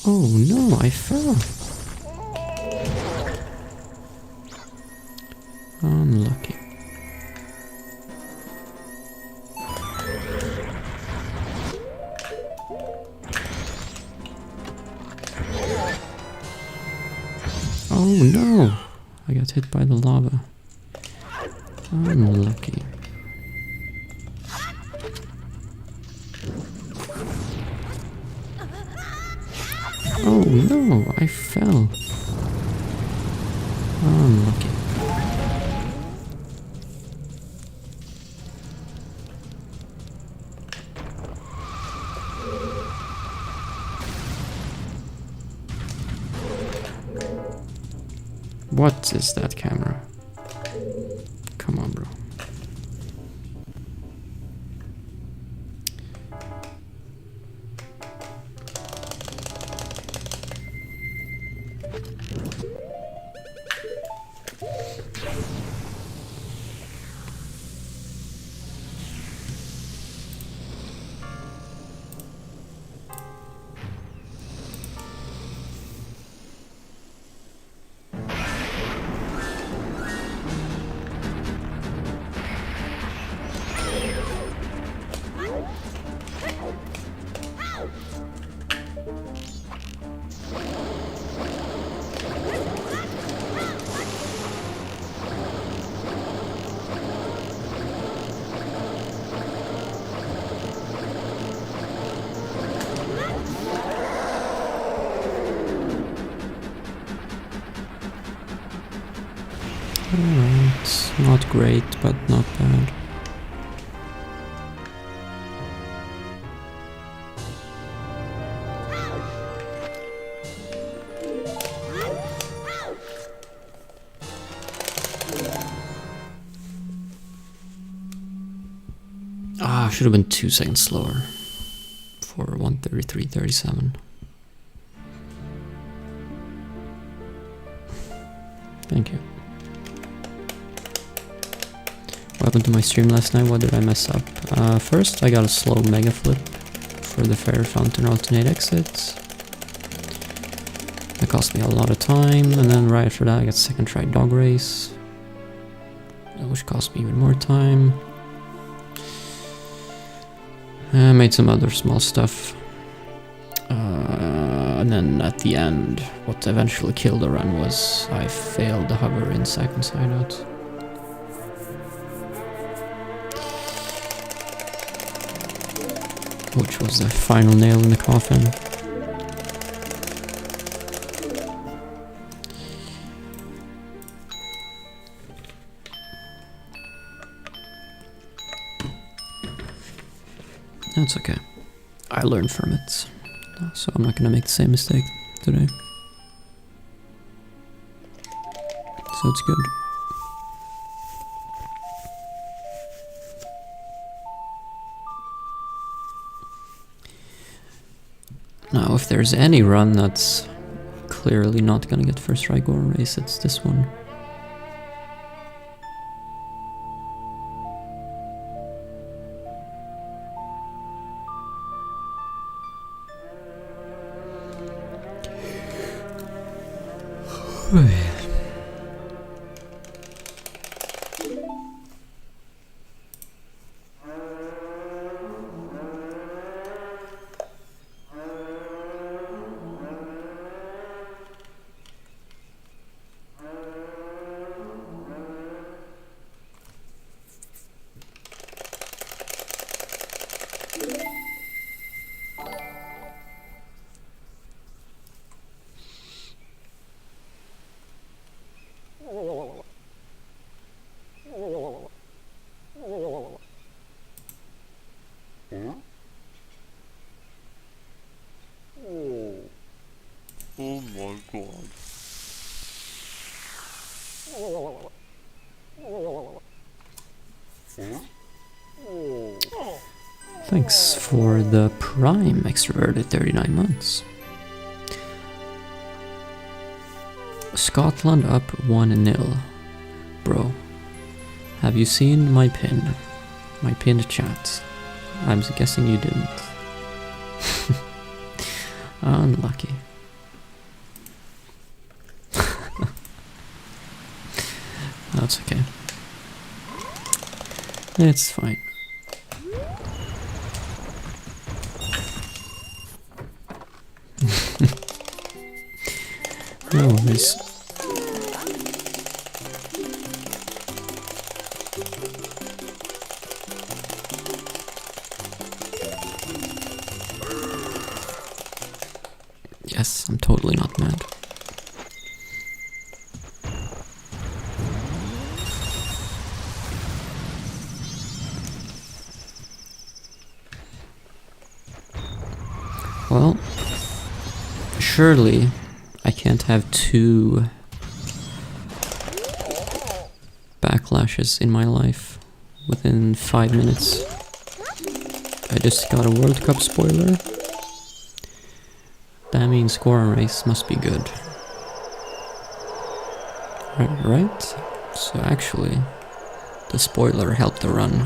Oh no, I fell. Unlucky. Oh no! I got hit by the lava. Unlucky. Oh no, I fell. Unlucky. What is that camera? Come on, bro. Alright, not great, but not bad. Ah, should have been 2 seconds slower for 1:33.37. Thank you. What happened to my stream last night? What did I mess up? First, I got a slow mega flip for the fair fountain alternate exits. That cost me a lot of time, and then right after that I got second try dog race, which cost me even more time. I made some other small stuff. And then at the end, what eventually killed the run was I failed the hover in second side out. Which was the final nail in the coffin. That's okay. I learned from it, so I'm not gonna make the same mistake today. So it's good. Now, if there's any run that's clearly not gonna get first try Gora race, it's this one. Oh my god. Thanks for the Prime extroverted 39 months. Scotland up 1-0. Bro, have you seen my pin? My pinned chat? I'm guessing you didn't. Unlucky. That's okay. It's fine. No worries. Yes, I'm totally not mad. Well, surely I can't have 2 backlashes in my life within 5 minutes. I just got a World Cup spoiler. That means score race must be good. Right? So actually, the spoiler helped the run.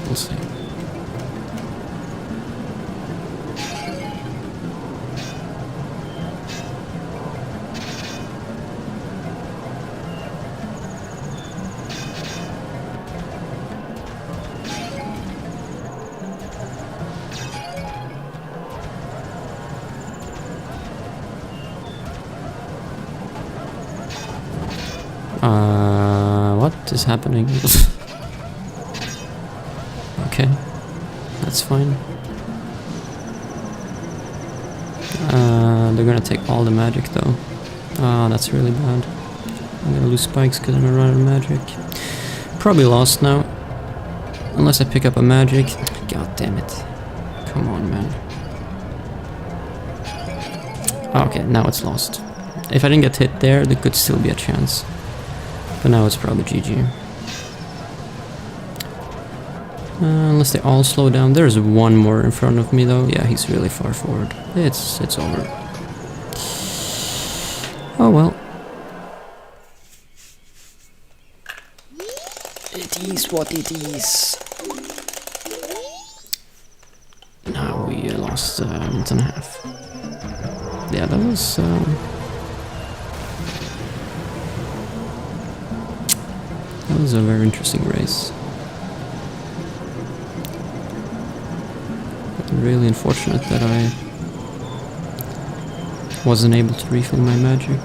We'll see. What is happening? Okay, that's fine. They're gonna take all the magic though. Ah, that's really bad. I'm gonna lose spikes because I'm gonna run out of magic. Probably lost now. Unless I pick up a magic. God damn it. Come on, man. Okay, now it's lost. If I didn't get hit there could still be a chance. But now it's probably GG. Unless they all slow down. There's one more in front of me though. Yeah, he's really far forward. It's over. Oh well. It is what it is. Now we lost a minute and a half. Yeah, that was... that was a very interesting race. But really unfortunate that I wasn't able to refill my magic.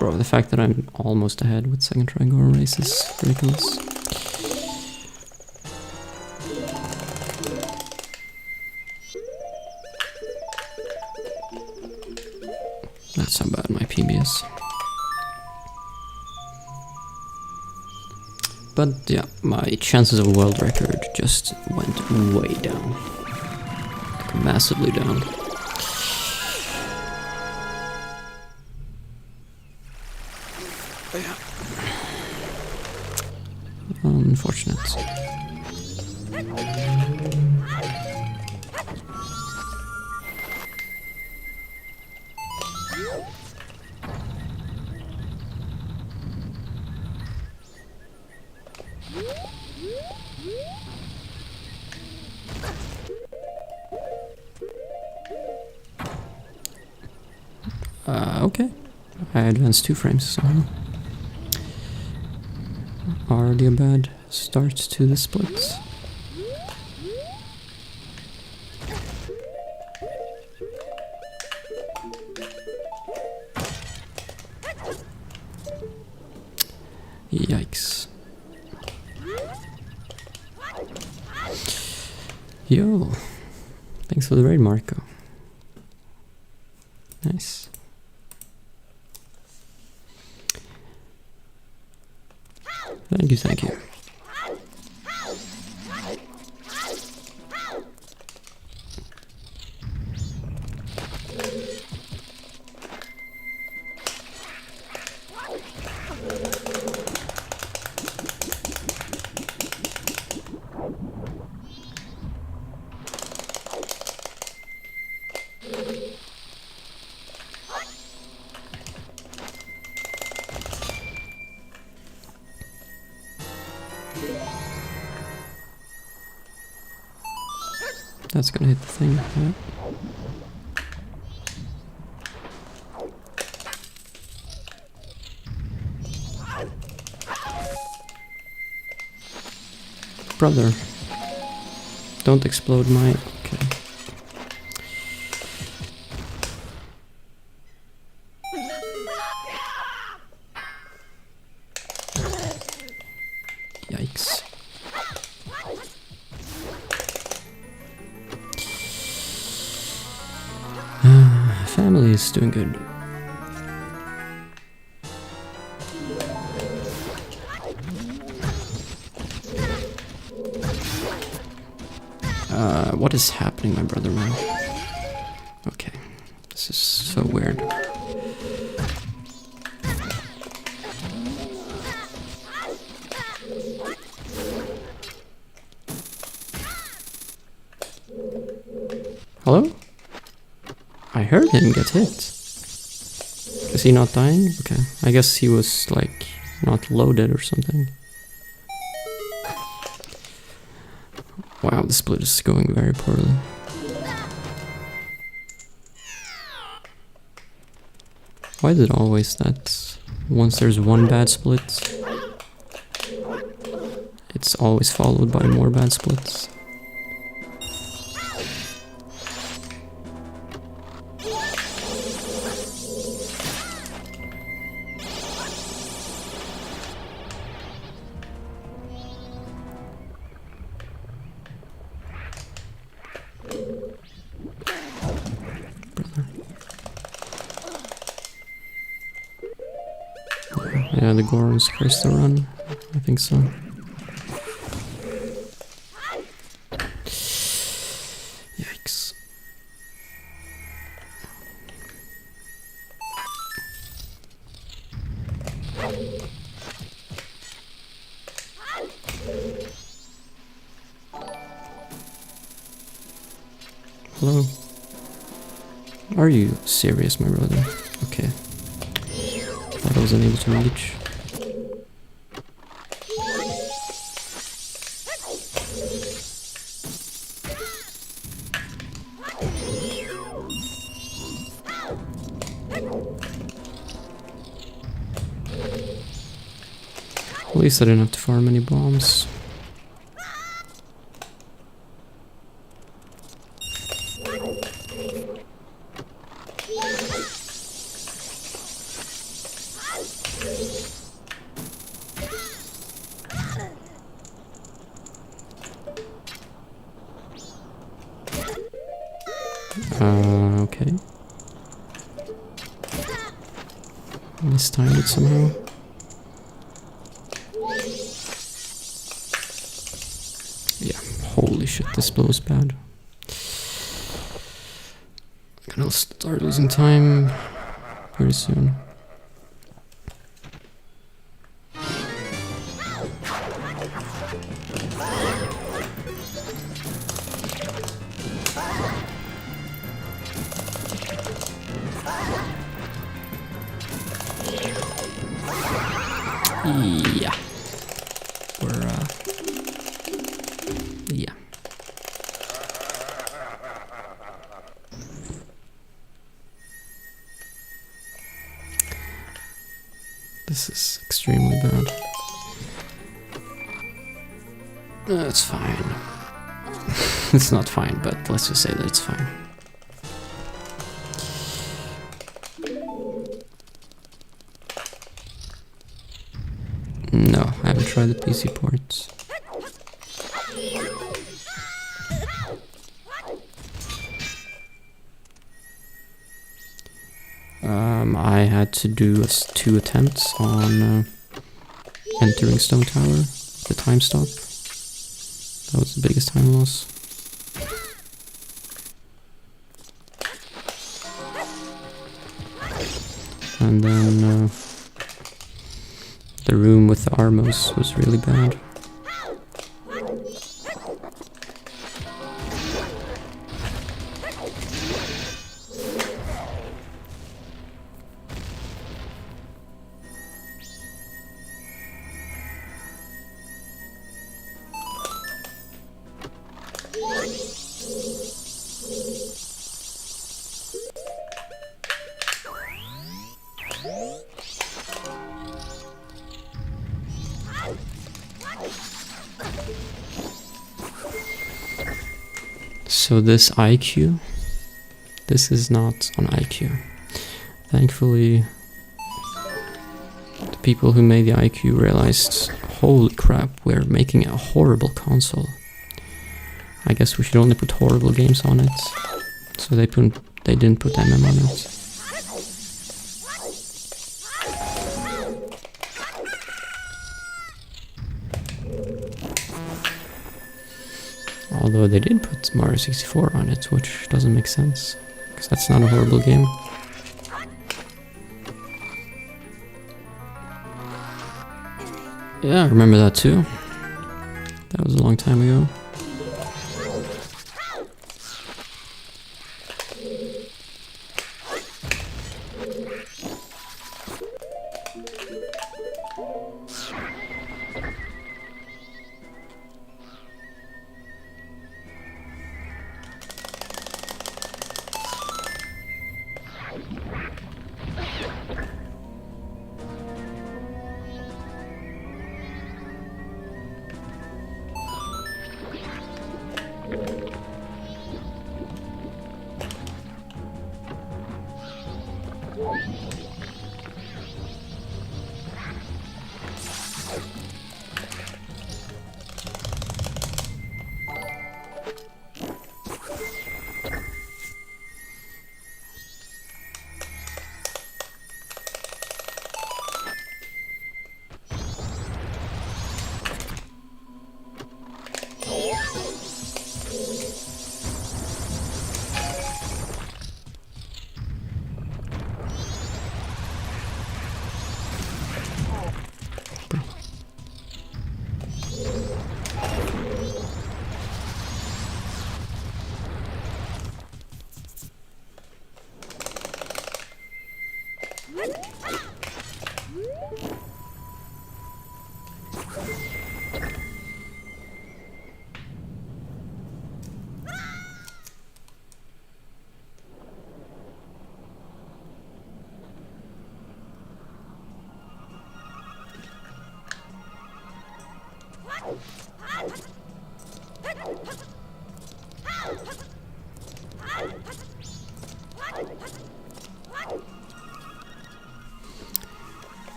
Bro, the fact that I'm almost ahead with second try go race is ridiculous. That's how bad my PB is. But yeah, my chances of a world record just went way down. Like massively down. Yeah. Unfortunate. Okay. I advanced 2 frames, so already a bad start to the splits. Yikes. Yo, thanks for the raid, Marco. Nice. Thank you, thank you. That's gonna hit the thing, yeah. Brother, don't explode my... Okay. Yikes. Family is doing good. What is happening, my brother, man? Okay, this is so weird. Hello? I heard him get hit. Is he not dying? Okay, I guess he was like not loaded or something. Wow, the split is going very poorly. Why is it always that once there's one bad split, it's always followed by more bad splits? Yeah, the Goron's first to run. I think so. Yikes. Hello? Are you serious, my brother? Okay. Thought I was unable to reach. At least I didn't have to farm any bombs. Okay. Mistimed it somehow. Yeah, holy shit, this blows bad. I'm gonna start losing time pretty soon. Yeah. Yeah. This is extremely bad. It's fine. It's not fine, but let's just say that it's fine. No, I haven't tried the PC ports. I had to do 2 attempts on entering Stone Tower, the time stop. That was the biggest time loss. And then the room with the Armos was really bad. So this IQ, this is not on IQ. Thankfully, the people who made the IQ realized, holy crap, we're making a horrible console. I guess we should only put horrible games on it. So they didn't put MM on it. Although they did put Mario 64 on it, which doesn't make sense, because that's not a horrible game. Yeah, I remember that too. That was a long time ago.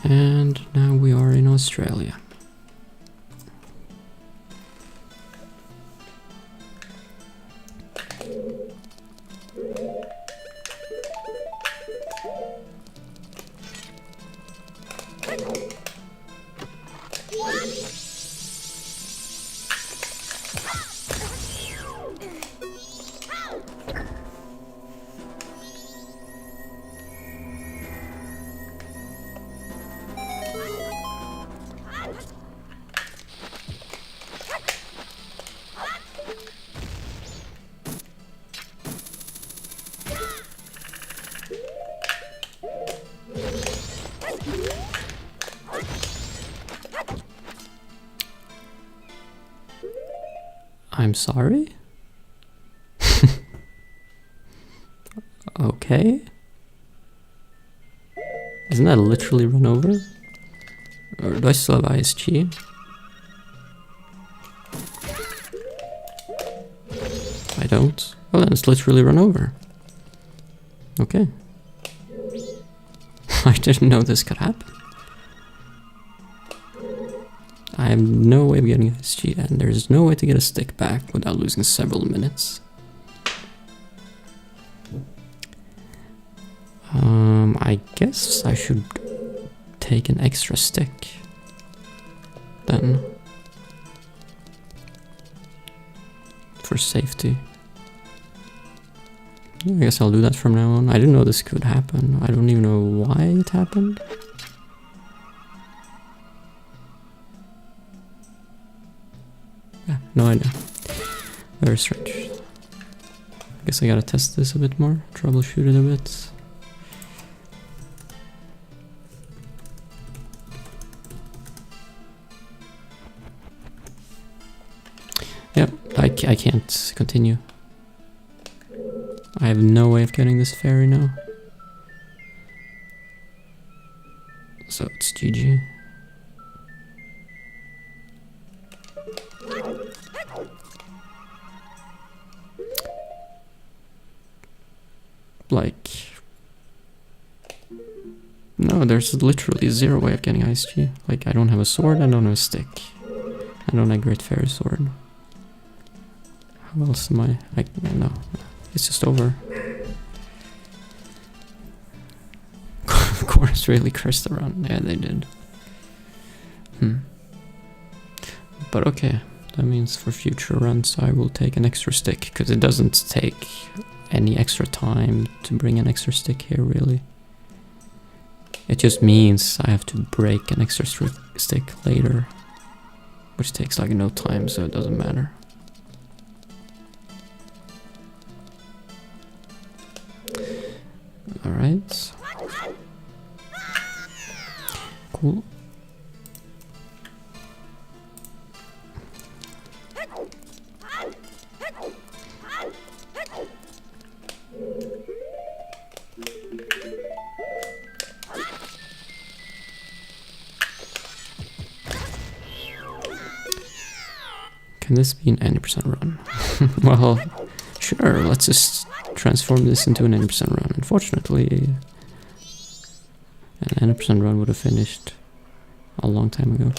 And now we are in Australia. I'm sorry? Okay. Isn't that literally run over? Or do I still have ISG? I don't. Well, then it's literally run over. Okay. I didn't know this could happen. I have no way of getting ISG, and there's no way to get a stick back without losing several minutes. I guess I should take an extra stick. then. For safety. I guess I'll do that from now on. I didn't know this could happen. I don't even know why it happened. Yeah, no idea. Very strange. I guess I gotta test this a bit more, troubleshoot it a bit. Yep, I can't continue. I have no way of getting this ferry now. So it's GG. Like... No, there's literally zero way of getting ISG. Like, I don't have a sword, I don't have a stick. I don't have a Great Fairy Sword. How else am I... no. It's just over. Of course, really cursed around. Yeah, they did. But okay. That means for future runs I will take an extra stick, because it doesn't take any extra time to bring an extra stick here, really. It just means I have to break an extra stick later, which takes like no time, so it doesn't matter. Alright. Cool. Can this be an 90% run? Well, sure, let's just transform this into an 90% run. Unfortunately, an 90% run would have finished a long time ago.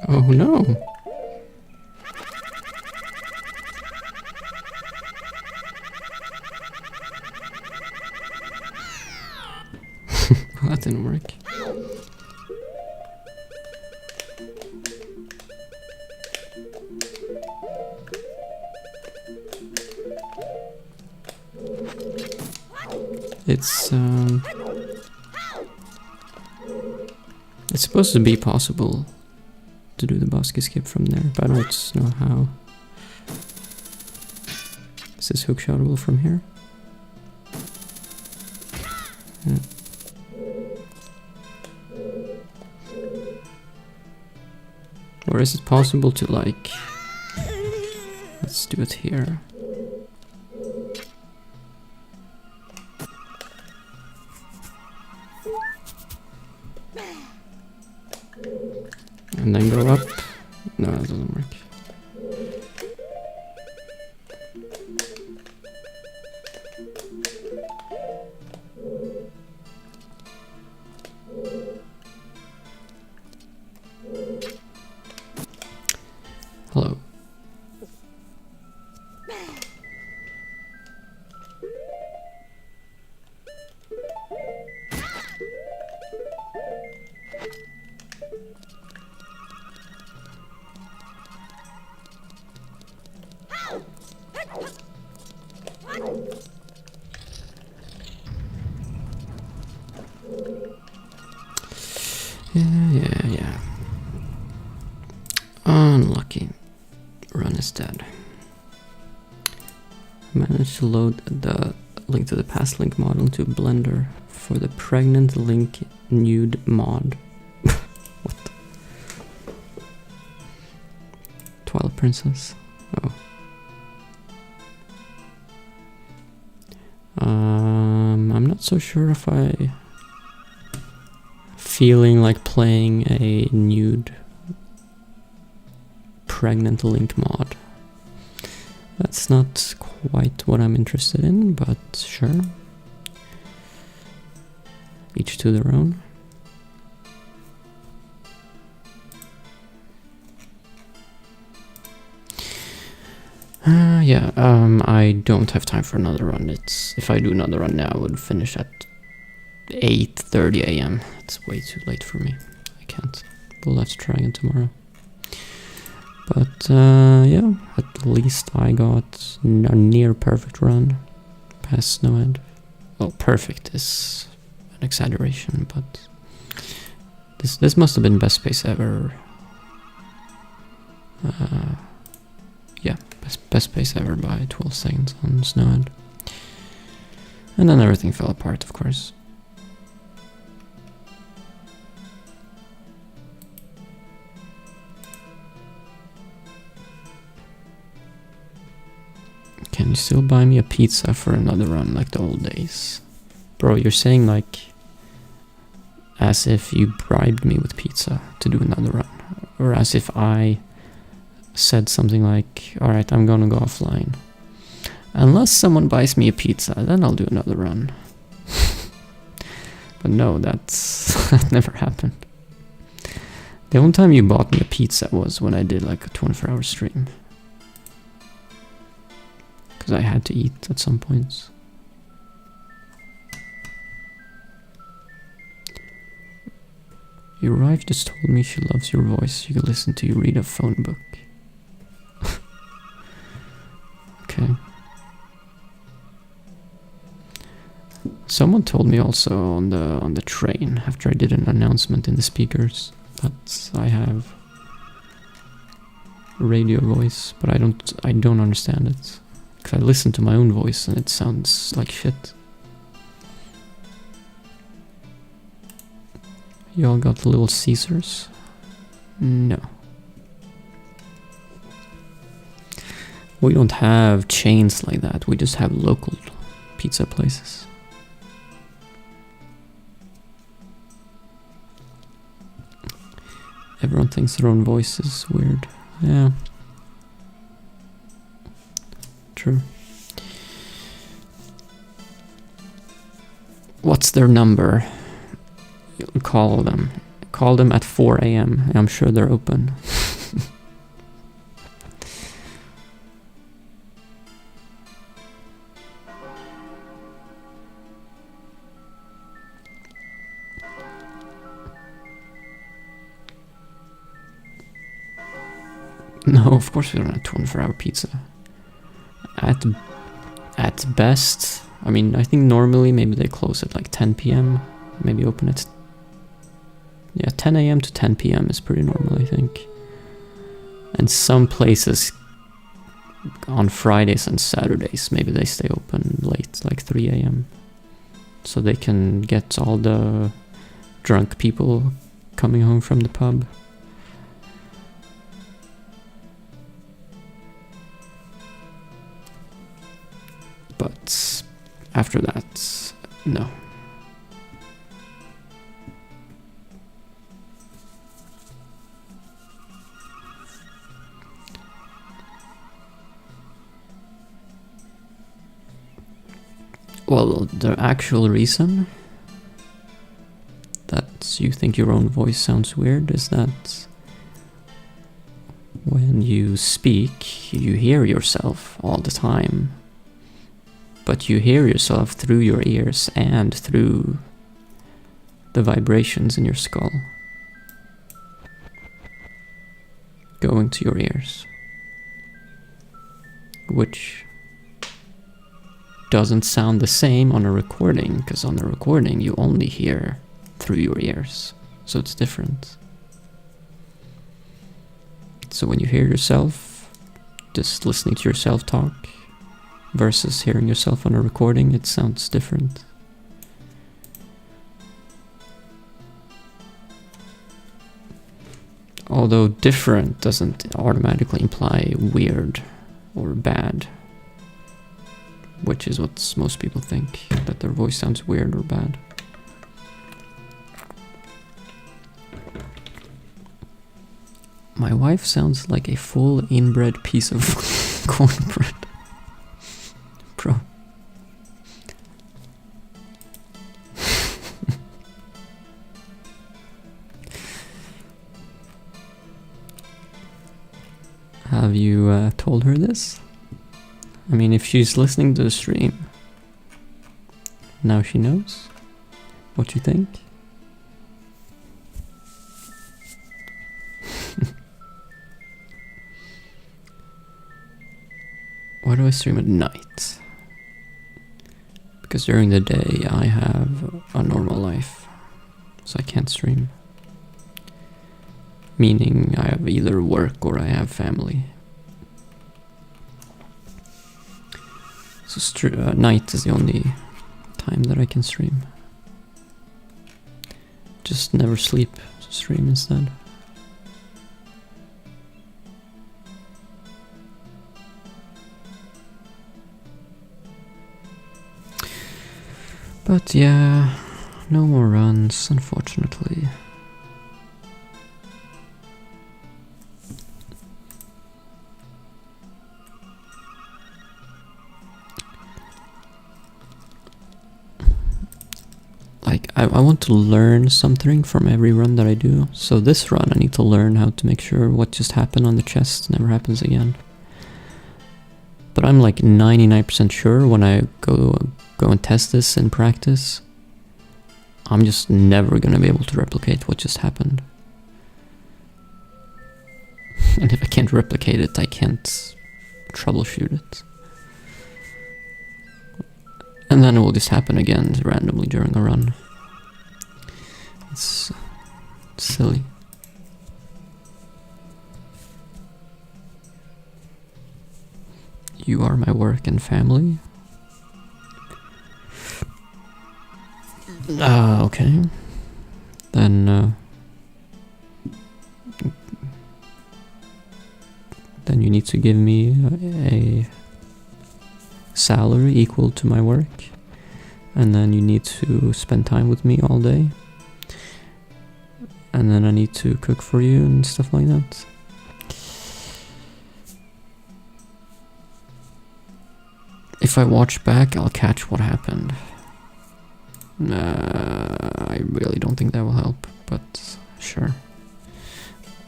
Oh no! That didn't work. It's supposed to be possible to do the basket skip from there, but I don't know how. Is this hookshotable from here? Yeah. Or is it possible to, like... Let's do it here. And then go up? No, that doesn't work. Hello. Yeah. Unlucky. Run is dead. Managed to load the link to the past link model to Blender for the pregnant link nude mod. What? Twilight Princess. Oh. I'm not so sure if I feeling like playing a nude pregnant link mod. That's not quite what I'm interested in, but sure. Each to their own. Yeah, I don't have time for another run. If I do another run now, I would finish at 8:30 a.m. It's way too late for me. I can't. We'll have to try again tomorrow. But yeah, at least I got a near perfect run past Snowhead. Well, perfect is an exaggeration, but this must have been best pace ever. Yeah, best pace ever by 12 seconds on Snowhead. And then everything fell apart, of course. Can you still buy me a pizza for another run like the old days? Bro, you're saying like as if you bribed me with pizza to do another run. Or as if I said something like, alright, I'm gonna go offline. Unless someone buys me a pizza, then I'll do another run. But no, that never happened. The only time you bought me a pizza was when I did like a 24-hour stream. Because I had to eat at some points. Your wife just told me she loves your voice. You can listen to you read a phone book. Okay. Someone told me also on the train after I did an announcement in the speakers that I have radio voice, but I don't understand it. Because I listen to my own voice and it sounds like shit. Y'all got Little Caesars? No. We don't have chains like that, we just have local pizza places. Everyone thinks their own voice is weird. Yeah. True. What's their number? You'll call them. Call them at 4 a.m. I'm sure they're open. No, of course we don't have 24-hour pizza. At best, I mean, I think normally maybe they close at like 10 p.m. Maybe open at 10 a.m. to 10 p.m. is pretty normal, I think. And some places on Fridays and Saturdays, maybe they stay open late, like 3 a.m. So they can get all the drunk people coming home from the pub. But after that, no. Well, the actual reason that you think your own voice sounds weird is that when you speak, you hear yourself all the time. But you hear yourself through your ears and through the vibrations in your skull going to your ears, which doesn't sound the same on a recording, because on a recording you only hear through your ears, so it's different. So when you hear yourself, just listening to yourself talk, versus hearing yourself on a recording, it sounds different. Although different doesn't automatically imply weird or bad, which is what most people think, that their voice sounds weird or bad. My wife sounds like a full inbred piece of cornbread. Bro. Have you told her this? I mean, if she's listening to the stream, now she knows what you think. Why do I stream at night? Because during the day I have a normal life, so I can't stream. Meaning I have either work or I have family. So night is the only time that I can stream. Just never sleep, stream instead. But yeah, no more runs, unfortunately. Like, I want to learn something from every run that I do. So this run I need to learn how to make sure what just happened on the chest never happens again. But I'm like 99% sure when I go and test this in practice, I'm just never gonna be able to replicate what just happened. And if I can't replicate it, I can't troubleshoot it. And then it will just happen again randomly during a run. It's silly. You are my work and family. Okay. Then you need to give me a salary equal to my work, and then you need to spend time with me all day, and then I need to cook for you and stuff like that. If I watch back, I'll catch what happened. I really don't think that will help, but sure.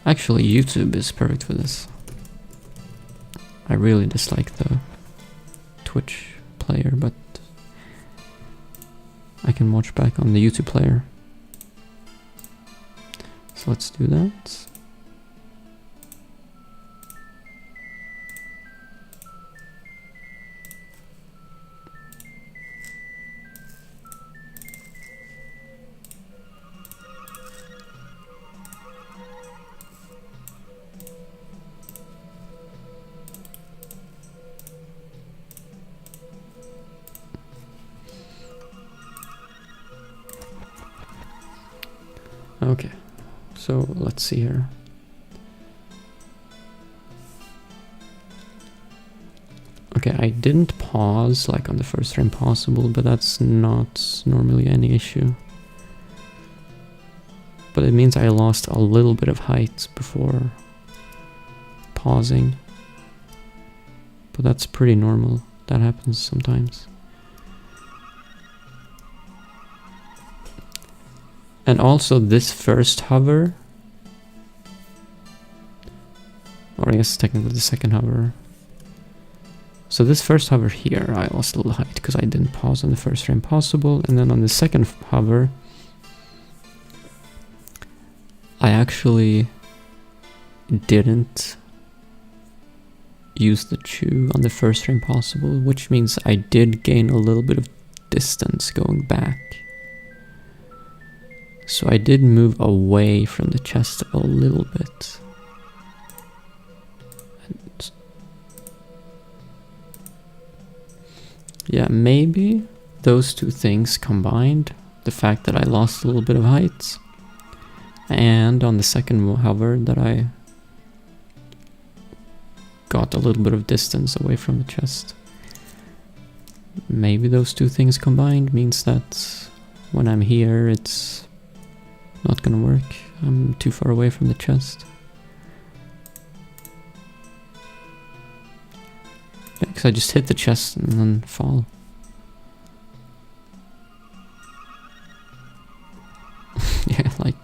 Actually, YouTube is perfect for this. I really dislike the Twitch player, but I can watch back on the YouTube player. So let's do that. Okay, so let's see here. Okay, I didn't pause like on the first frame possible, but that's not normally any issue. But it means I lost a little bit of height before pausing. But that's pretty normal. That happens sometimes. And also this first hover, or I guess technically the second hover. So this first hover here, I lost a little height because I didn't pause on the first frame possible, and then on the second hover, I actually didn't use the chew on the first frame possible, which means I did gain a little bit of distance going back. So I did move away from the chest a little bit. Yeah, maybe those two things combined, the fact that I lost a little bit of height, and on the second hover that I got a little bit of distance away from the chest. Maybe those two things combined means that when I'm here it's not gonna work. I'm too far away from the chest. Yeah, because I just hit the chest and then fall. Yeah, like...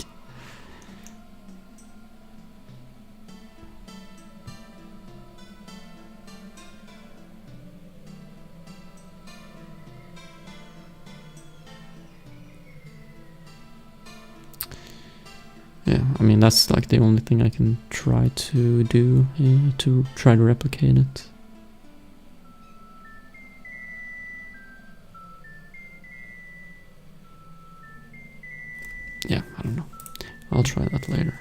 Yeah, I mean that's like the only thing I can try to do, to try to replicate it. Yeah, I don't know. I'll try that later.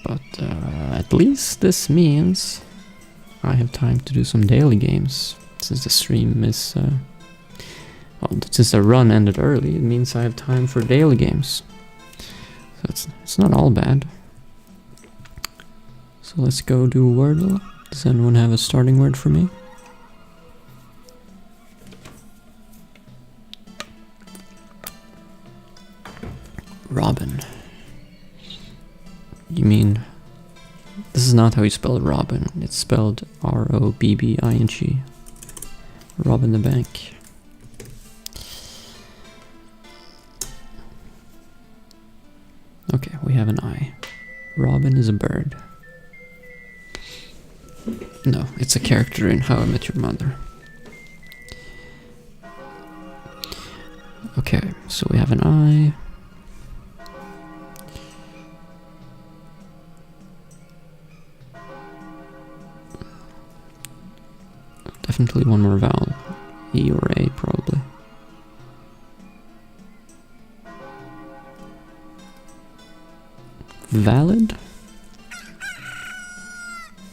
But at least this means I have time to do some daily games. Since the stream is... well, since the run ended early, it means I have time for daily games. So it's not all bad. So let's go do Wordle. Does anyone have a starting word for me? Robin. You mean... This is not how you spell Robin. It's spelled R-O-B-B-I-N-G. Robin the Bank. Okay, we have an I. Robin is a bird. No, it's a character in How I Met Your Mother. Okay, so we have an I. Definitely one more vowel. E or A, probably. Valid?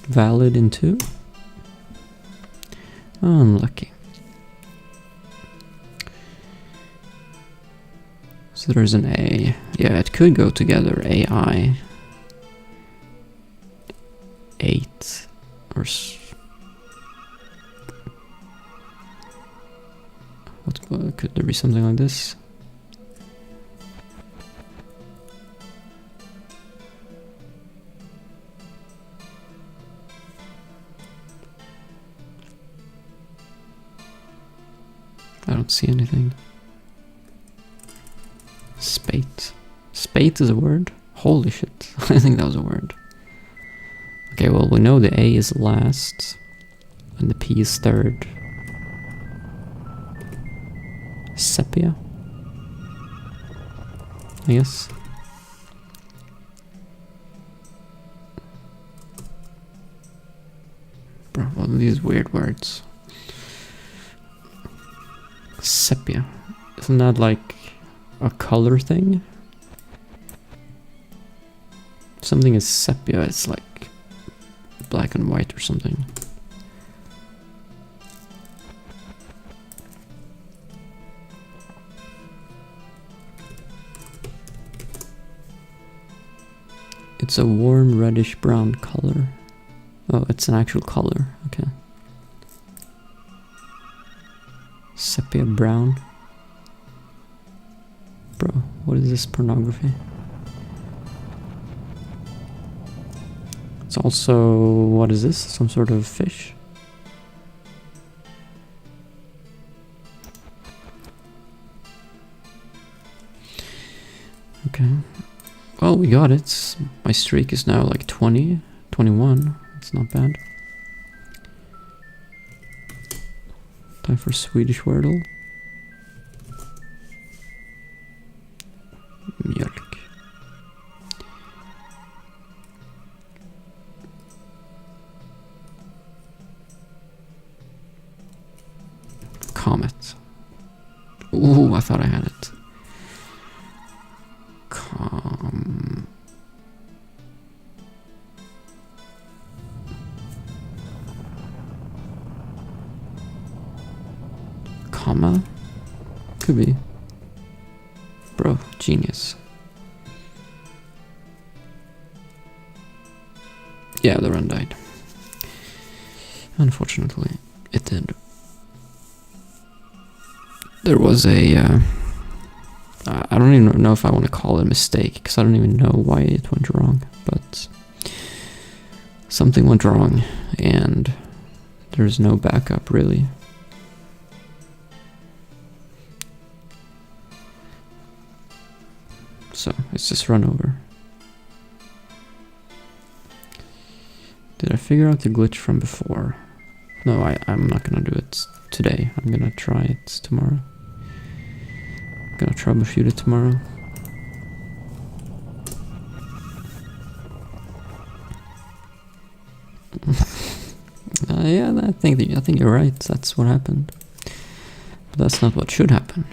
Valid in 2? Unlucky. So there's an A. Yeah, it could go together. AI. 8. Or... What could there be something like this? I don't see anything. Spate. Spate is a word? Holy shit. I think that was a word. Okay, well we know the A is last and the P is third. Sepia, I guess. Bro, what are these weird words? Sepia. Isn't that like a color thing? Something is sepia, it's like black and white or something. It's a warm reddish brown color. Oh, it's an actual color. Okay. Sepia brown. Bro, what is this pornography? It's also... what is this? Some sort of fish? Okay. Well, we got it. My streak is now like 20, 21. It's not bad. Time for Swedish Wordle. Mjölk. Ooh, I thought I had it. Comma? Could be. Bro, genius. Yeah, the run died. Unfortunately, it did. There was a... I don't even know if I want to call it a mistake, because I don't even know why it went wrong, but... something went wrong, and there's no backup, really. So, it's just run over. Did I figure out the glitch from before? No, I'm not gonna do it today. I'm gonna try it tomorrow. I'm gonna troubleshoot it tomorrow. Yeah, I think you're right. That's what happened. But that's not what should happen.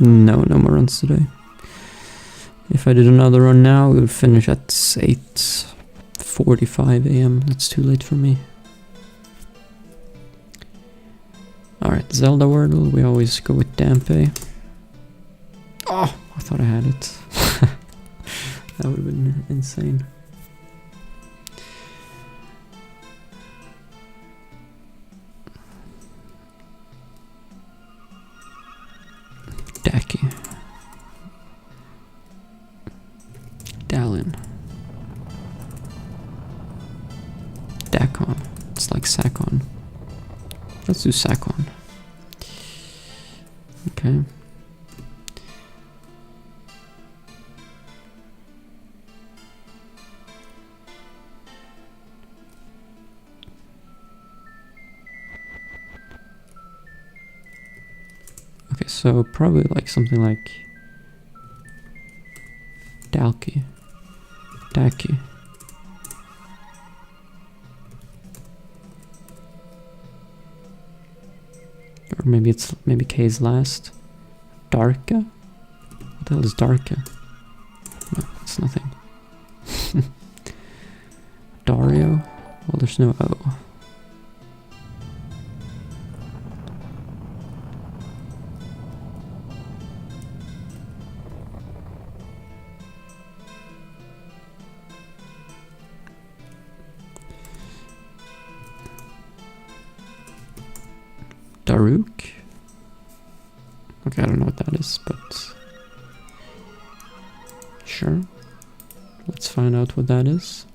No more runs today. If I did another run now, we would finish at 8:45 AM. That's too late for me. Alright, Zelda Wordle. We always go with Dampe. Oh, I thought I had it. That would have been insane. Daki. Dallin. Dakon. It's like Sakon. Let's do Sakon. Okay. Okay, so probably like something like Dalki. Daki. Or maybe K's last. Darka? What the hell is Darka? No, it's nothing. Dario? Well, there's no O. Daruk? Okay, I don't know what that is, but sure. Let's find out what that is.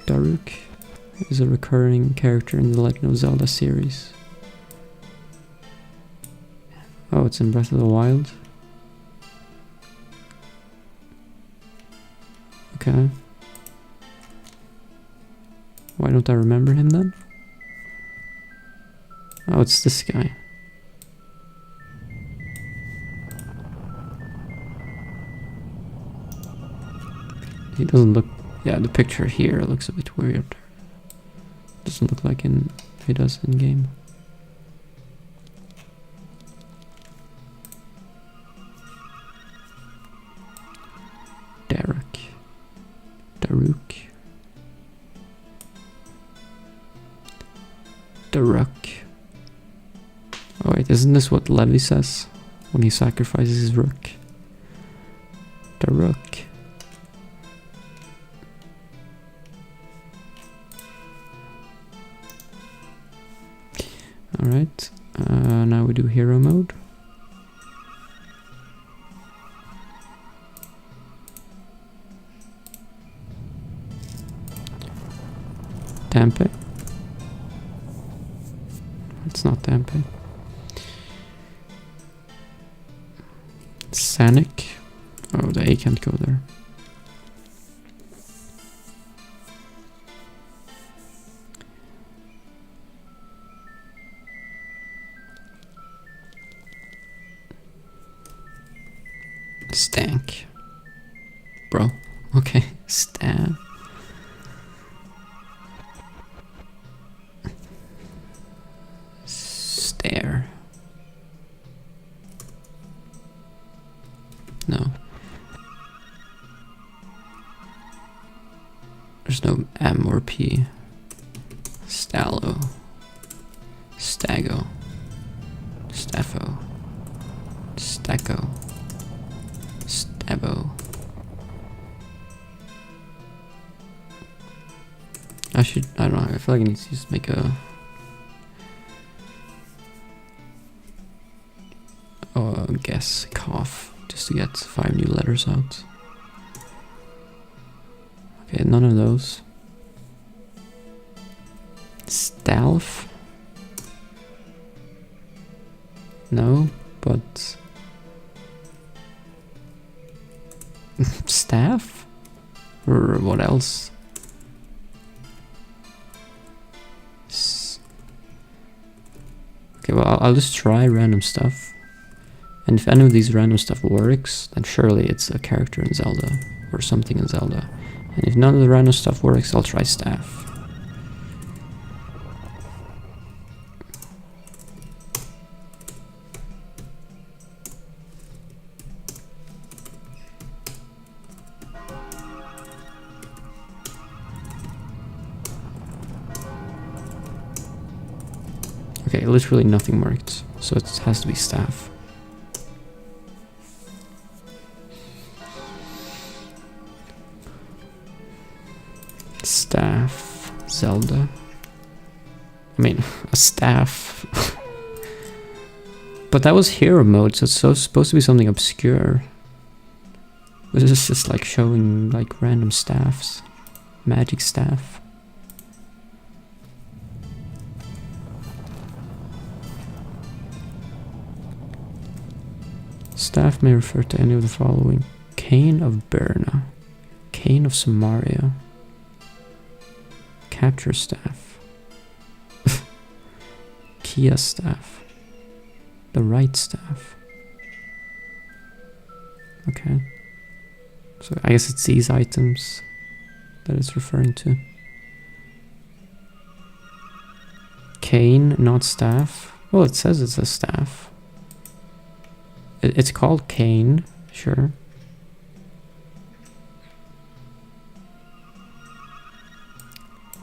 Daruk is a recurring character in the Legend of Zelda series. Oh, it's in Breath of the Wild. Okay. Why don't I remember him then? Oh, it's this guy. He doesn't look... Yeah, the picture here looks a bit weird. Doesn't look like he does in game. Daruk. Oh wait, isn't this what Levi says when he sacrifices his rook? Daruk. Alright, now we do hero mode. Dampe. It's not Dampe. Sanic. Oh, the A can't go there. Stank. Bro. Okay. Stan. No. There's no M or P. Stallo. Stago. Staffo. Stacco. Stabo. I don't know, I feel like I need to just make a guess cough just to get 5 new letters out. Okay, none of those. Stalf? No, but staff? Or what else? Okay, well, I'll just try random stuff. And if any of these random stuff works, then surely it's a character in Zelda. Or something in Zelda. And if none of the random stuff works, I'll try staff. Okay, literally nothing worked, so it has to be staff. Staff Zelda. I mean, a staff. But that was hero mode, so it's supposed to be something obscure. But this is just like showing like random staffs. Magic staff. Staff may refer to any of the following. Cane of Berna. Cane of Samaria. Capture staff. Kia staff. The right staff. Okay. So I guess it's these items that it's referring to. Cane, not staff. Well, it says it's a staff. It's called cane, sure.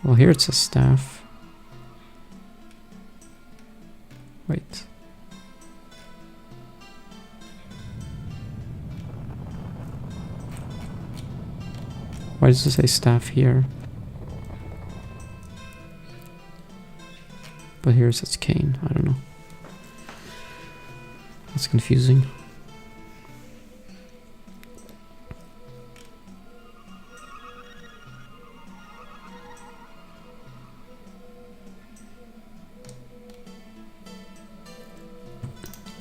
Well, here it's a staff. Wait. Why does it say staff here? But here it says cane, I don't know. That's confusing.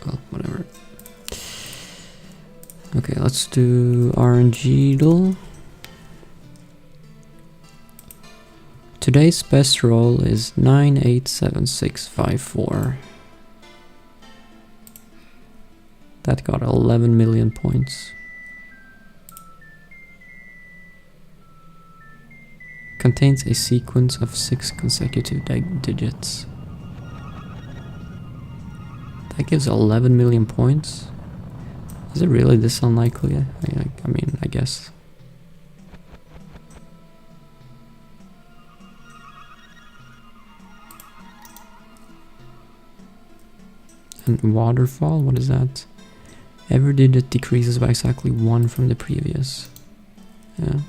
Well, whatever. Okay, let's do RNG. Today's best roll is 987654. That got 11 million points. Contains a sequence of 6 consecutive digits. That gives 11 million points? Is it really this unlikely? I mean, I guess. And waterfall, what is that? Every digit decreases by exactly 1 from the previous. Yeah.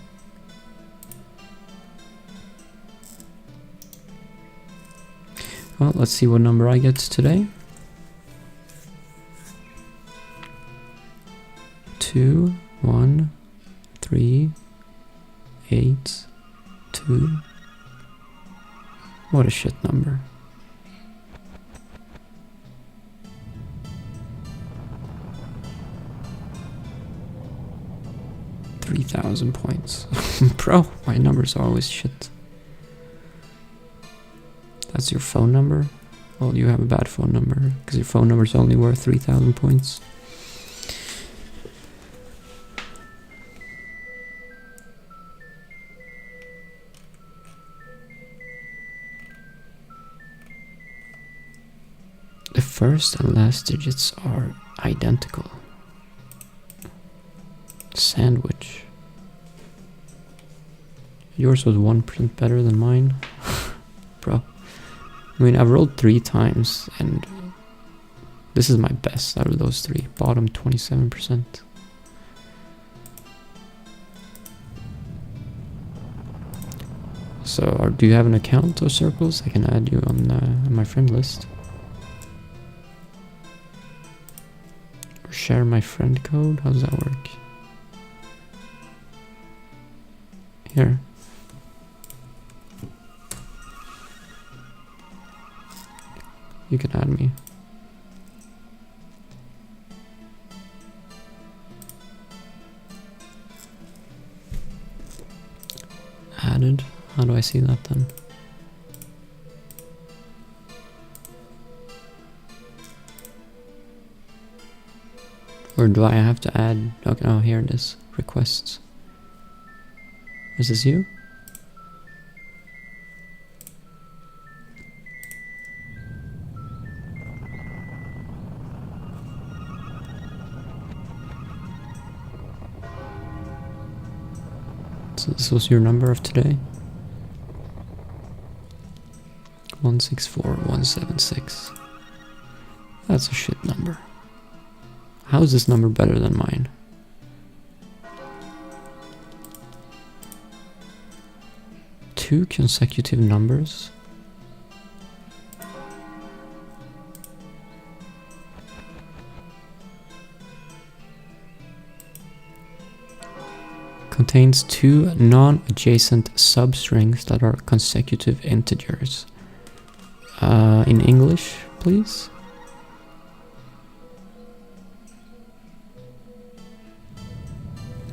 Well, let's see what number I get today. 2, 1, 3, 8, 2. What a shit number. 3,000 points. Bro, my numbers are always shit. That's your phone number? Well, you have a bad phone number, because your phone number is only worth 3,000 points. The first and last digits are identical. Sandwich. Yours was 1% better than mine. Bro. I mean, I've rolled 3 times and this is my best out of those 3. Bottom 27%. So, do you have an account or circles? I can add you on my friend list. Or share my friend code? How does that work? Here. You can add me. Added. How do I see that then? Or do I have to add? Okay, oh, here it is. Requests. Is this you? So this was your number of today? 164176. That's a shit number. How is this number better than mine? Two consecutive numbers? Contains 2 non-adjacent substrings that are consecutive integers. In English, please?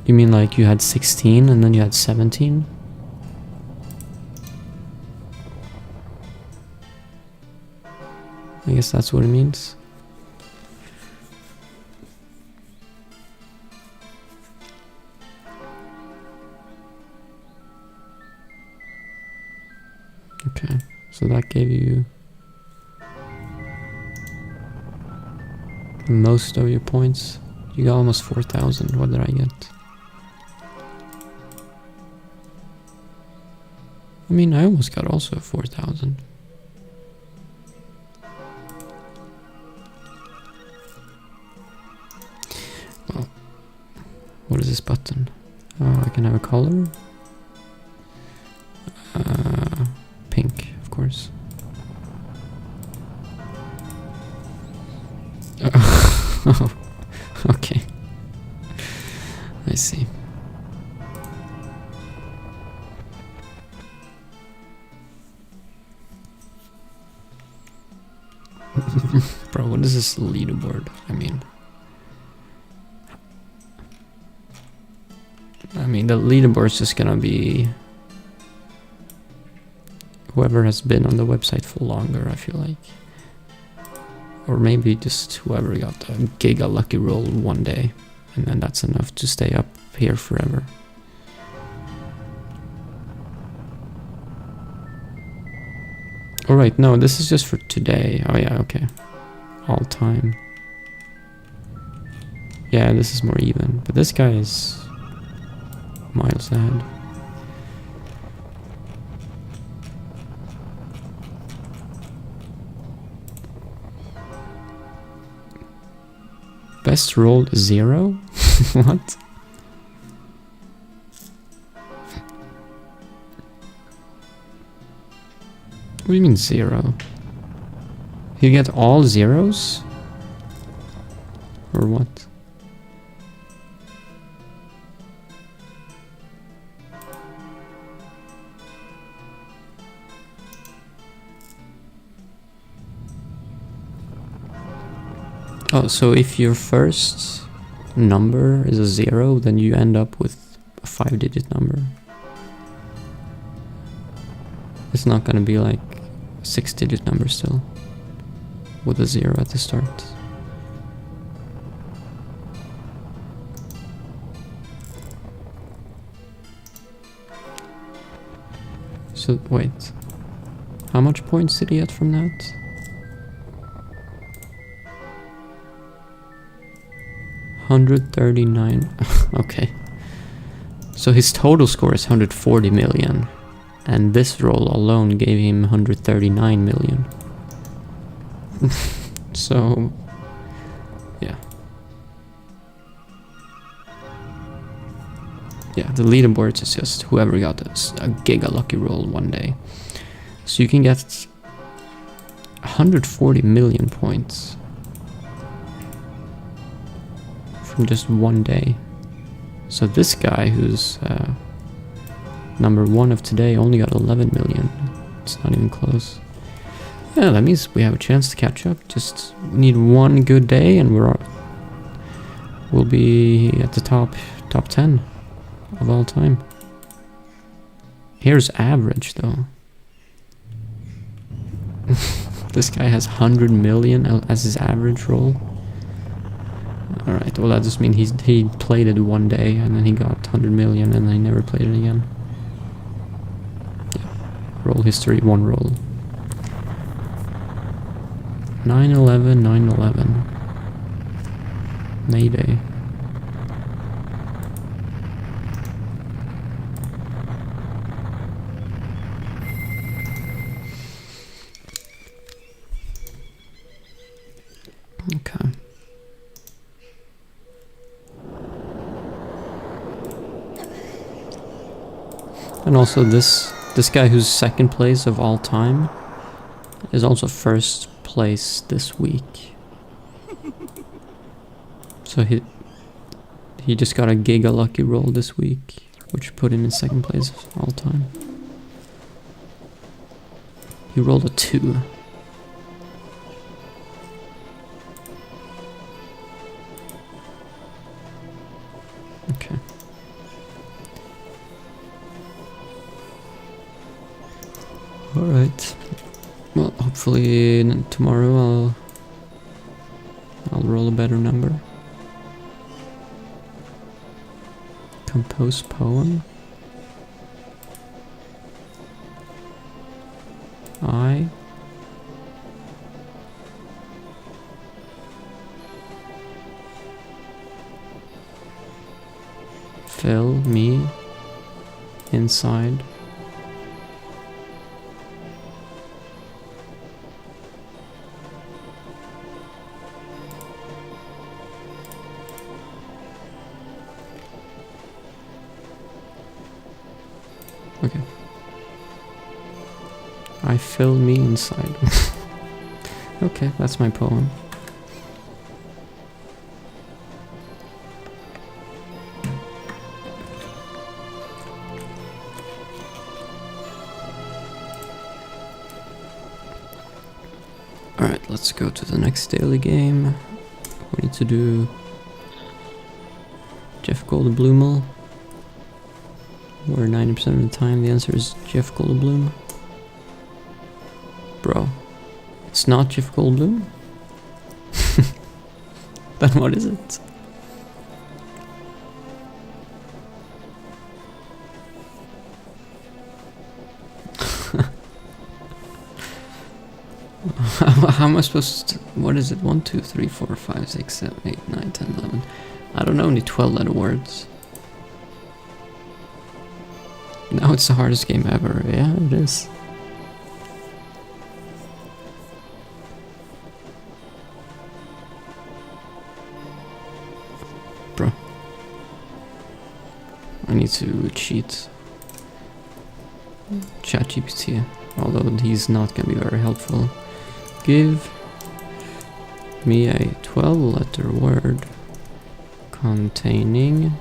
You mean like you had 16 and then you had 17? I guess that's what it means. Okay, so that gave you most of your points. You got almost 4,000. What did I get? I mean, I almost got also 4,000. Well, what is this button? Oh, I can have a color. Pink, of course. Oh, okay. I see. Bro, what is this leaderboard? I mean, the leaderboard's just gonna be whoever has been on the website for longer, I feel like. Or maybe just whoever got a giga lucky roll one day, and then that's enough to stay up here forever. Alright, no, this is just for today. Oh yeah, okay. All time. Yeah, this is more even, but this guy is miles ahead. Best rolled 0? What? What do you mean 0? You get all zeros? Or what? Oh, so if your first number is a 0, then you end up with a 5-digit number. It's not gonna be like a 6-digit number still, with a 0 at the start. So, wait. How much points did he get from that? 139. Okay. So his total score is 140 million. And this roll alone gave him 139 million. So, yeah. Yeah, the leaderboards is just whoever got a giga lucky roll one day. So you can get 140 million points from just one day. So this guy who's number 1 of today only got 11 million. It's not even close. Yeah, that means we have a chance to catch up. Just need one good day and we'll be at the top 10 of all time. Here's average though. This guy has 100 million as his average roll. Alright, well that just means he played it one day and then he got 100 million and then he never played it again. Yeah. Roll history, one roll. 9/11, 9/11. Mayday. Okay. And also this guy who's second place of all time is also first place this week. So he just got a giga lucky roll this week, which put him in second place of all time. He rolled a 2. Okay. Alright. Well, hopefully tomorrow I'll roll a better number. Compose poem. I fill me inside okay. I fill me inside. Okay, that's my poem. Alright, let's go to the next daily game. We need to do Jeff Goldblum. Where 90% of the time the answer is Jeff Goldblum. Bro, it's not Jeff Goldblum? Then what is it? How am I supposed to... What is it? 1, 2, 3, 4, 5, 6, 7, 8, 9, 10, 11. I don't know any 12-letter words. Now it's the hardest game ever. Yeah, it is. Bro. I need to cheat ChatGPT, although he's not gonna be very helpful. Give me a 12-letter word containing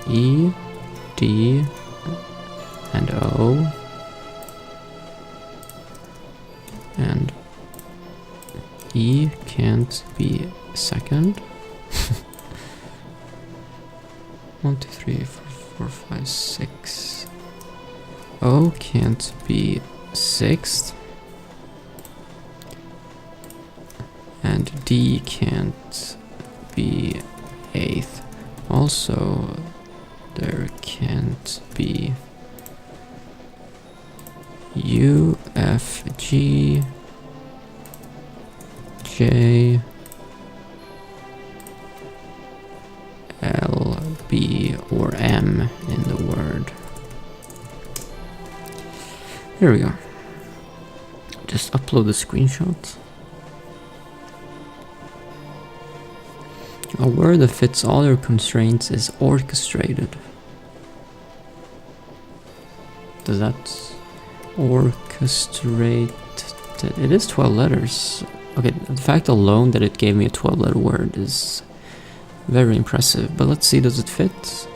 E, D, and O, and E can't be second. 1, 2, 3, 4, 5, 6. O can't be sixth. And D can't be eighth. Also, there can't be U, F, G, J, Here we are. Just upload the screenshot. A word that fits all your constraints is orchestrated. Does that orchestrate? It is 12 letters. Okay, the fact alone that it gave me a 12-letter word is very impressive. But let's see, does it fit?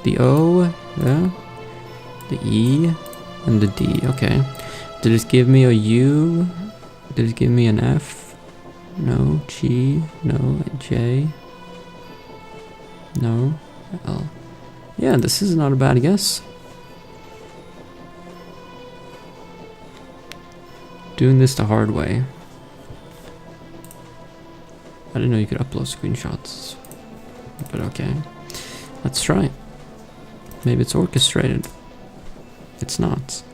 The O, yeah, the E, and the D. Okay. Did it give me a U? Did it give me an F? No. G? No. J? No. L. Yeah, this is not a bad guess. Doing this the hard way. I didn't know you could upload screenshots. But okay. Let's try. Maybe it's orchestrated. It's not.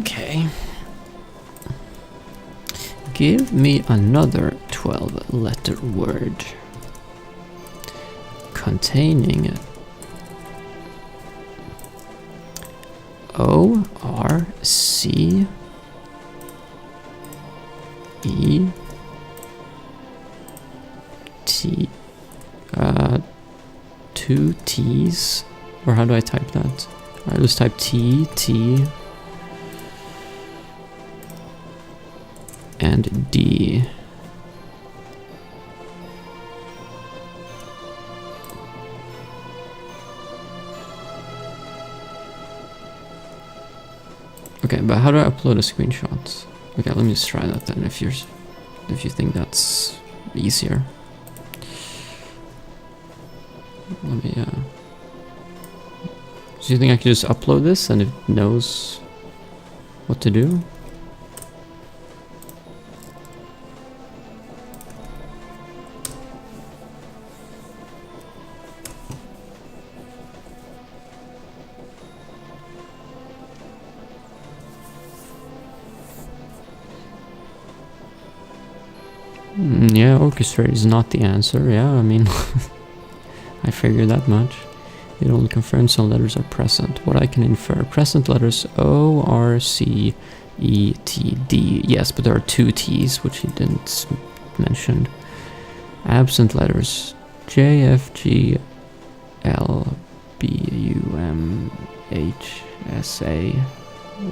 Okay. Give me another 12-letter word containing O, R, C, E, T, 2 T's, or how do I type that? I just type T, T, and D. Okay, but how do I upload a screenshot? Okay, let me just try that then. If you think that's easier, let me. So you think I could just upload this and it knows what to do? Yeah, orchestrate is not the answer. Yeah, I mean, I figured that much. It only confirms some letters are present. What I can infer: present letters O, R, C, E, T, D. Yes, but there are 2 T's, which he didn't mention. Absent letters: J, F, G, L, B, U, M, H, S, A.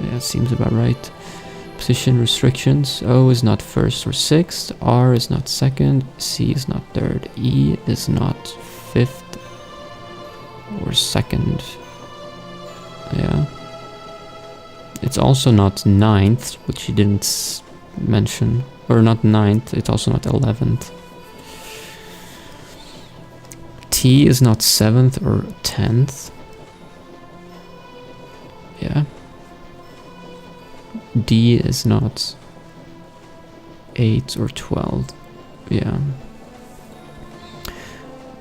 Yeah, seems about right. Position restrictions: O is not first or sixth, R is not second, C is not third, E is not fifth or second. Yeah. It's also not ninth, which he didn't mention. Or not ninth, it's also not 11th. T is not 7th or 10th. Yeah. D is not 8 or 12. Yeah.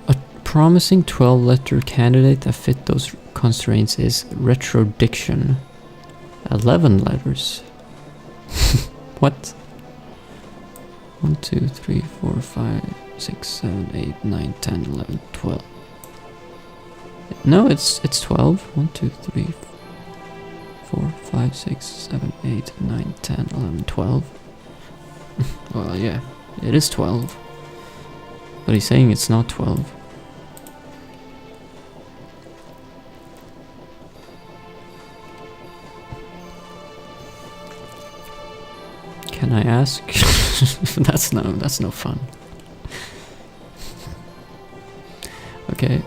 A promising 12-letter candidate that fit those constraints is retrodiction. 11 letters. What? 1, 2, 3, 4, 5, 6, 7, 8, 9, 10, 11, 12. No, it's 12. 1, 2, 3, 4, 5, 6, 7, 8, 9, 10, 11, 12. Well, yeah, it is 12. But he's saying it's not 12. Can I ask? That's no fun. Okay.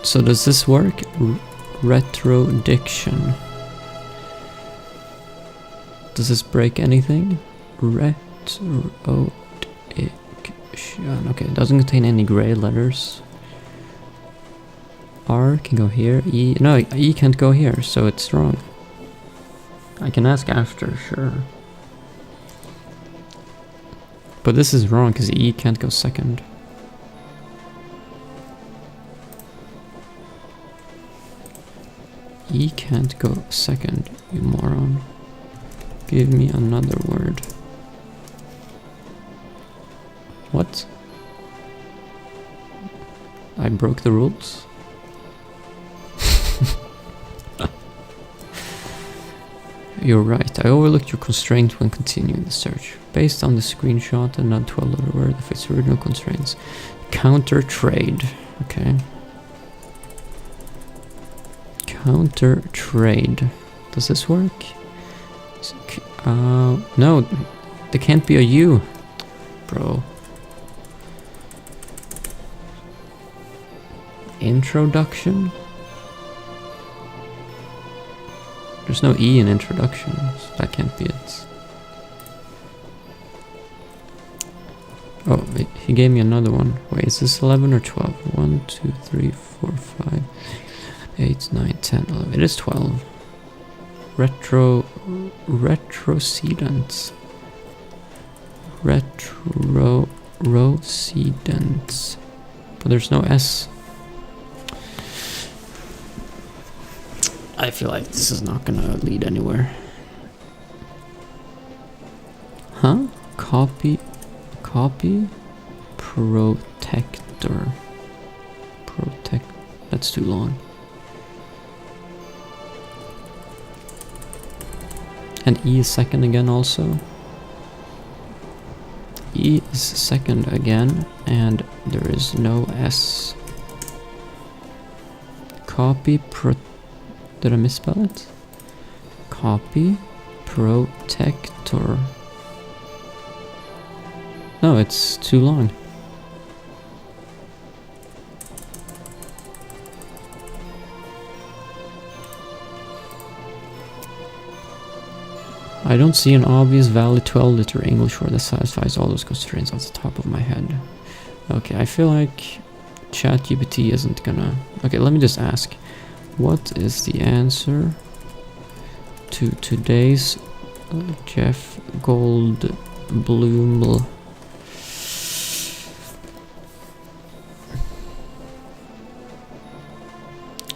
So does this work? Retrodiction. Does this break anything? Retrodiction. Okay, it doesn't contain any gray letters. R can go here. E, no, E can't go here, so it's wrong. I can ask after, sure. But this is wrong because E can't go second. E can't go second, you moron. Give me another word. What? I broke the rules? You're right. I overlooked your constraint when continuing the search. Based on the screenshot and not 12-letter word of its original constraints. Counter trade. Okay. Counter trade. Does this work? No. There can't be a U. Bro. Introduction? There's no E in introduction, so that can't be it. Oh, wait, he gave me another one. Wait, is this 11 or 12? 1, 2, 3, 4, 5, 8, 9, 10, 11. It is 12. Retrocedents. Retrocedents. But there's no S. I feel like this is not gonna lead anywhere. Huh? Copy protector. That's too long. And E is second again also. E is second again, and there is no S. Did I misspell it? Copy protector. No, it's too long. I don't see an obvious valid 12-letter English word that satisfies all those constraints off the top of my head. Okay, I feel like ChatGPT isn't gonna... Okay, let me just ask. What is the answer to today's Jeff Goldblum?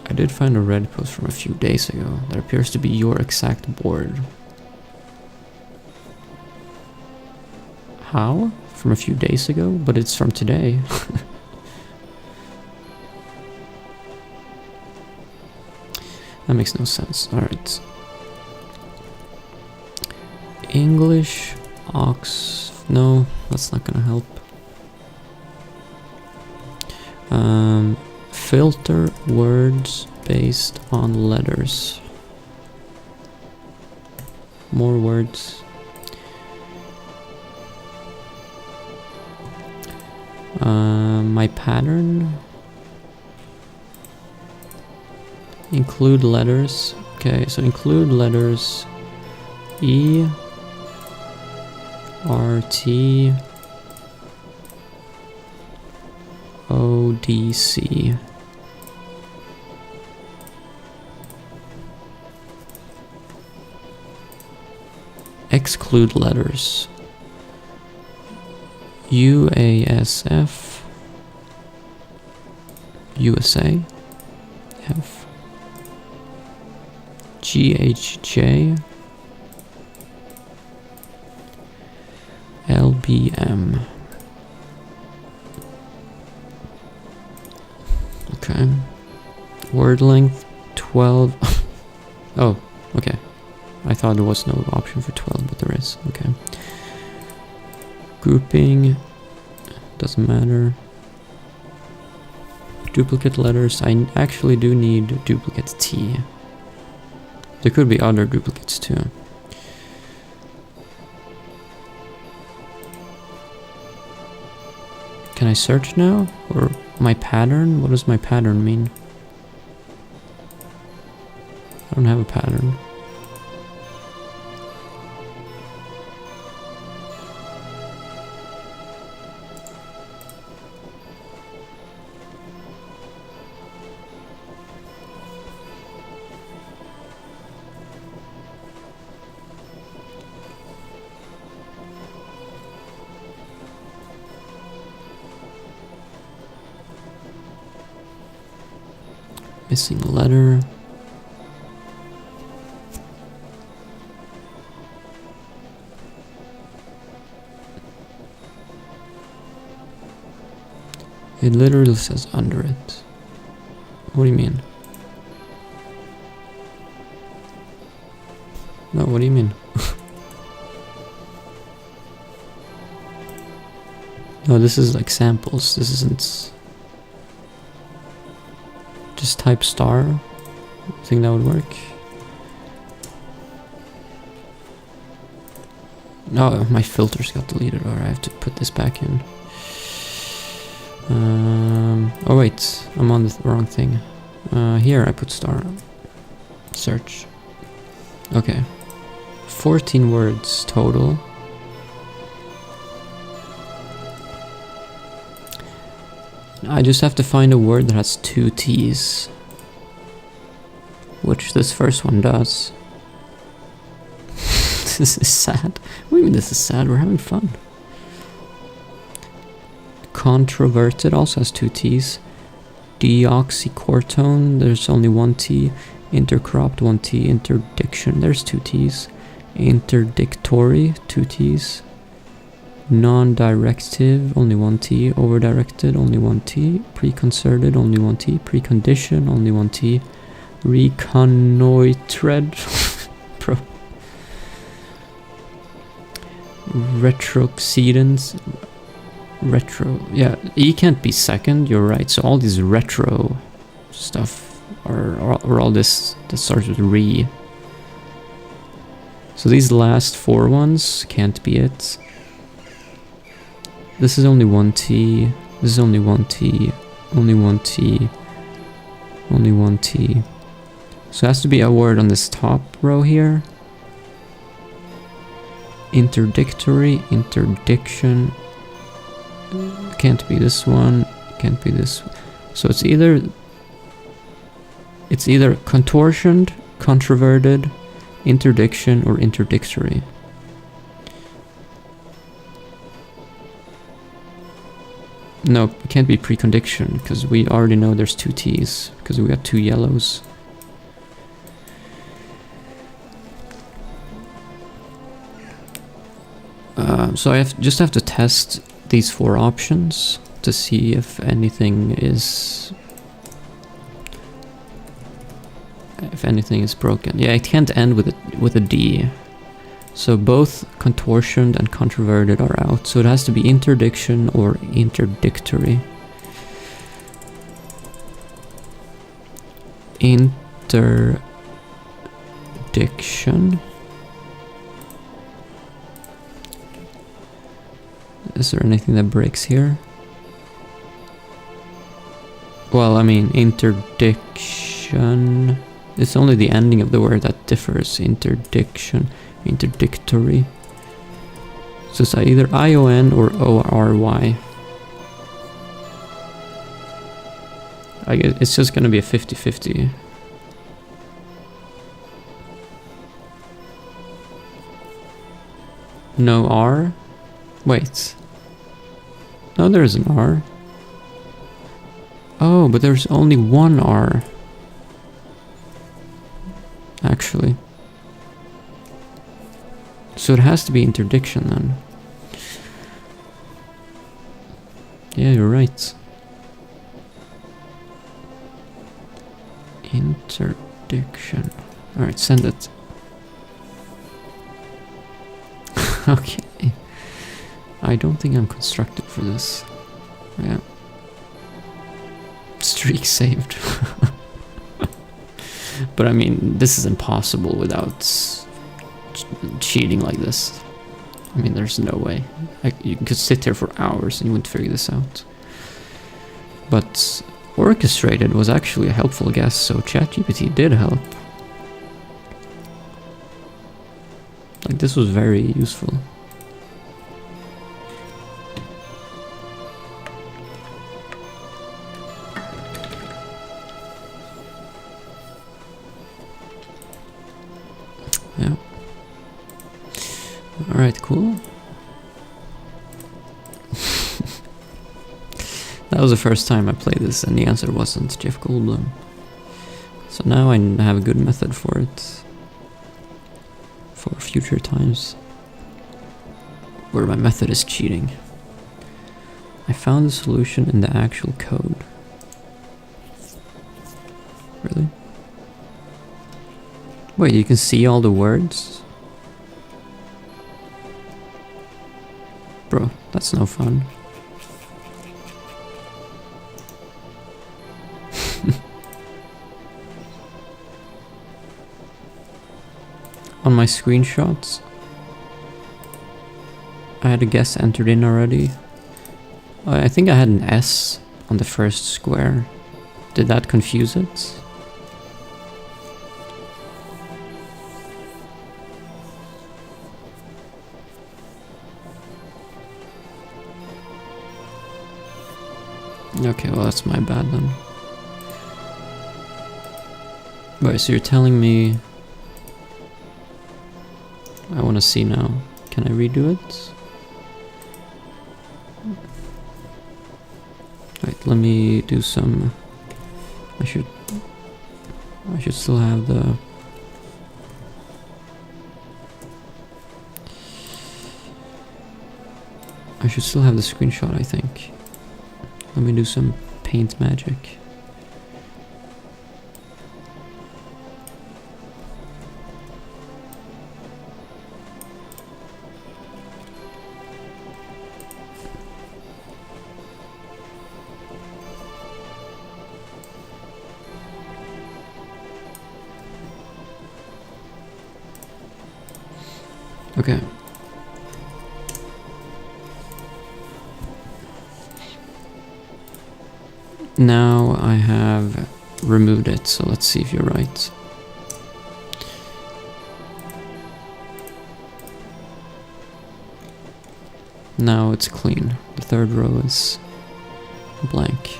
I did find a Reddit post from a few days ago that appears to be your exact board. How? From a few days ago? But it's from today. That makes no sense. Alright. English, no, that's not gonna help. Filter words based on letters. More words. My pattern. Include letters. Okay, so include letters. E, R, T, O, D, C. Exclude letters. UASF, USA, F, GHJ, LBM. Okay. Word length 12. Oh, okay. I thought there was no option for 12, but there is. Okay. Grouping doesn't matter. Duplicate letters. I actually do need duplicate T. There could be other duplicates too. Can I search now? Or my pattern? What does my pattern mean? I don't have a pattern. Missing letter. It literally says under it. What do you mean? No, what do you mean? No, this is like samples. This isn't... Just type star. I think that would work. No, my filters got deleted, or I have to put this back in. Oh wait, I'm on the wrong thing. Here I put star. Search. Okay. 14 words total. I just have to find a word that has 2 T's. Which this first one does. This is sad. What do you mean this is sad? We're having fun. Controverted also has 2 T's. Deoxycortone, there's only 1 T. Intercropped, 1 T. Interdiction, there's 2 T's. Interdictory, 2 T's. Non-directive, only 1 T. Over-directed, only 1 T. Preconcerted, only 1 T. Precondition, only 1 T. Reconnoitred. Retrocedence. Retro. Yeah, E can't be second, you're right. So all these retro stuff, or all this that starts with re. So these last 4 ones can't be it. This is only 1 T. This is only 1 T. Only 1 T. Only 1 T. So it has to be a word on this top row here. Interdictory, interdiction. Can't be this one. Can't be this. So it's either contortioned, controverted, interdiction, or interdictory. No, it can't be precondition, because we already know there's 2 T's, because we got 2 yellows. So I just have to test these 4 options to see if anything is broken. Yeah, it can't end with a D. So both contortioned and controverted are out. So it has to be interdiction or interdictory. Interdiction. Is there anything that breaks here? Well, I mean, interdiction. It's only the ending of the word that differs. Interdiction, interdictory. So it's either ION or ORY. I guess it's just gonna be a 50-50. No R? Wait. No, there's an R. Oh, but there's only 1 R. Actually. So it has to be interdiction then. Yeah, you're right. Interdiction. Alright, send it. Okay. I don't think I'm constructed for this. Yeah. Streak saved. But I mean, this is impossible without cheating like this. I mean, there's no way. You could sit here for hours and you wouldn't figure this out. But orchestrated was actually a helpful guess, so ChatGPT did help. Like, this was very useful. Yeah. Alright, cool. That was the first time I played this and the answer wasn't Jeff Goldblum. So now I have a good method for it. For future times. Where my method is cheating. I found the solution in the actual code. Really? Wait, you can see all the words? Bro, that's no fun. On my screenshots, I had a guess entered in already. I think I had an S on the first square. Did that confuse it? Okay, well that's my bad then. Wait, so you're telling me... I want to see now. Can I redo it? Wait, let me do some... I should still have the... I should still have the screenshot, I think. Let me do some paint magic. Okay. Now I have removed it, so let's see if you're right. Now it's clean. The third row is blank.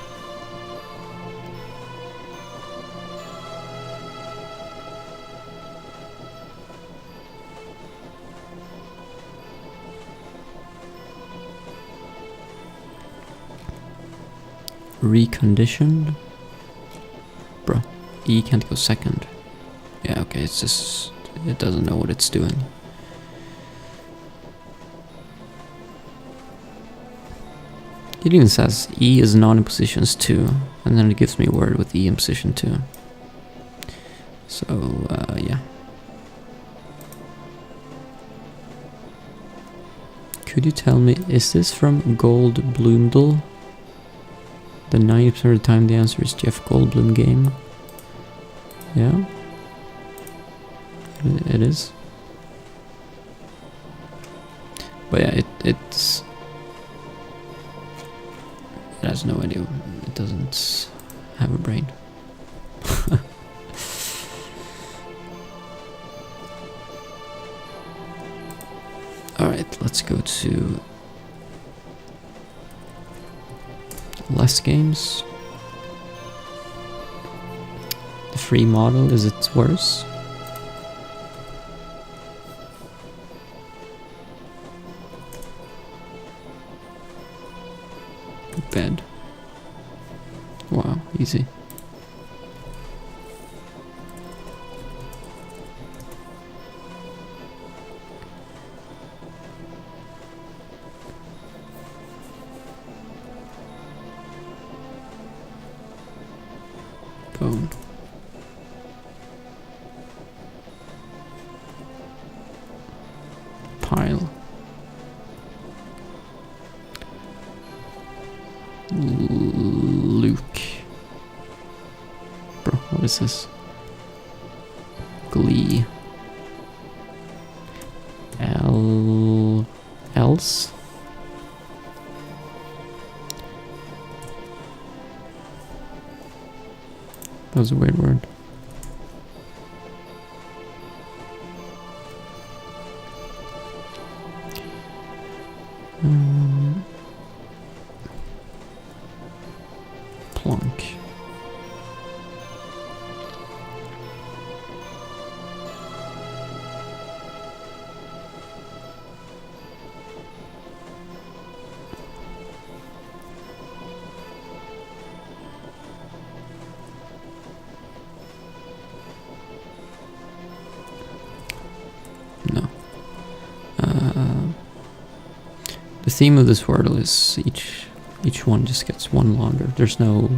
Reconditioned? Bro, E can't go second. Yeah, okay, it's just... it doesn't know what it's doing. It even says E is not in positions 2, and then it gives me a word with E in position 2. So, yeah. Could you tell me, is this from Gold Bloomdale? The 90% of the time the answer is Jeff Goldblum game. Yeah? It is. But yeah, it has no idea. It doesn't have a brain. Alright, let's go to less games. The free model, is it worse? Bed. Wow, easy. Phone. Pile. Luke. Bro, what is this? Glee. Else? That was a weird word. Plonk. No. The theme of this wordle is each one just gets one longer. There's no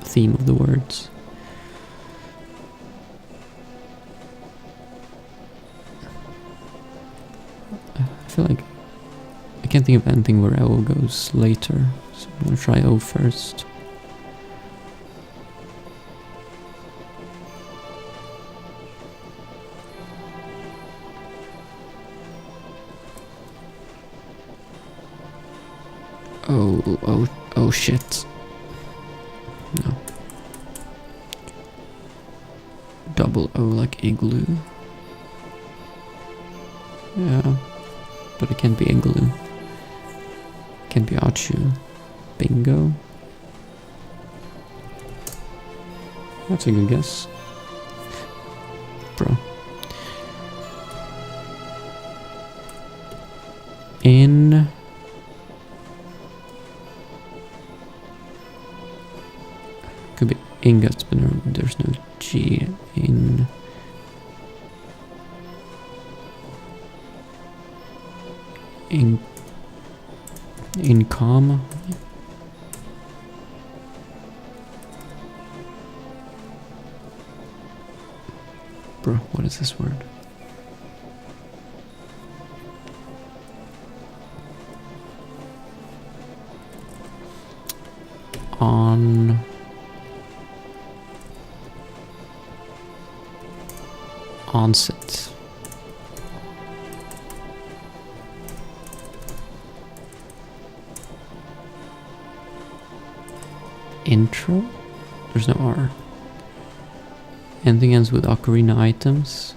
theme of the words. I feel like I can't think of anything where O goes later, so I'm gonna try O first. Oh shit. No. Double O like igloo. Yeah, but it can't be igloo. It can't be Achu. Bingo. That's a good guess. Bro. In... Could be ingots, but no, there's no G in... Income. Bro, what is this word? On... Onset. Intro? There's no R. Anything else with ocarina items?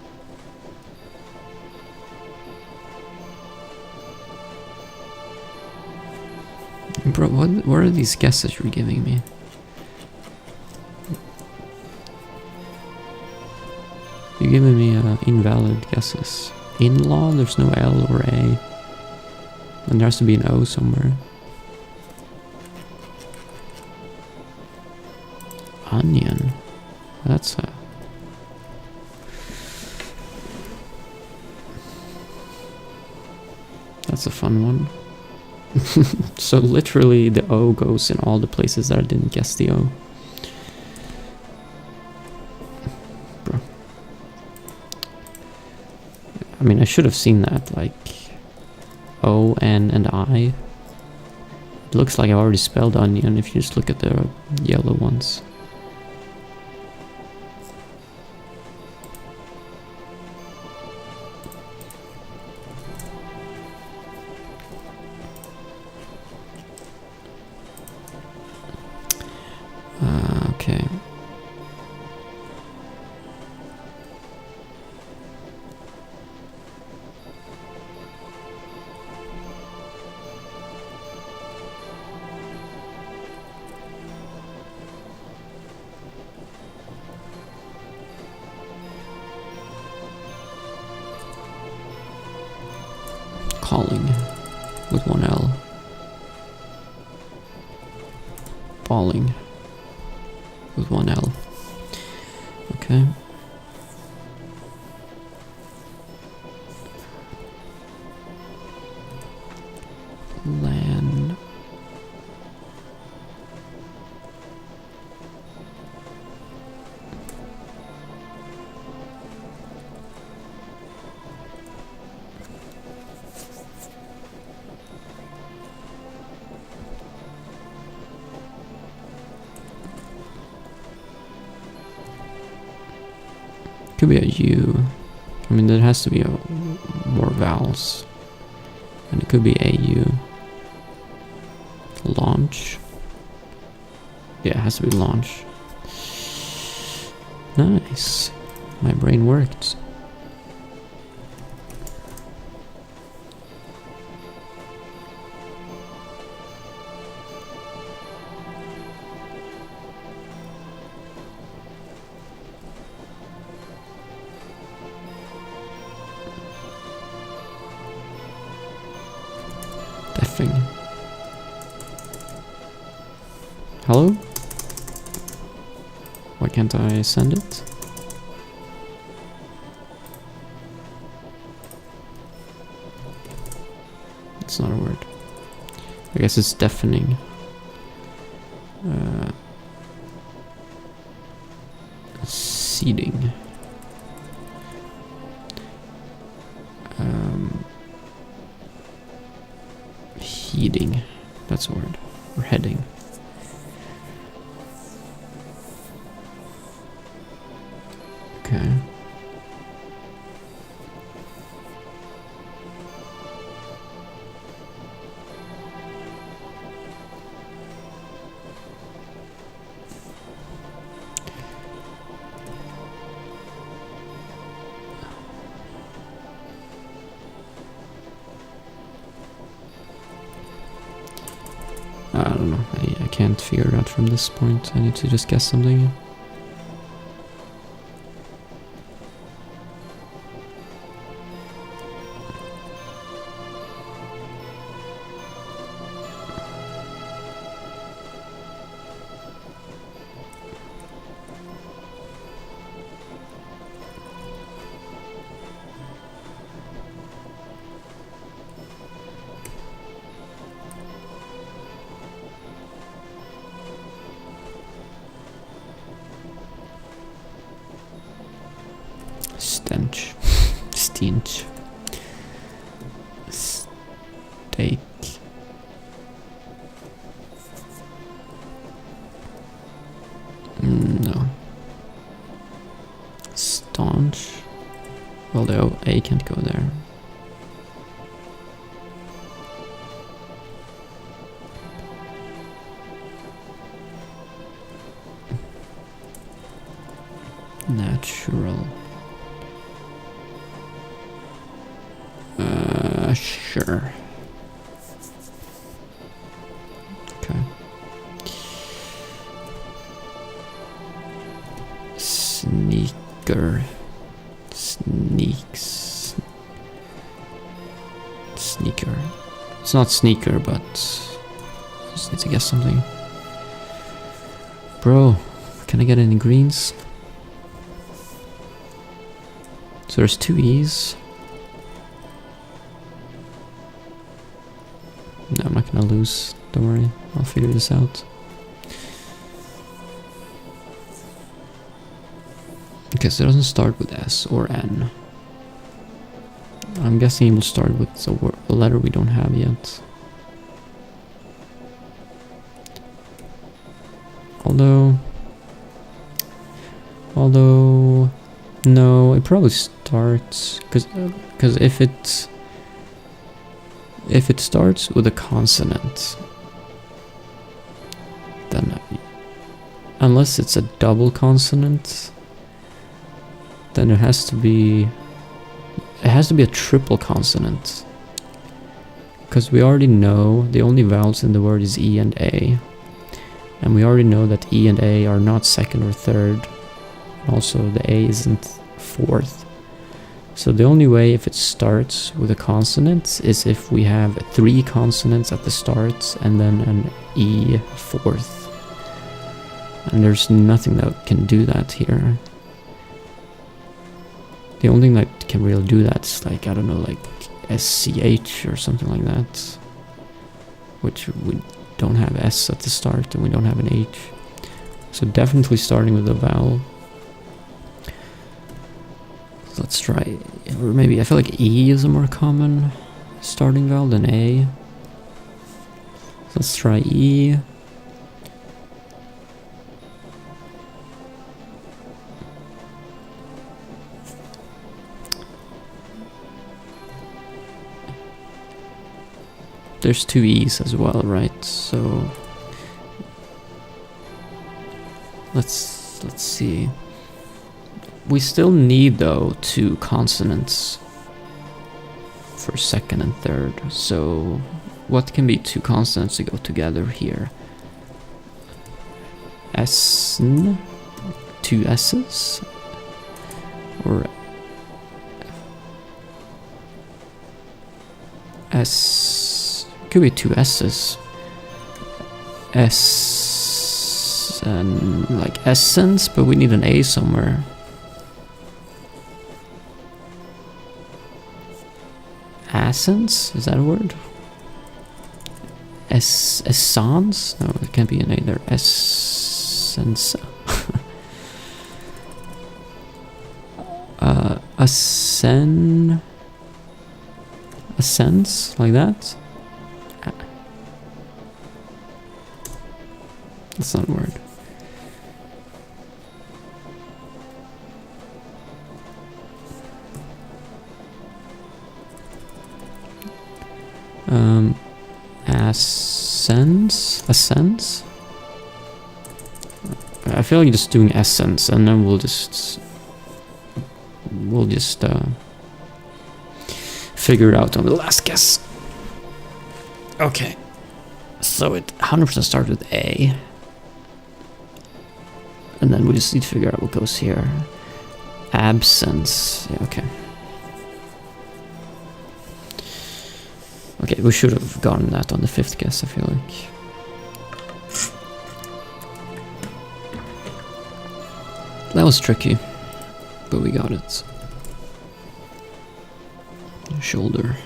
Bro, what are these guesses you're giving me? You're giving me invalid guesses. In-law? There's no L or A. And there has to be an O somewhere. Onion. That's a... That's a fun one. So literally the O goes in all the places that I didn't guess the O. Bro. I mean, I should have seen that, like... O, N, and I. It looks like I already spelled onion if you just look at the yellow ones. Okay. Calling with one L. Balling with one L. Okay. Land. Could be a U. I mean, there has to be more vowels. And it could be AU. Launch. Yeah, it has to be launch. Nice. My brain worked. Effing. Hello? Why can't I send it? It's not a word. I guess it's deafening. Seeding. Heating. That's a word. Or heading. Okay. I don't know. I can't figure it out from this point. I need to just guess something. Stench. Stench. Steak. No. Staunch. Well, the A can't go there. Natural. Sure. Okay. Sneaker. Sneaks. Sneaker. It's not sneaker, but I just need to guess something. Bro, can I get any greens? So there's 2 E's. No, I'm not gonna lose. Don't worry. I'll figure this out. Okay, so it doesn't start with S or N. I'm guessing it will start with a letter we don't have yet. Although, no, it probably starts because if it starts with a consonant, then unless it's a double consonant, then it has to be a triple consonant. Because we already know the only vowels in the word is E and A. And we already know that E and A are not second or third. Also, the A isn't fourth. So the only way if it starts with a consonant is if we have 3 consonants at the start and then an E fourth. And there's nothing that can do that here. The only thing that can really do that is like, I don't know, like SCH or something like that. Which we don't have S at the start and we don't have an H. So definitely starting with a vowel. Let's try, or maybe I feel like E is a more common starting vowel than A. Let's try E. There's 2 E's as well, right? So let's see. We still need, though, 2 consonants for second and third. So what can be 2 consonants to go together here? S-n, 2 S's, or S, could be 2 S's. S and like essence, but we need an A somewhere. Essence? Is that a word? Essence? No, it can't be an A there. Essence. Ascend. Ascends? Like that? That's not a word. Essence? I feel like just doing essence, and then we'll just figure it out on the last guess. Okay, so it 100% starts with A, and then we just need to figure out what goes here. Absence. Yeah, okay. Okay, we should have gotten that on the 5th guess, I feel like. That was tricky, but we got it. Shoulder.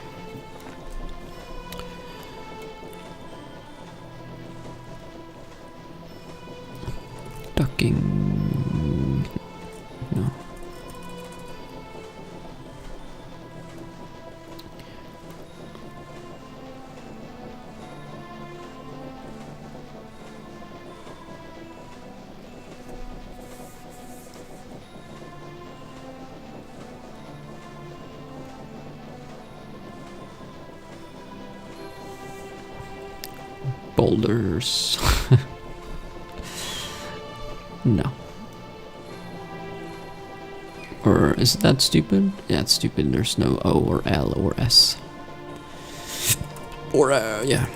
Ducking. No. Boulders. No. Or is that stupid? Yeah, it's stupid. There's no O or L or S. Or, yeah.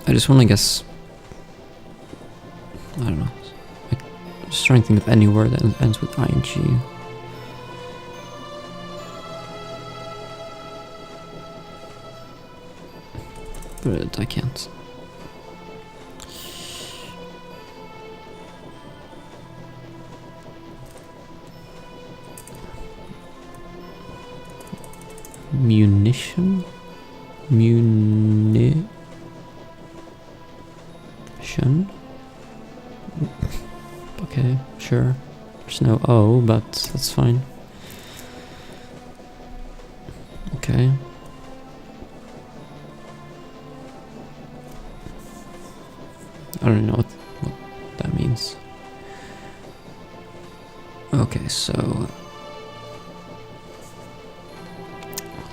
I just want to guess. I don't know. I'm just trying to think of any word that ends with ing. But I can't. Munition? Munition? Okay, sure. There's no O, but that's fine. Okay. I don't know what that means. Okay, so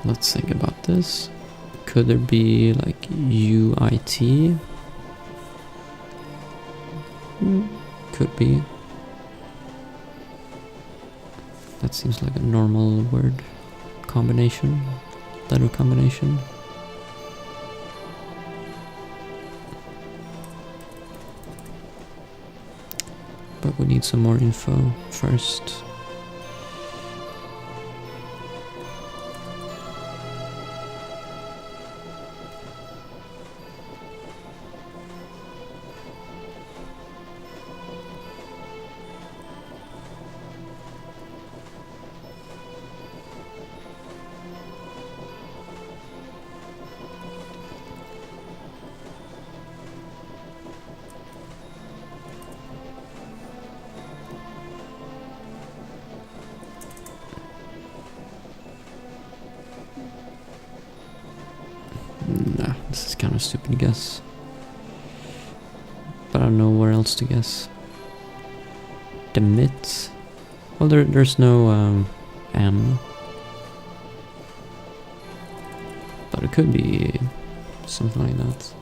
let's think about this. Could there be like UIT? Could be. That seems like a normal word combination, letter combination. But we need some more info first. Nah, this is kind of stupid guess. But I don't know where else to guess. Demit? Well, there's no M. But it could be something like that.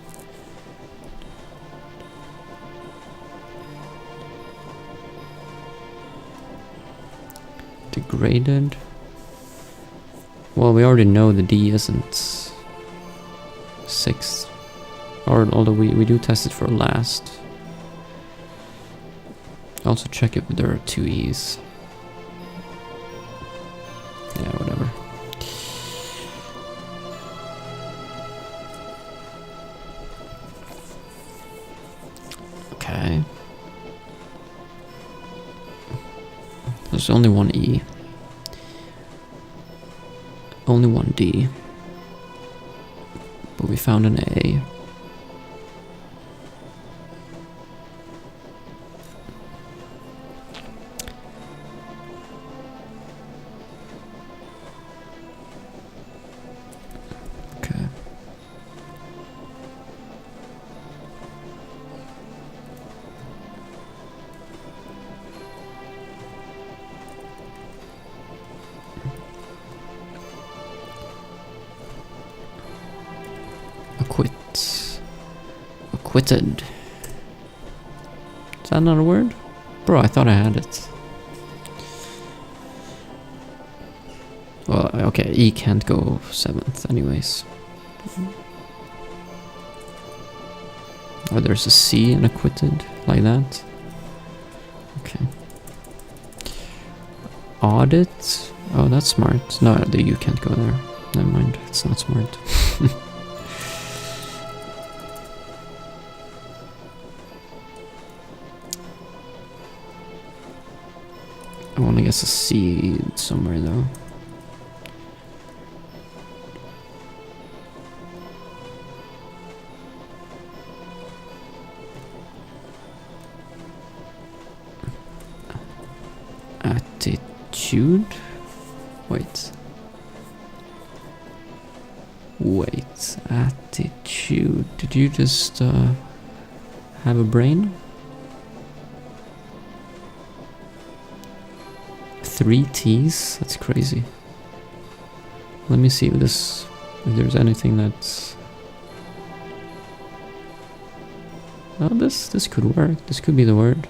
Degraded? Well, we already know the D isn't 6th, or although we do test it for last. Also check if there are 2 E's. Yeah, whatever. Okay. There's only one E. Only one D. But we found an A. Alright. Acquitted. Is that not a word? Bro, I thought I had it. Well, okay, E can't go 7th anyways. Oh, there's a C in acquitted, like that. Okay. Audit? Oh, that's smart. No, the U can't go there. Never mind, it's not smart. I want to guess a C somewhere though. Attitude? Wait. Wait. Attitude. Did you just have a brain? 3 T's? That's crazy. Let me see if there's anything that's... Oh, this could work. This could be the word.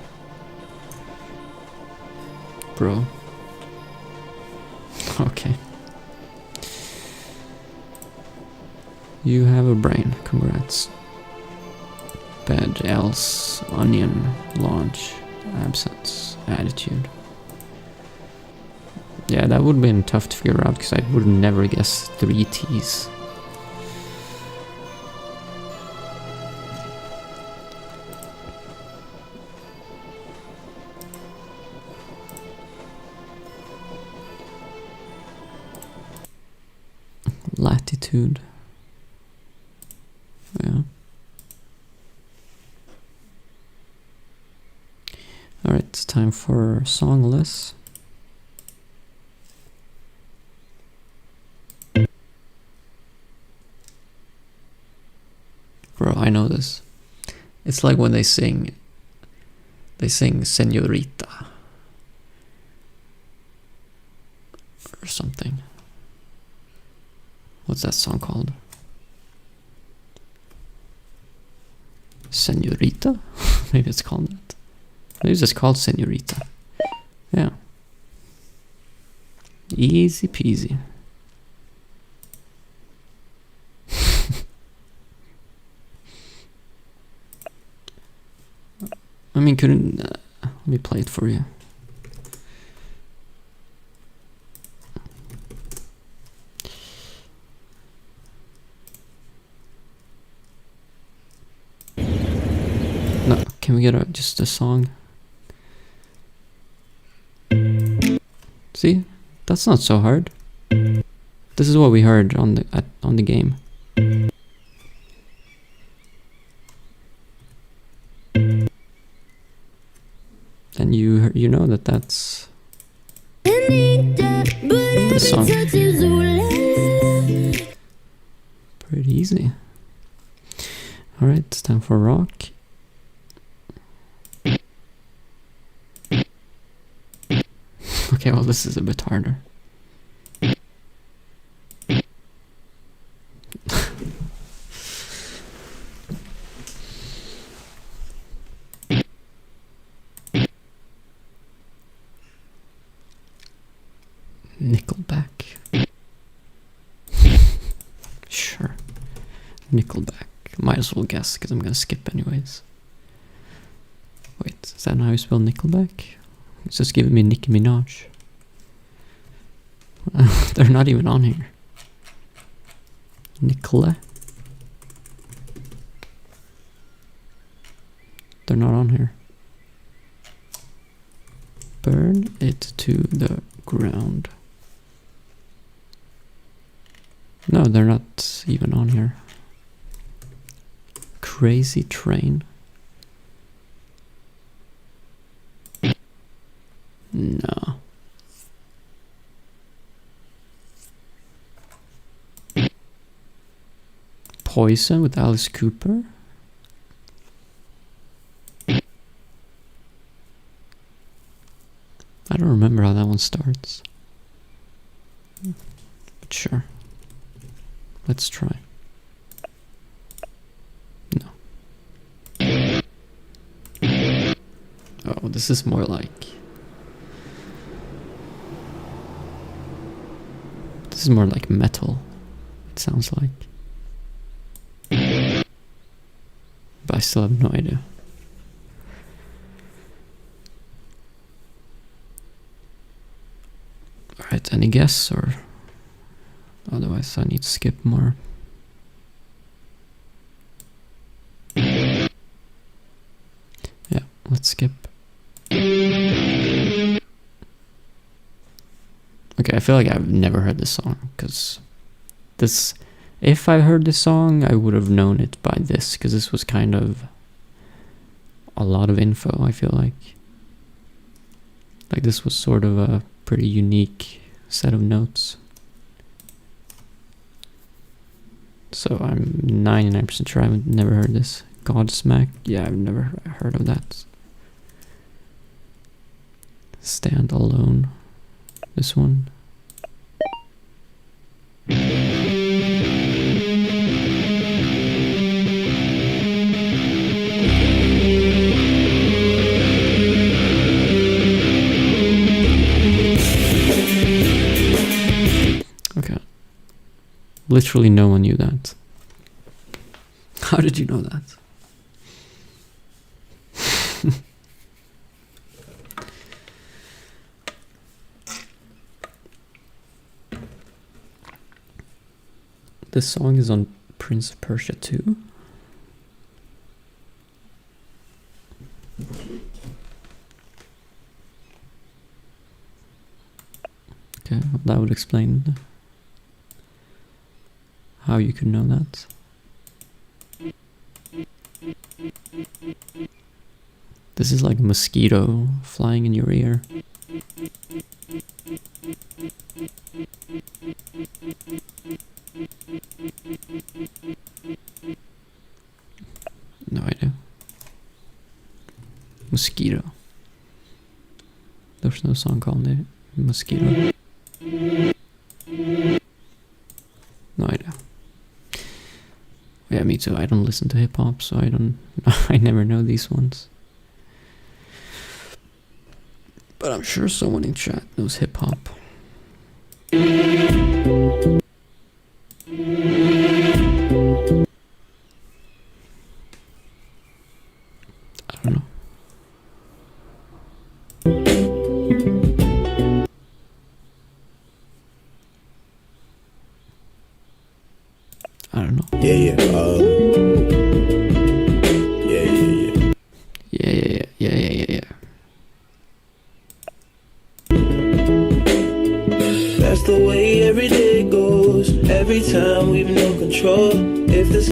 Bro. Okay. You have a brain. Congrats. Bed, else, onion, launch, absence, attitude. Yeah, that would have been tough to figure out because I would never guess 3 T's. Latitude. Yeah. Alright, it's time for songless. Bro, I know this. It's like when they sing Señorita or something. What's that song called? Señorita? Maybe it's called that. Maybe it's just called Señorita. Yeah. Easy peasy. I mean, couldn't... let me play it for you. No, can we get just a song? See? That's not so hard. This is what we heard on the game. And you know that's the song. Pretty easy. Alright, it's time for rock. Okay, well this is a bit harder. Nickelback. Sure. Nickelback. Might as well guess because I'm gonna skip anyways. Wait, is that how you spell Nickelback? It's just giving me Nicki Minaj. They're not even on here. Nicola. They're not on here. Burn it to the ground. No, they're not even on here. Crazy Train. No. Poison with Alice Cooper. I don't remember how that one starts. But sure. Let's try. Oh, this is more like... This is more like metal, it sounds like. But I still have no idea. Alright, any guess, or... Otherwise I need to skip more. Yeah, let's skip. Okay, I feel like I've never heard this song, because this... If I heard this song, I would have known it by this, because this was kind of a lot of info, I feel like. Like this was sort of a pretty unique set of notes. So I'm 99% sure I've never heard this. Godsmack, yeah, I've never heard of that. Stand Alone, this one. Okay. Literally no one knew that. How did you know that? This song is on Prince of Persia 2. Okay, well, that would explain how you could know that. This is like a mosquito flying in your ear. No idea. Mosquito. There's no song called it. Mosquito. No idea. Yeah, me too. I don't listen to hip hop, so I don't. I never know these ones. But I'm sure someone in chat knows hip hop. I don't know. I don't know. Yeah. That's the way every day goes. Every time we've no control. If this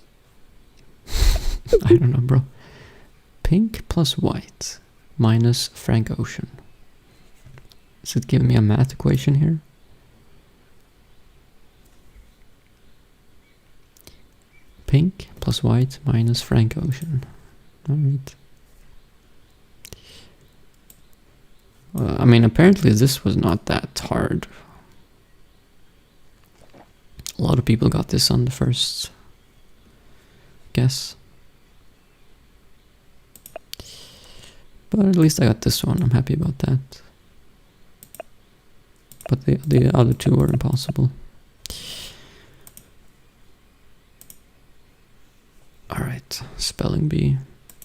I don't know, bro. Pink plus white minus Frank Ocean. Is it giving me a math equation here? Pink plus white minus Frank Ocean. Alright. Well, I mean, apparently this was not that hard. A lot of people got this on the first guess. But at least I got this one. I'm happy about that. But the other two were impossible. Alright, spelling bee.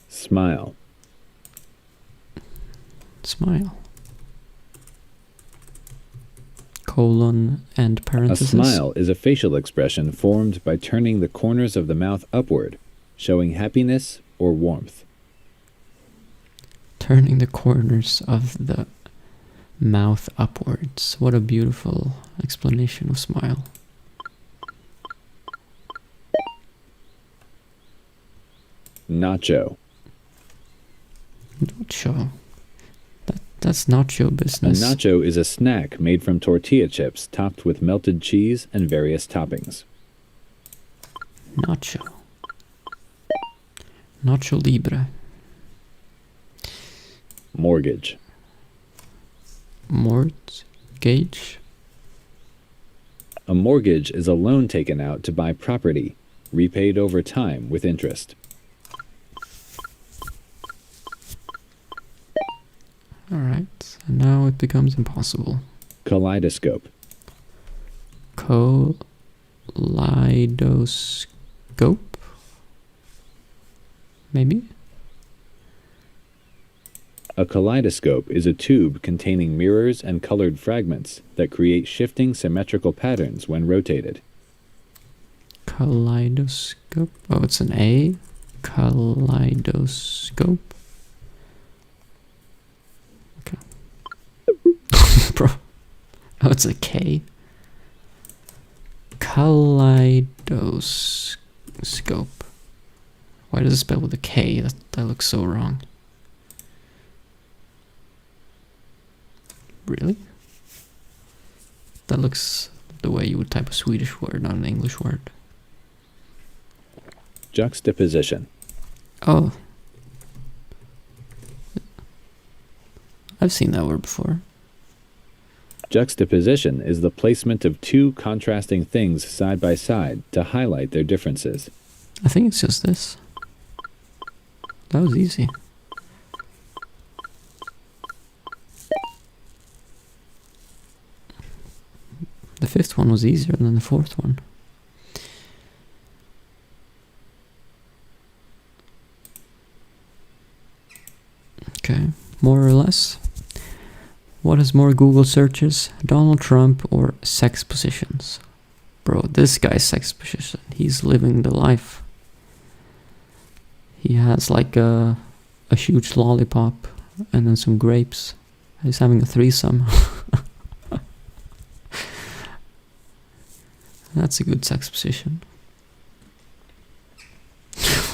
Smile. Smile. Colon and A parenthesis. smile is a facial expression formed by turning the corners of the mouth upward, showing happiness or warmth. Turning the corners of the mouth upwards. What a beautiful explanation of smile. Nacho. Nacho. That's nacho A business. nacho is a snack made from tortilla chips topped with melted cheese and various toppings. Nacho. Nacho libre. Mortgage. Mortgage. A mortgage is a loan taken out to buy property, repaid over time with interest. Alright, and now it becomes impossible. Kaleidoscope. Kaleidoscope? Maybe? A kaleidoscope is a tube containing mirrors and colored fragments that create shifting symmetrical patterns when rotated. Kaleidoscope. Oh, it's an A. Kaleidoscope. Okay. Bro. Oh, it's a K. Kaleidoscope. Why does it spell with a K? That looks so wrong. Really? That looks the way you would type a Swedish word, not an English word. Juxtaposition. Oh. I've seen that word before. Juxtaposition is the placement of two contrasting things side by side to highlight their differences. I think it's just this. That was easy. The fifth one was easier than the fourth one. Okay, more or less. What has more Google searches? Donald Trump or sex positions? Bro, this guy's sex position. He's living the life. He has like a huge lollipop and then some grapes. He's having a threesome. That's a good sex position.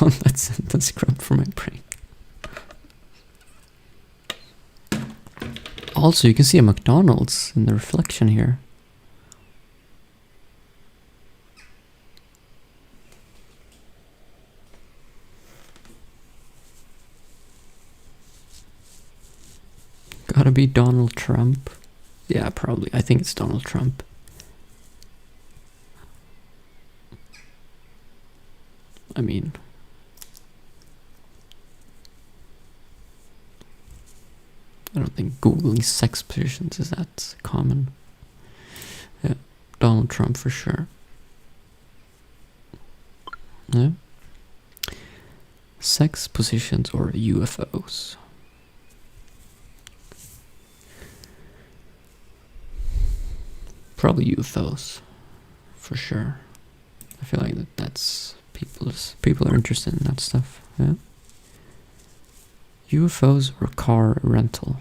that's crap for my brain. Also, you can see a McDonald's in the reflection here. Gotta be Donald Trump. Yeah, probably. I think it's Donald Trump. I mean, I don't think Googling sex positions is that common. Yeah, Donald Trump for sure. Yeah. Sex positions or UFOs? Probably UFOs, for sure. I feel like that's people are interested in that stuff. Yeah. UFOs or car rental?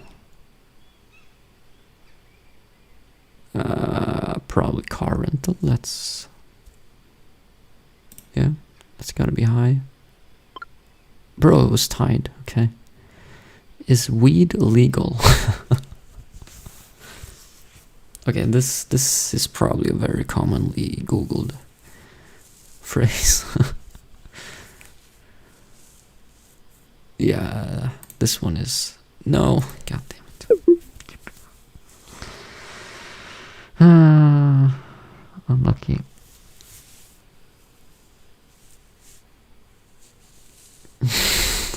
Probably car rental. That's gotta be high. Bro, it was tied. Okay. Is weed legal? Okay, this is probably a very commonly Googled phrase. Yeah, this one is no. God damn it. Unlucky.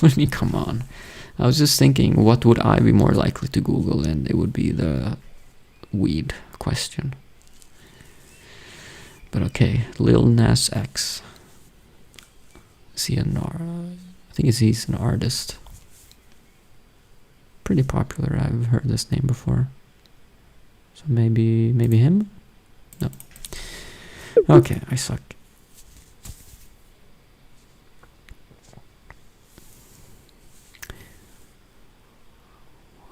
What do you mean, come on? I was just thinking, what would I be more likely to Google, and it would be the weed question. But okay, Lil Nas X. Is he I think he's an artist. Pretty popular. I've heard this name before. So maybe him? No. Okay, I suck.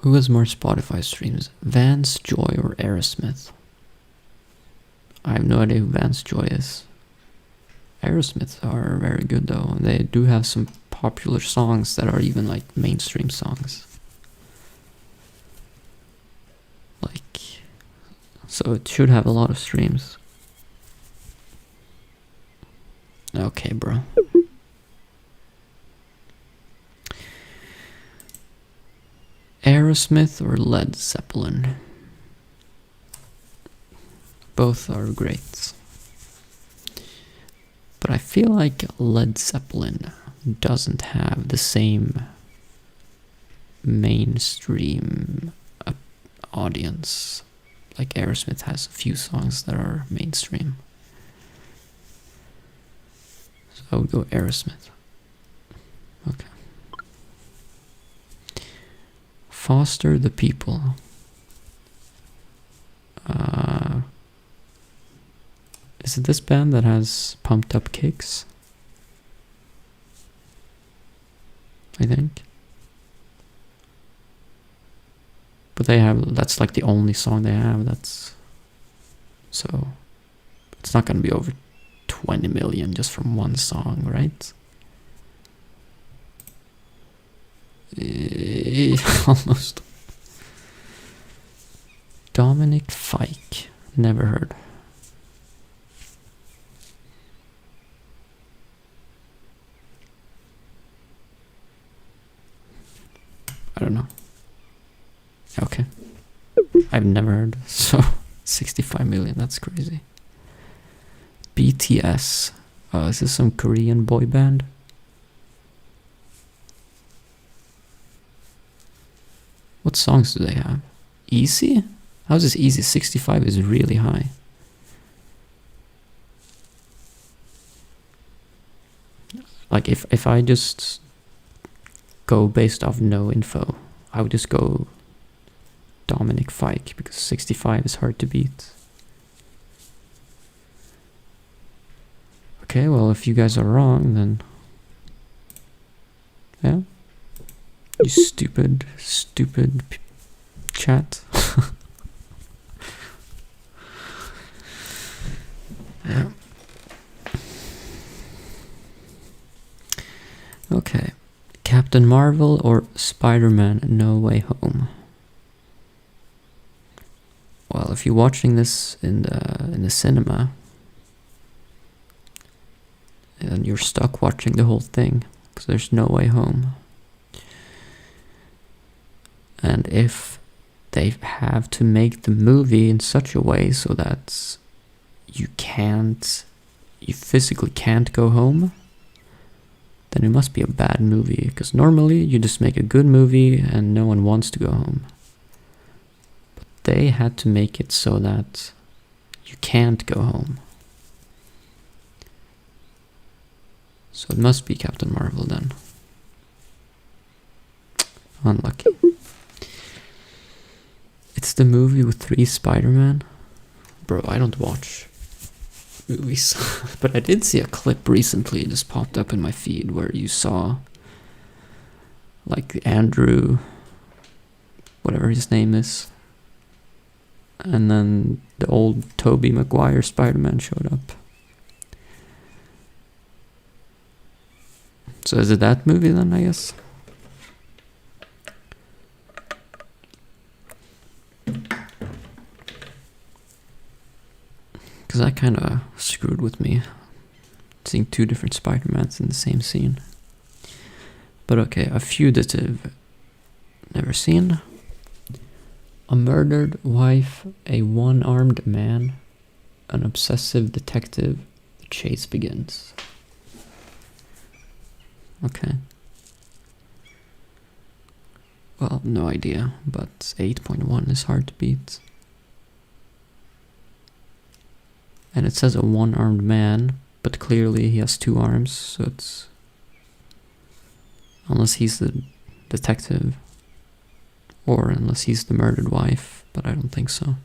Who has more Spotify streams? Vance Joy or Aerosmith? I have no idea who Vance Joy is. Aerosmith are very good though. They do have some popular songs that are even like mainstream songs. Like, so it should have a lot of streams. Okay, bro. Aerosmith or Led Zeppelin? Both are great. But I feel like Led Zeppelin doesn't have the same mainstream audience. Like Aerosmith has a few songs that are mainstream. So I would go Aerosmith. Okay. Foster the People. Is it this band that has Pumped Up Kicks? I think. But they have, that's like the only song they have. That's, so it's not gonna be over 20 million just from one song, right? Almost. Dominic Fike, never heard. I don't know. Okay. I've never heard. So 65 million, that's crazy. BTS. Is this some Korean boy band? What songs do they have? Easy? How's this easy? 65 is really high. Like if I just go based off no info, I would just go Dominic Fike, because 65 is hard to beat. Okay, well, if you guys are wrong, then yeah, you stupid chat. Yeah. Okay, Captain Marvel or Spider-Man No Way Home? Well, if you're watching this in the cinema, and you're stuck watching the whole thing because there's no way home. And if they have to make the movie in such a way so that you physically can't go home, then it must be a bad movie, because normally you just make a good movie and no one wants to go home. But they had to make it so that you can't go home. So it must be Captain Marvel then. Unlucky. It's the movie with 3 Spider-Man. Bro, I don't watch movies. But I did see a clip recently, it just popped up in my feed, where you saw like Andrew, whatever his name is, and then the old Tobey Maguire Spider-Man showed up. So is it that movie then, I guess? Because that kind of screwed with me, seeing 2 different Spider-Mans in the same scene. But okay, A Fugitive, never seen. A murdered wife, a one-armed man, an obsessive detective, the chase begins. Okay. Well, no idea, but 8.1 is hard to beat. And it says a one-armed man, but clearly he has 2 arms, so it's... Unless he's the detective, or unless he's the murdered wife, but I don't think so.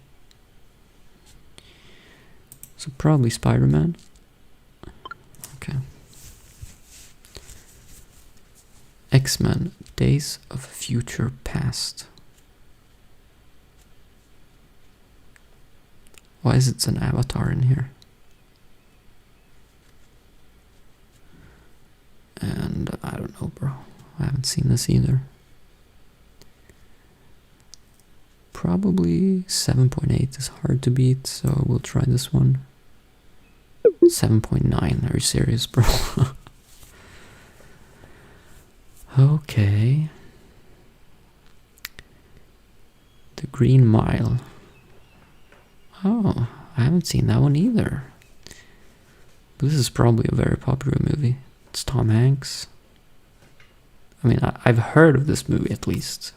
So probably Spider-Man. Okay. X-Men, Days of Future Past. Why is it an avatar in here? And I don't know, bro. I haven't seen this either. Probably 7.8 is hard to beat, so we'll try this one. 7.9, are you serious, bro? Okay. The Green Mile. Oh, I haven't seen that one either. But this is probably a very popular movie. It's Tom Hanks. I mean, I've heard of this movie at least.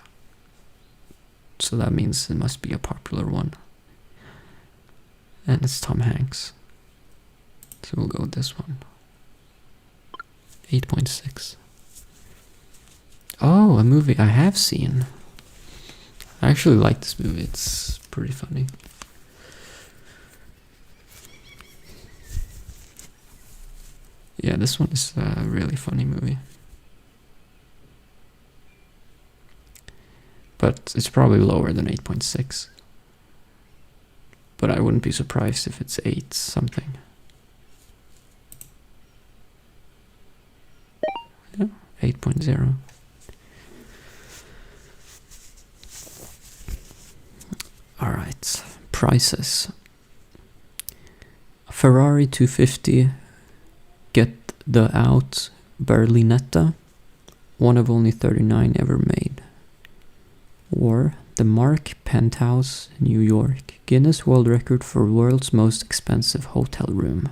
So that means it must be a popular one. And it's Tom Hanks. So we'll go with this one. 8.6. Oh, a movie I have seen. I actually like this movie. It's pretty funny. Yeah, this one is a really funny movie. But it's probably lower than 8.6. But I wouldn't be surprised if it's 8 something. Yeah, 8.0. Alright, prices. Ferrari 250, get the out Berlinetta, one of only 39 ever made. Or the Mark Penthouse, New York, Guinness World Record for world's most expensive hotel room.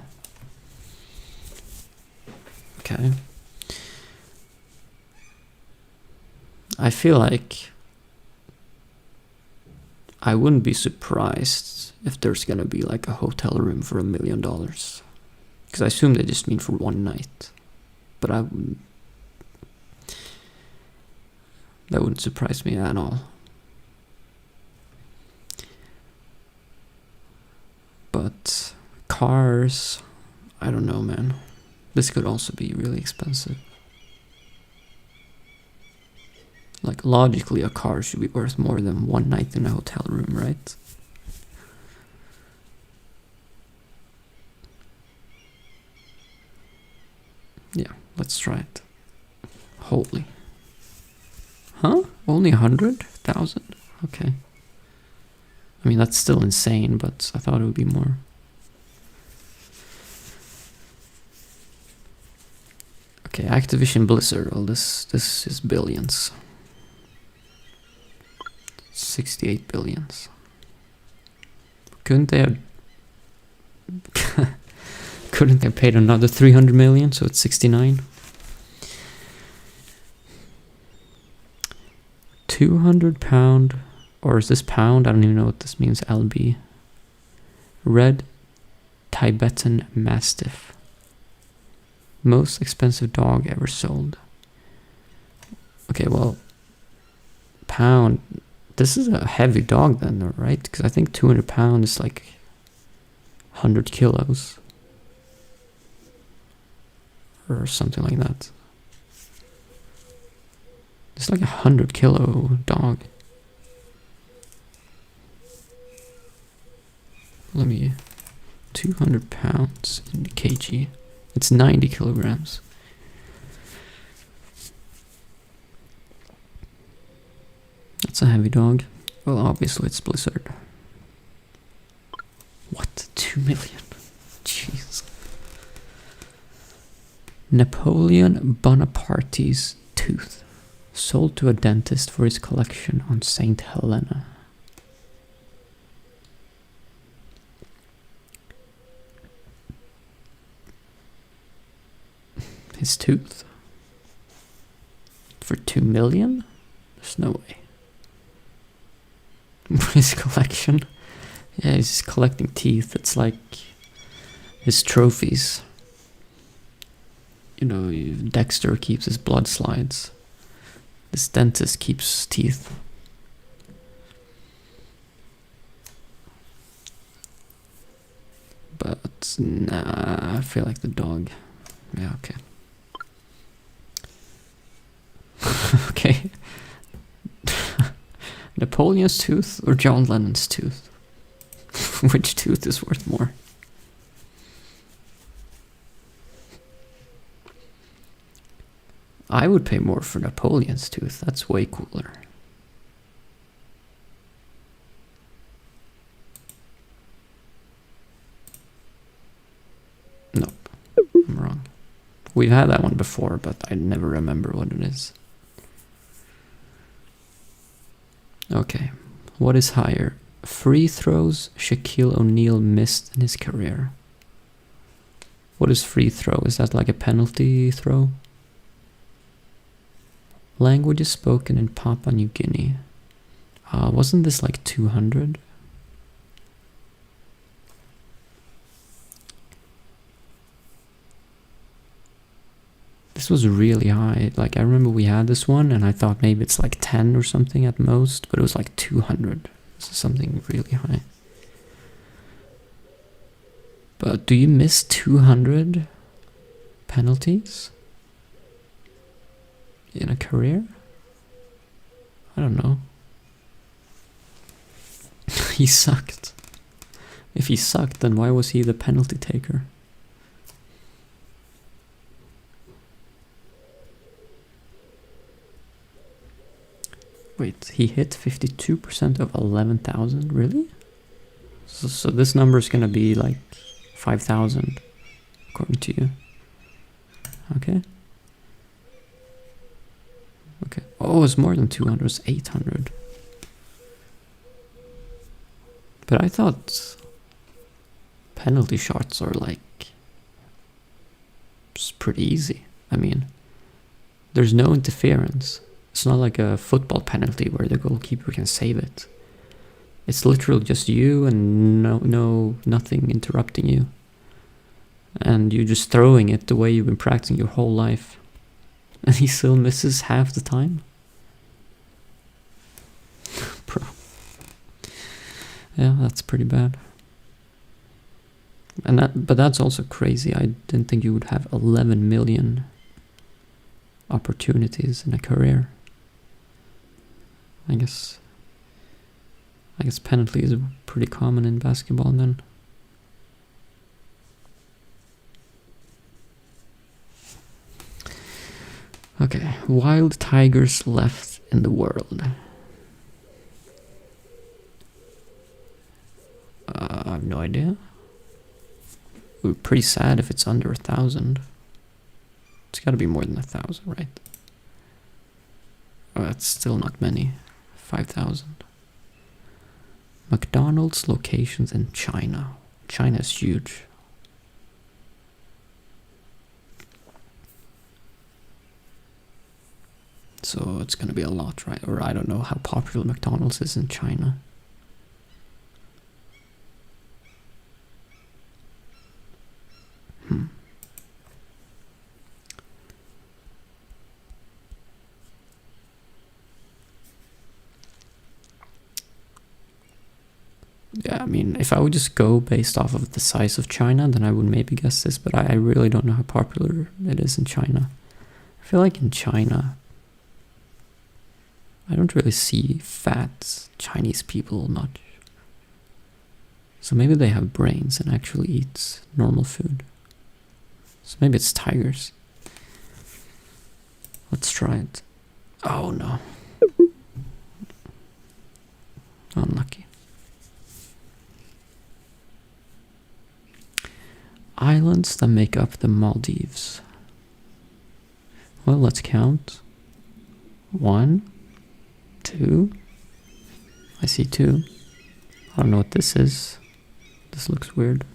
Okay. I feel like I wouldn't be surprised if there's gonna be like a hotel room for $1 million. Because I assume they just mean for one night. But that wouldn't surprise me at all. But cars, I don't know, man. This could also be really expensive. Like, logically, a car should be worth more than one night in a hotel room, right? Yeah, let's try it. Holy. Huh? Only 100,000? Okay. I mean, that's still insane, but I thought it would be more. Okay, Activision Blizzard. Well, this is billions. 68 billions. Couldn't they have couldn't they have paid another 300 million, so it's 69? 200 pound, or is this pound? I don't even know what this means. LB. Red Tibetan Mastiff. Most expensive dog ever sold. Okay, well, pound. This is a heavy dog then, right? Because I think 200 pounds is like 100 kilos. Or something like that. It's like 100 kilo dog. Let me... 200 pounds in kg. It's 90 kilograms. That's a heavy dog. Well, obviously it's Blizzard. What? 2 million? Jeez. Napoleon Bonaparte's tooth. Sold to a dentist for his collection on St. Helena. His tooth? For 2 million? There's no way. His collection? Yeah, he's collecting teeth. It's like his trophies. You know, Dexter keeps his blood slides. This dentist keeps teeth. But nah, I feel like the dog. Yeah, okay. Okay. Napoleon's tooth or John Lennon's tooth? Which tooth is worth more? I would pay more for Napoleon's tooth. That's way cooler. Nope. I'm wrong. We've had that one before, but I never remember what it is. Okay. What is higher? Free throws Shaquille O'Neal missed in his career. What is free throw? Is that like a penalty throw? Languages spoken in Papua New Guinea. Wasn't this like 200? This was really high. Like, I remember we had this one and I thought maybe it's like 10 or something at most, but it was like 200. This is something really high. But do you miss 200 penalties in a career? I don't know. He sucked. If he sucked, then why was he the penalty taker? Wait, he hit 52% of 11,000? Really? So this number is gonna be like 5,000, according to you. Okay. Okay. Oh, it's more than 200. It's 800. But I thought penalty shots are like just pretty easy. I mean, there's no interference. It's not like a football penalty where the goalkeeper can save it. It's literally just you and nothing interrupting you. And you're just throwing it the way you've been practicing your whole life. And he still misses half the time. Bro. Yeah, that's pretty bad. But that's also crazy. I didn't think you would have 11 million opportunities in a career. I guess penalties are pretty common in basketball then. Okay, wild tigers left in the world. I have no idea. It would be pretty sad if it's under 1,000. It's gotta be more than 1,000, right? Oh, that's still not many. 5,000. McDonald's locations in China. China is huge. So it's gonna be a lot, right? Or I don't know how popular McDonald's is in China. Yeah, I mean, if I would just go based off of the size of China, then I would maybe guess this, but I really don't know how popular it is in China. I feel like in China, I don't really see fat Chinese people much. So maybe they have brains and actually eat normal food. So maybe it's tigers. Let's try it. Oh no. Unlucky. Islands that make up the Maldives. Well, let's count. 1, 2. I see 2. I don't know what this is. This looks weird.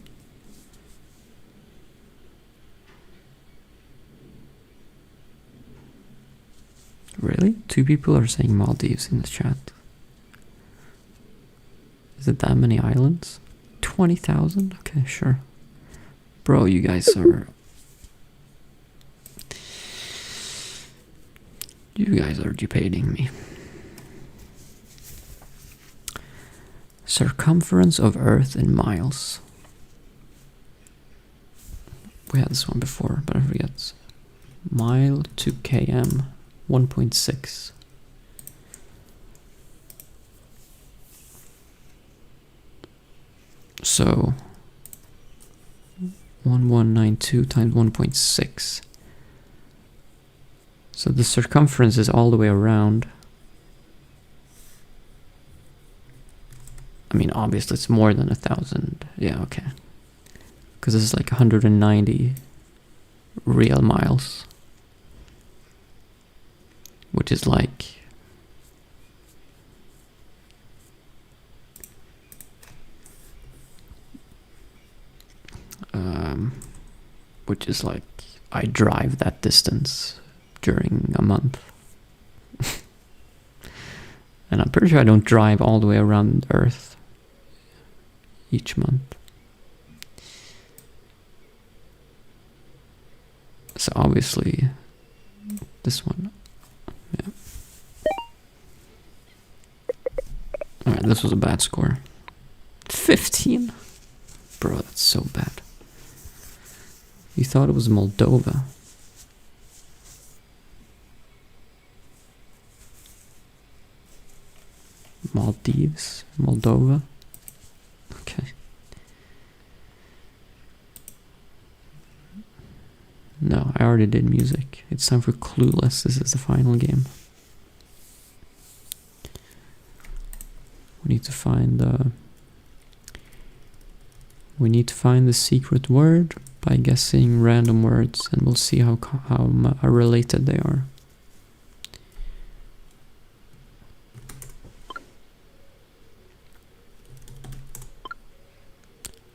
Really? 2 people are saying Maldives in the chat. Is it that many islands? 20,000? Okay, sure. Bro, you guys are... You guys are debating me. Circumference of Earth in miles. We had this one before, but I forget. Mile to km, 1.6. So 1192 times 1.6. So the circumference is all the way around. I mean, obviously it's more than 1,000. Yeah, okay. Because this is like 190 real miles. Which is like... which is like, I drive that distance during a month. And I'm pretty sure I don't drive all the way around Earth each month. So obviously, this one, yeah. Alright, this was a bad score. 15? Bro, that's so bad. You thought it was Moldova. Maldives? Moldova? Okay. No, I already did music. It's time for Clueless. This is the final game. We need to find the secret word by guessing random words, and we'll see how related they are.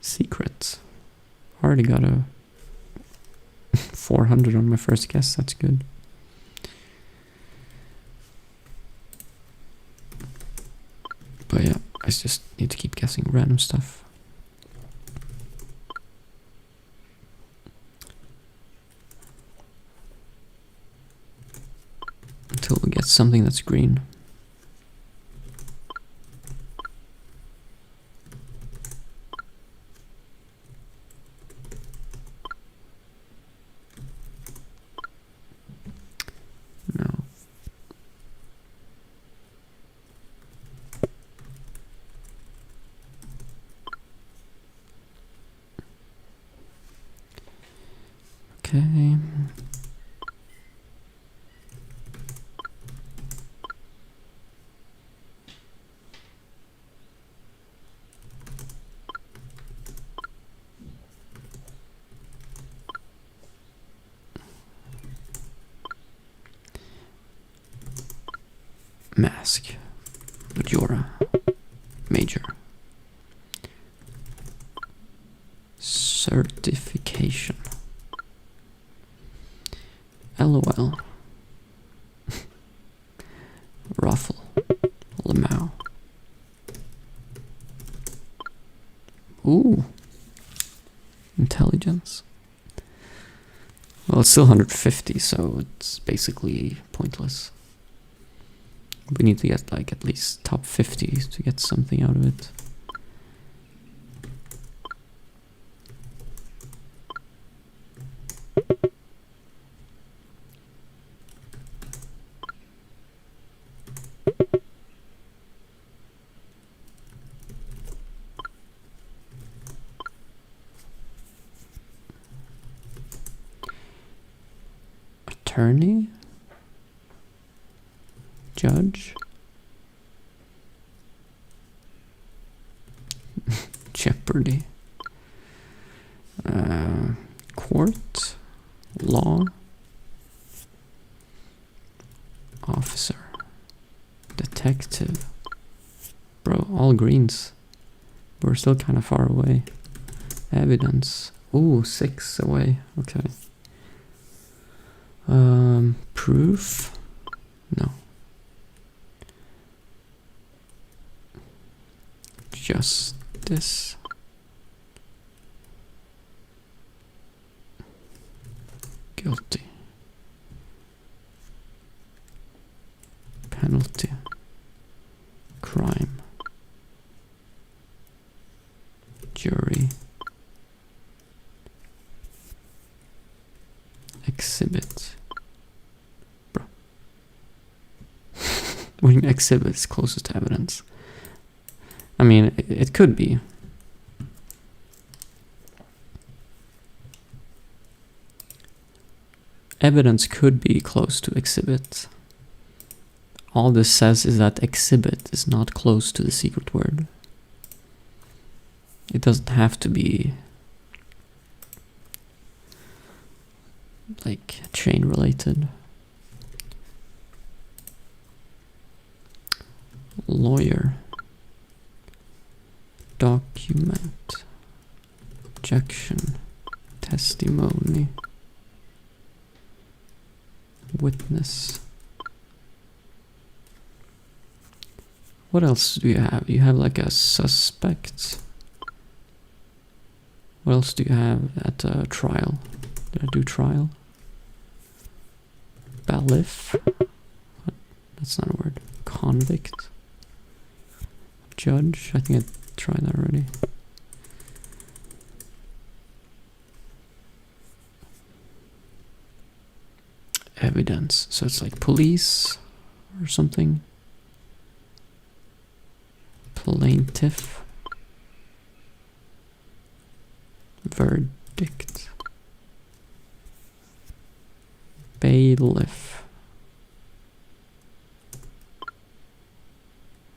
Secret. Already got a 400 on my first guess. That's good. But yeah, I just need to keep guessing random stuff. Until we get something that's green. No. Okay. Mask. Majora. Major. Certification. LOL. Ruffle. Lamau. Ooh. Intelligence. Well, it's still 150, so it's basically pointless. We need to get like at least top 50 to get something out of it. Attorney? Judge? Jeopardy? Court? Law? Officer? Detective? Bro, all greens. We're still kind of far away. Evidence. Ooh, 6 away. Okay. Proof? No. Justice? Guilty. Penalty. Crime. Jury. Exhibit. Bro. What do you mean exhibit is closest to evidence? I mean, it could be. Evidence could be close to exhibit. All this says is that exhibit is not close to the secret word. It doesn't have to be like chain related. Lawyer. Document. Objection. Testimony. Witness. What else do you have? You have like a suspect. What else do you have at trial? Did I do trial? Bailiff? What? That's not a word. Convict? Judge? I think I tried that already. Evidence. So it's like police or something. Plaintiff. Verdict. Bailiff.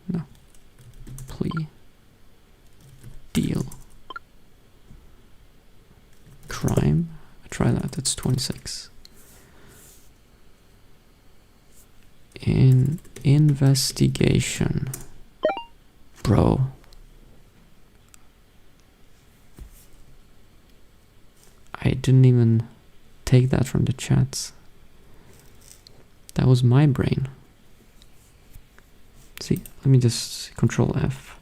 No. Plea. Deal. Crime. I try that. That's 26. In investigation. Bro. I didn't even take that from the chats. That was my brain. See, let me just control F.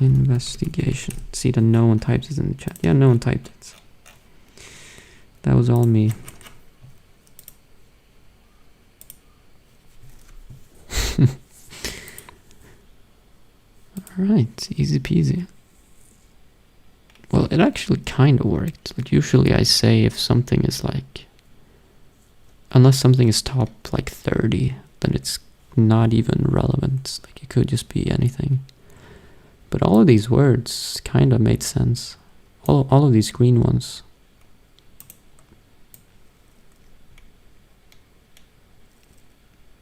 Investigation. See that no one typed it in the chat. Yeah, no one typed it. That was all me. Alright, easy peasy. Well, it actually kind of worked. Like usually I say if something is like... Unless something is top like 30, then it's not even relevant. Like it could just be anything. But all of these words kind of made sense. All of these green ones.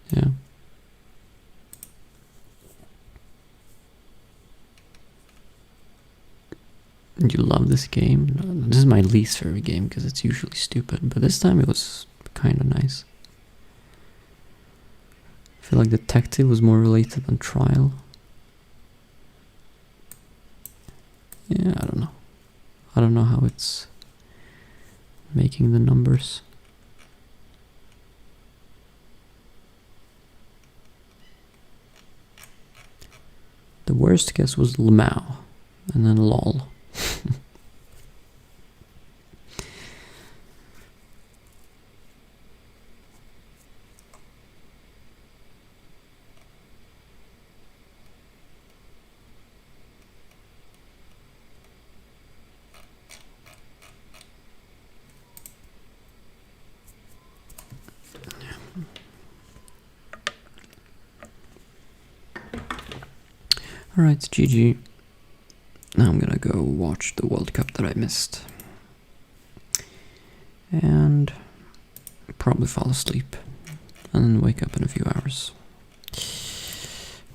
Yeah. You love this game? No, this is my least favorite game because it's usually stupid, but this time it was kind of nice. I feel like detective was more related than trial. Yeah, I don't know. I don't know how it's making the numbers. The worst guess was Lamau, and then lol. Alright, GG. Now I'm gonna go watch the World Cup that I missed. And probably fall asleep. And then wake up in a few hours.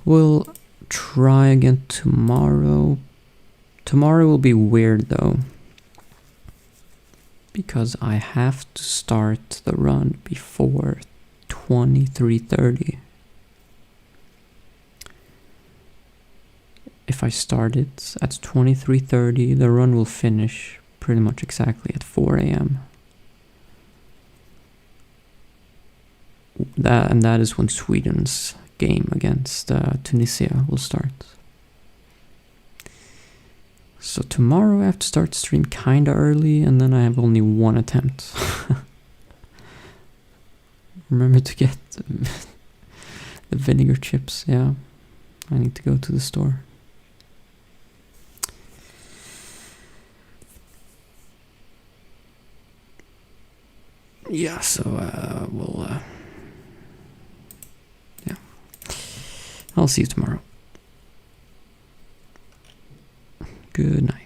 We'll try again tomorrow. Tomorrow will be weird though. Because I have to start the run before 23:30. If I start it at 23:30, the run will finish pretty much exactly at 4 AM. That is when Sweden's game against Tunisia will start. So tomorrow I have to start the stream kinda early, and then I have only one attempt. Remember to get the vinegar chips, yeah. I need to go to the store. Yeah, so we'll yeah, I'll see you tomorrow. Good night.